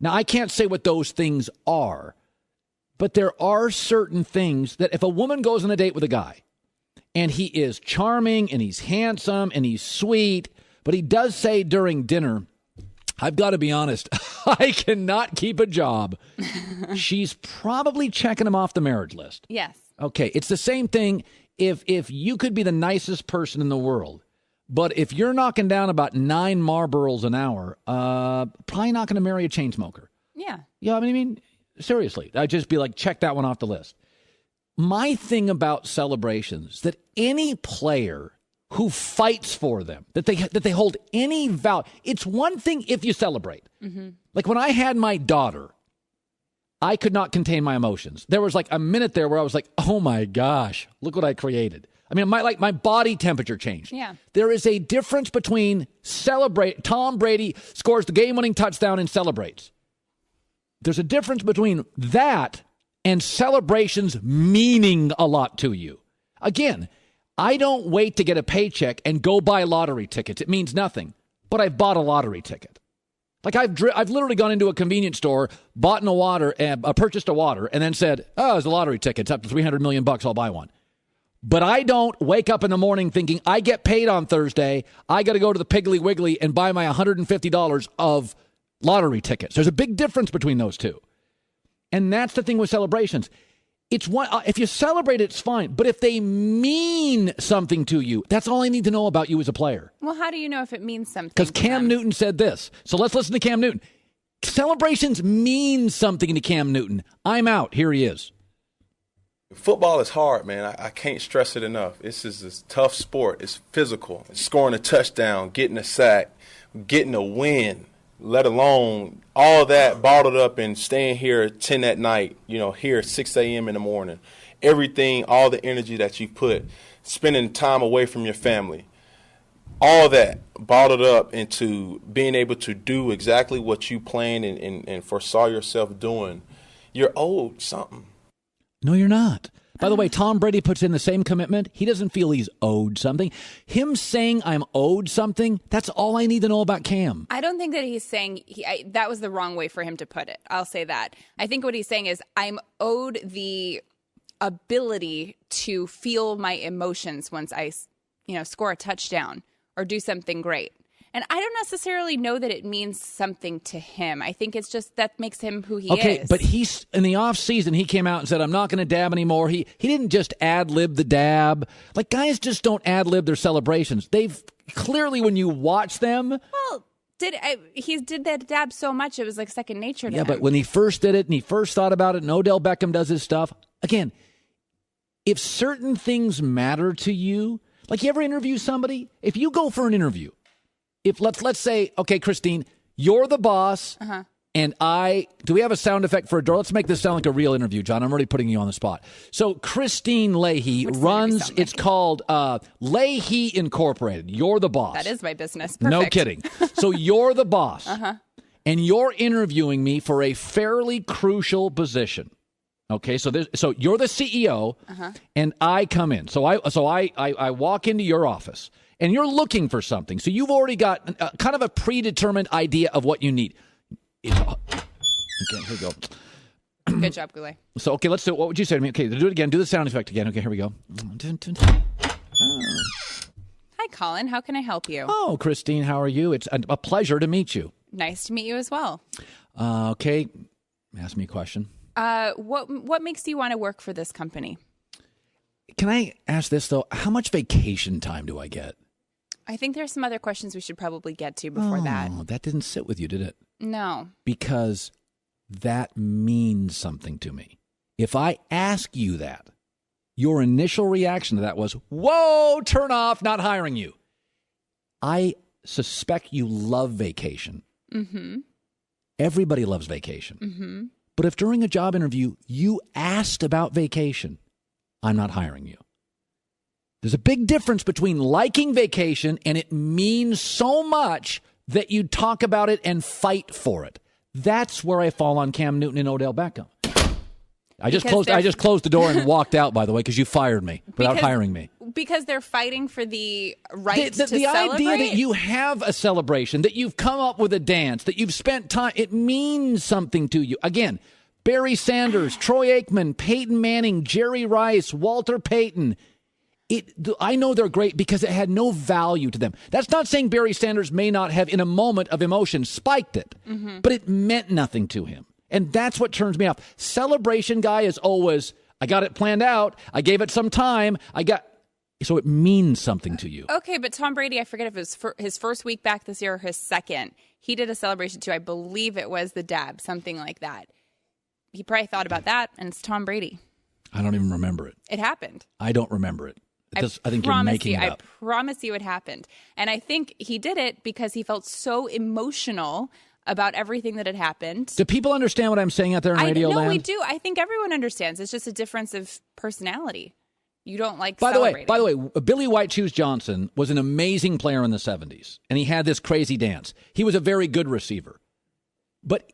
Now, I can't say what those things are, but there are certain things that if a woman goes on a date with a guy and he is charming and he's handsome and he's sweet, but he does say during dinner, I've got to be honest, I cannot keep a job. She's probably checking him off the marriage list. Yes. Okay, it's the same thing. If you could be the nicest person in the world, but if you're knocking down about 9 Marlboros an hour, probably not going to marry a chain smoker. Yeah. Yeah, I mean, seriously, I'd just be like, check that one off the list. My thing about celebrations, that any player who fights for them, that they hold any value, it's one thing if you celebrate. Mm-hmm. Like when I had my daughter, I could not contain my emotions. There was like a minute there where I was like, oh my gosh, look what I created. I mean, my body temperature changed. Yeah. There is a difference between Tom Brady scores the game-winning touchdown and celebrates. There's a difference between that and celebrations meaning a lot to you. Again, I don't wait to get a paycheck and go buy lottery tickets. It means nothing. But I've bought a lottery ticket. Like I've literally gone into a convenience store, bought purchased a water, and then said, "Oh, it's a lottery ticket. It's up to $300 million. I'll buy one." But I don't wake up in the morning thinking I get paid on Thursday. I got to go to the Piggly Wiggly and buy my $150 of lottery tickets. There's a big difference between those two, and that's the thing with celebrations. It's one. If you celebrate, it's fine. But if they mean something to you, that's all I need to know about you as a player. Well, how do you know if it means something? Because Cam Newton said this. So let's listen to Cam Newton. Celebrations mean something to Cam Newton. I'm out. Here he is. Football is hard, man. I can't stress it enough. This is a tough sport. It's physical. It's scoring a touchdown, getting a sack, getting a win, let alone all that bottled up and staying here at 10 at night, here at 6 a.m. in the morning. Everything, all the energy that you put, spending time away from your family, all that bottled up into being able to do exactly what you planned and foresaw yourself doing. You're owed something. No, you're not. By the way, Tom Brady puts in the same commitment. He doesn't feel he's owed something. Him saying I'm owed something, that's all I need to know about Cam. I don't think that he's saying that was the wrong way for him to put it. I'll say that. I think what he's saying is I'm owed the ability to feel my emotions once I, score a touchdown or do something great. And I don't necessarily know that it means something to him. I think it's just that makes him who he is. Okay, but he's in the offseason, he came out and said, I'm not going to dab anymore. He didn't just ad-lib the dab. Like, guys just don't ad-lib their celebrations. They've clearly, when you watch them. Well, he did that dab so much, it was like second nature to him. Yeah, but when he first did it and he first thought about it and Odell Beckham does his stuff, again, if certain things matter to you, like you ever interview somebody? If you go for an interview, if let's say, okay, Christine, you're the boss, and do we have a sound effect for a door? Let's make this sound like a real interview, John. I'm already putting you on the spot. So Christine Leahy runs, it's called Leahy Incorporated. You're the boss. That is my business. Perfect. No kidding. So you're the boss, and you're interviewing me for a fairly crucial position. Okay, so you're the CEO, and I come in. So I walk into your office. And you're looking for something. So you've already got kind of a predetermined idea of what you need. Okay, here we go. Good job, Goulet. So, okay, let's do it. What would you say to me? Okay, do it again. Do the sound effect again. Okay, here we go. Hi, Colin. How can I help you? Oh, Christine, how are you? It's a pleasure to meet you. Nice to meet you as well. Okay, ask me a question. What makes you want to work for this company? Can I ask this, though? How much vacation time do I get? I think there's some other questions we should probably get to before that. Oh, that didn't sit with you, did it? No. Because that means something to me. If I ask you that, your initial reaction to that was, whoa, turn off, not hiring you. I suspect you love vacation. Mm-hmm. Everybody loves vacation. Mm-hmm. But if during a job interview you asked about vacation, I'm not hiring you. There's a big difference between liking vacation and it means so much that you talk about it and fight for it. That's where I fall on Cam Newton and Odell Beckham. I just closed the door and walked out, by the way, because you fired me without hiring me. Because they're fighting for the right to the celebrate? idea that you have a celebration, that you've come up with a dance, that you've spent time, it means something to you. Again, Barry Sanders, Troy Aikman, Peyton Manning, Jerry Rice, Walter Payton. I know they're great because it had no value to them. That's not saying Barry Sanders may not have, in a moment of emotion, spiked it, but it meant nothing to him. And that's what turns me off. Celebration guy is always, I got it planned out. I gave it some time. So it means something to you. Okay, but Tom Brady, I forget if it was his first week back this year or his second. He did a celebration too. I believe it was the dab, something like that. He probably thought about that, and it's Tom Brady. I don't even remember it. It happened. I don't remember it. I think you're making it up. I promise you it happened. And I think he did it because he felt so emotional about everything that had happened. Do people understand what I'm saying out there in radio land? No, we do. I think everyone understands. It's just a difference of personality. You don't like By celebrating. the way, Billy White Shoes Johnson was an amazing player in the 70s, and he had this crazy dance. He was a very good receiver. But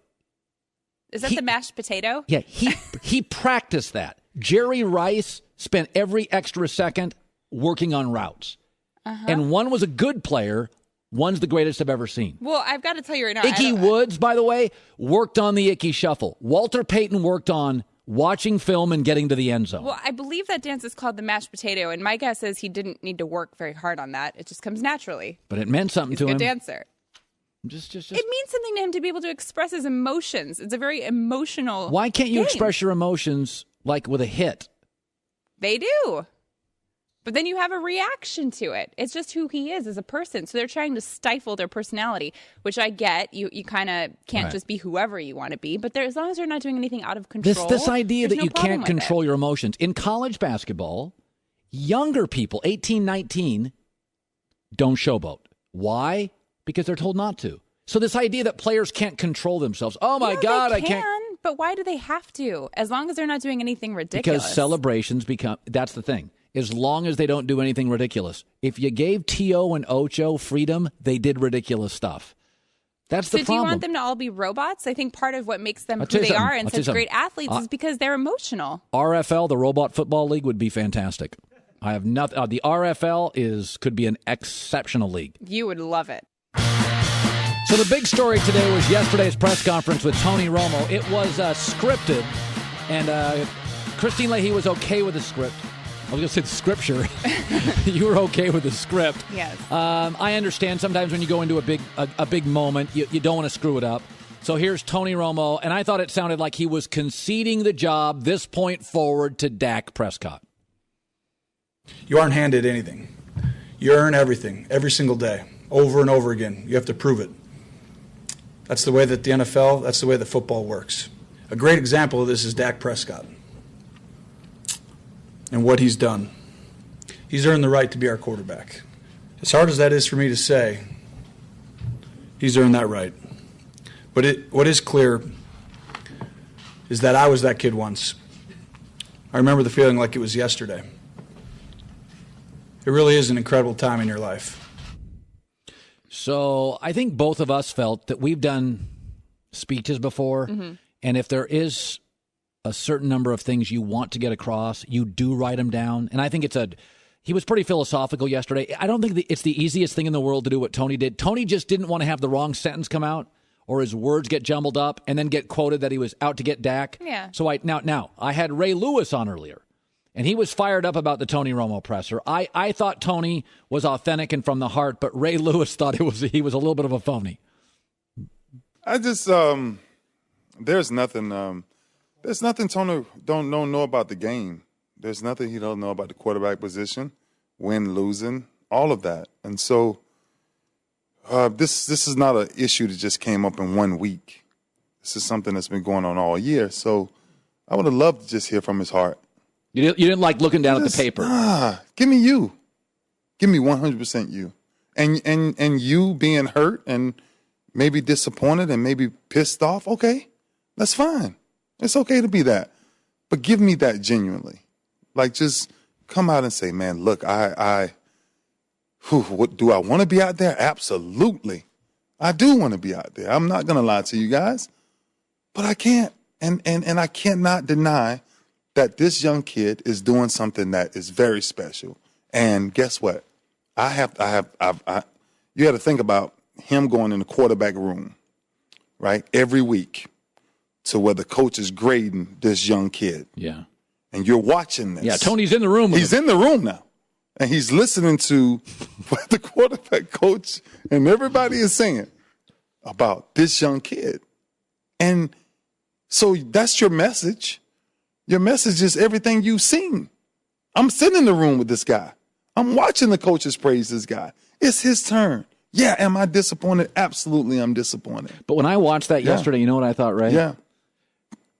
is that the mashed potato? Yeah, he practiced that. Jerry Rice spent every extra second working on routes. And one was a good player. One's the greatest I've ever seen. Well, I've got to tell you right now. Ickey Woods, by the way, worked on the Ickey Shuffle. Walter Payton worked on watching film and getting to the end zone. Well, I believe that dance is called the mashed potato, and my guess is he didn't need to work very hard on that. It just comes naturally. But it meant something to him. He's a good dancer. Just. It means something to him to be able to express his emotions. It's a very emotional Why can't you game. express your emotions like with a hit? They do. But then you have a reaction to it. It's just who he is as a person. So they're trying to stifle their personality, which I get. You kind of can't just be whoever you want to be. But as long as they're not doing anything out of control. This idea that you can't control your emotions. In college basketball, younger people, 18, 19, don't showboat. Why? Because they're told not to. So this idea that players can't control themselves. Oh, my God, I can't. But why do they have to? As long as they're not doing anything ridiculous. Because celebrations become, that's the thing. As long as they don't do anything ridiculous. If you gave T.O. and Ocho freedom, they did ridiculous stuff. That's the So do problem. you want them to all be robots? I think part of what makes them I'll who tell you they something. are and I'll tell you such great something. athletes is because they're emotional. RFL, the Robot Football League, would be fantastic. I have nothing. The RFL could be an exceptional league. You would love it. So the big story today was yesterday's press conference with Tony Romo. It was scripted, and Christine Leahy was okay with the script. I was going to say the scripture. You were okay with the script. Yes. I understand sometimes when you go into a big moment, you don't want to screw it up. So here's Tony Romo, and I thought it sounded like he was conceding the job this point forward to Dak Prescott. You aren't handed anything. You earn everything every single day, over and over again. You have to prove it. That's the way that the NFL, that's the way that football works. A great example of this is Dak Prescott and what he's done. He's earned the right to be our quarterback. As hard as that is for me to say, he's earned that right. But what is clear is that I was that kid once. I remember the feeling like it was yesterday. It really is an incredible time in your life. So I think both of us felt that we've done speeches before, and if there is a certain number of things you want to get across, you do write them down. And I think he was pretty philosophical yesterday. I don't think it's the easiest thing in the world to do what Tony did. Tony just didn't want to have the wrong sentence come out or his words get jumbled up and then get quoted that he was out to get Dak. Yeah. So now I had Ray Lewis on earlier, and he was fired up about the Tony Romo presser. I thought Tony was authentic and from the heart, but Ray Lewis thought he was a little bit of a phony. I just there's nothing Tony don't know about the game. There's nothing he don't know about the quarterback position, win, losing, all of that. And so this is not an issue that just came up in 1 week. This is something that's been going on all year. So I would have loved to just hear from his heart. You didn't like looking down at the paper. Give me you. Give me 100% you. And you being hurt and maybe disappointed and maybe pissed off, okay, that's fine. It's okay to be that. But give me that genuinely. Like, just come out and say, man, look, what, do I want to be out there? Absolutely. I do want to be out there. I'm not going to lie to you guys. But I can't. And I cannot deny that this young kid is doing something that is very special. And guess what? You got to think about him going in the quarterback room, right, every week to where the coach is grading this young kid. Yeah. And you're watching this. Yeah, Tony's in the room. He's in the room now. And he's listening to what the quarterback coach and everybody is saying about this young kid. And so that's your message. Your message is everything you've seen. I'm sitting in the room with this guy. I'm watching the coaches praise this guy. It's his turn. Yeah, am I disappointed? Absolutely, I'm disappointed. But when I watched that yesterday, you know what I thought, Ray? Yeah.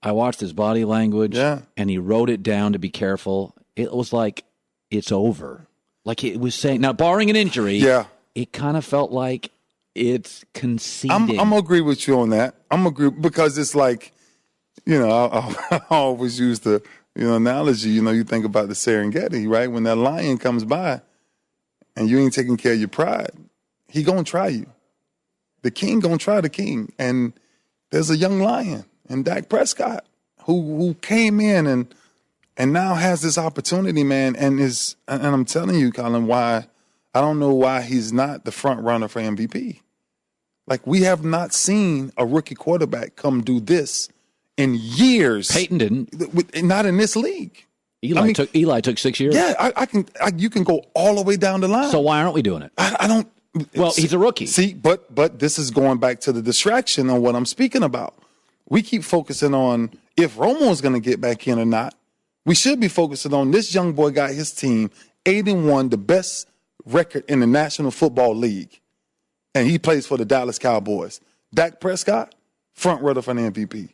I watched his body language, and he wrote it down to be careful. It was like, it's over. Like it was saying, now barring an injury, it kind of felt like it's conceding. I'm going to agree with you on that. I'm going to agree because it's like, I always use the analogy, you think about the Serengeti, right? When that lion comes by and you ain't taking care of your pride, he going to try you. The king going to try the king. And there's a young lion in Dak Prescott who came in and now has this opportunity, man, and I'm telling you, Colin, why I don't know why he's not the front runner for MVP. Like, we have not seen a rookie quarterback come do this in years. Peyton didn't. Not in this league. Eli took 6 years. Yeah, you can go all the way down the line. So why aren't we doing it? I don't. Well, he's a rookie. See, but this is going back to the distraction on what I'm speaking about. We keep focusing on if Romo's going to get back in or not. We should be focusing on this young boy got his team 8-1, the best record in the National Football League, and he plays for the Dallas Cowboys. Dak Prescott, front runner for an MVP.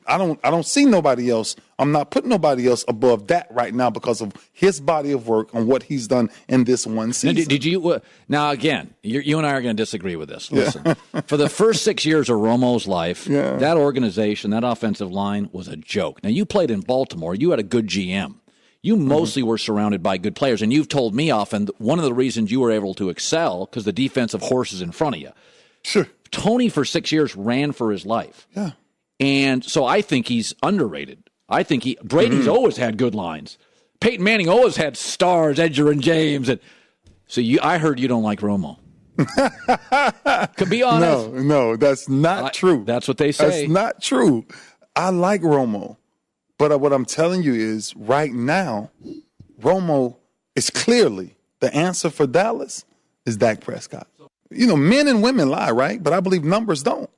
I don't see nobody else. I'm not putting nobody else above that right now because of his body of work and what he's done in this one season. Now, did you? Now again, you and I are going to disagree with this. Listen, for the first 6 years of Romo's life, that organization, that offensive line was a joke. Now you played in Baltimore. You had a good GM. You mostly were surrounded by good players, and you've told me often that one of the reasons you were able to excel because the defensive horse is in front of you. Sure. Tony for 6 years ran for his life. Yeah. And so I think he's underrated. I think Brady's always had good lines. Peyton Manning always had stars, Edger and James. And so I heard you don't like Romo. Could be honest. No, that's not true. That's what they say. That's not true. I like Romo. But what I'm telling you is right now, Romo is clearly the answer for Dallas is Dak Prescott. Men and women lie, right? But I believe numbers don't.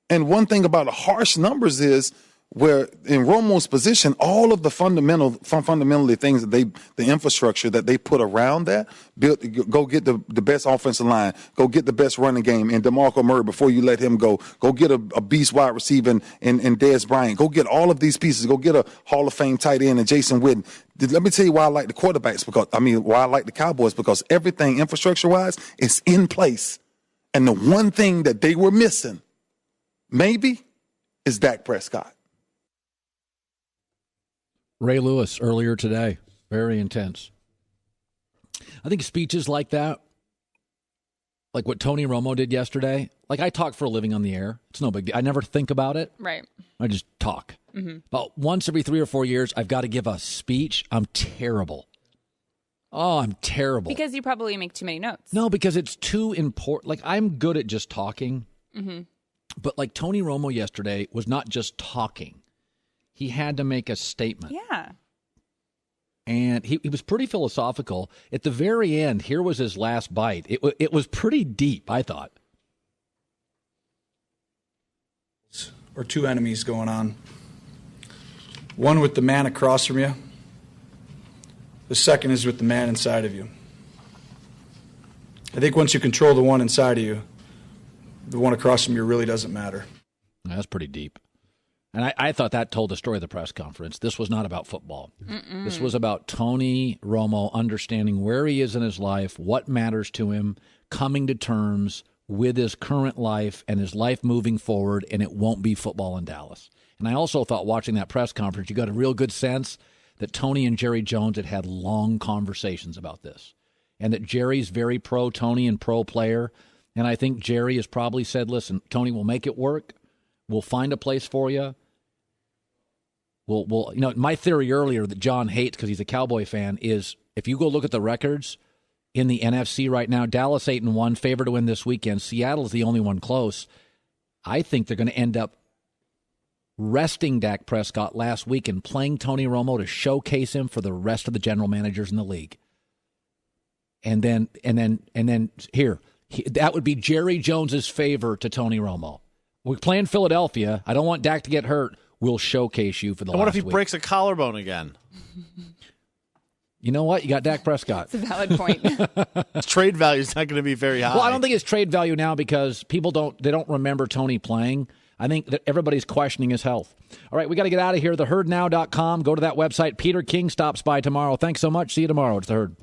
And one thing about the harsh numbers is where in Romo's position, all of the fundamentally things that the infrastructure that they put around that, go get the best offensive line, go get the best running game in DeMarco Murray before you let him go get a beast wide receiver in Dez Bryant, go get all of these pieces, go get a Hall of Fame tight end in Jason Witten. Let me tell you why I like the quarterbacks why I like the Cowboys, because everything infrastructure-wise is in place. And the one thing that they were missing, maybe, is Dak Prescott. Ray Lewis earlier today, very intense. I think speeches like that, like what Tony Romo did yesterday, like I talk for a living on the air. It's no big deal. I never think about it. Right. I just talk. Mm-hmm. About once every 3 or 4 years, I've got to give a speech. I'm terrible. Oh, I'm terrible. Because you probably make too many notes. No, because it's too important. Like, I'm good at just talking. Mm-hmm. But like Tony Romo yesterday was not just talking. He had to make a statement. Yeah. And he was pretty philosophical. At the very end, here was his last bite. It was pretty deep, I thought. Or two enemies going on. One with the man across from you. The second is with the man inside of you. I think once you control the one inside of you, the one across from you really doesn't matter. That's pretty deep. And I thought that told the story of the press conference. This was not about football. Mm-mm. This was about Tony Romo understanding where he is in his life, what matters to him, coming to terms with his current life and his life moving forward, and it won't be football in Dallas. And I also thought watching that press conference, you got a real good sense that Tony and Jerry Jones had long conversations about this, and that Jerry's very pro-Tony and pro-player. And I think Jerry has probably said, listen, Tony, we'll make it work. We'll find a place for you. We'll my theory earlier that John hates because he's a Cowboy fan is if you go look at the records in the NFC right now, Dallas 8-1, favored to win this weekend. Seattle's the only one close. I think they're going to end up resting Dak Prescott last week and playing Tony Romo to showcase him for the rest of the general managers in the league. And then that would be Jerry Jones's favor to Tony Romo. We're playing Philadelphia. I don't want Dak to get hurt. We'll showcase you for the last week. What if he breaks a collarbone again? You know what? You got Dak Prescott. It's a valid point. His trade value is not going to be very high. Well, I don't think it's trade value now because people don't remember Tony playing. I think that everybody's questioning his health. All right, we got to get out of here. TheHerdNow.com. Go to that website. Peter King stops by tomorrow. Thanks so much. See you tomorrow. It's The Herd.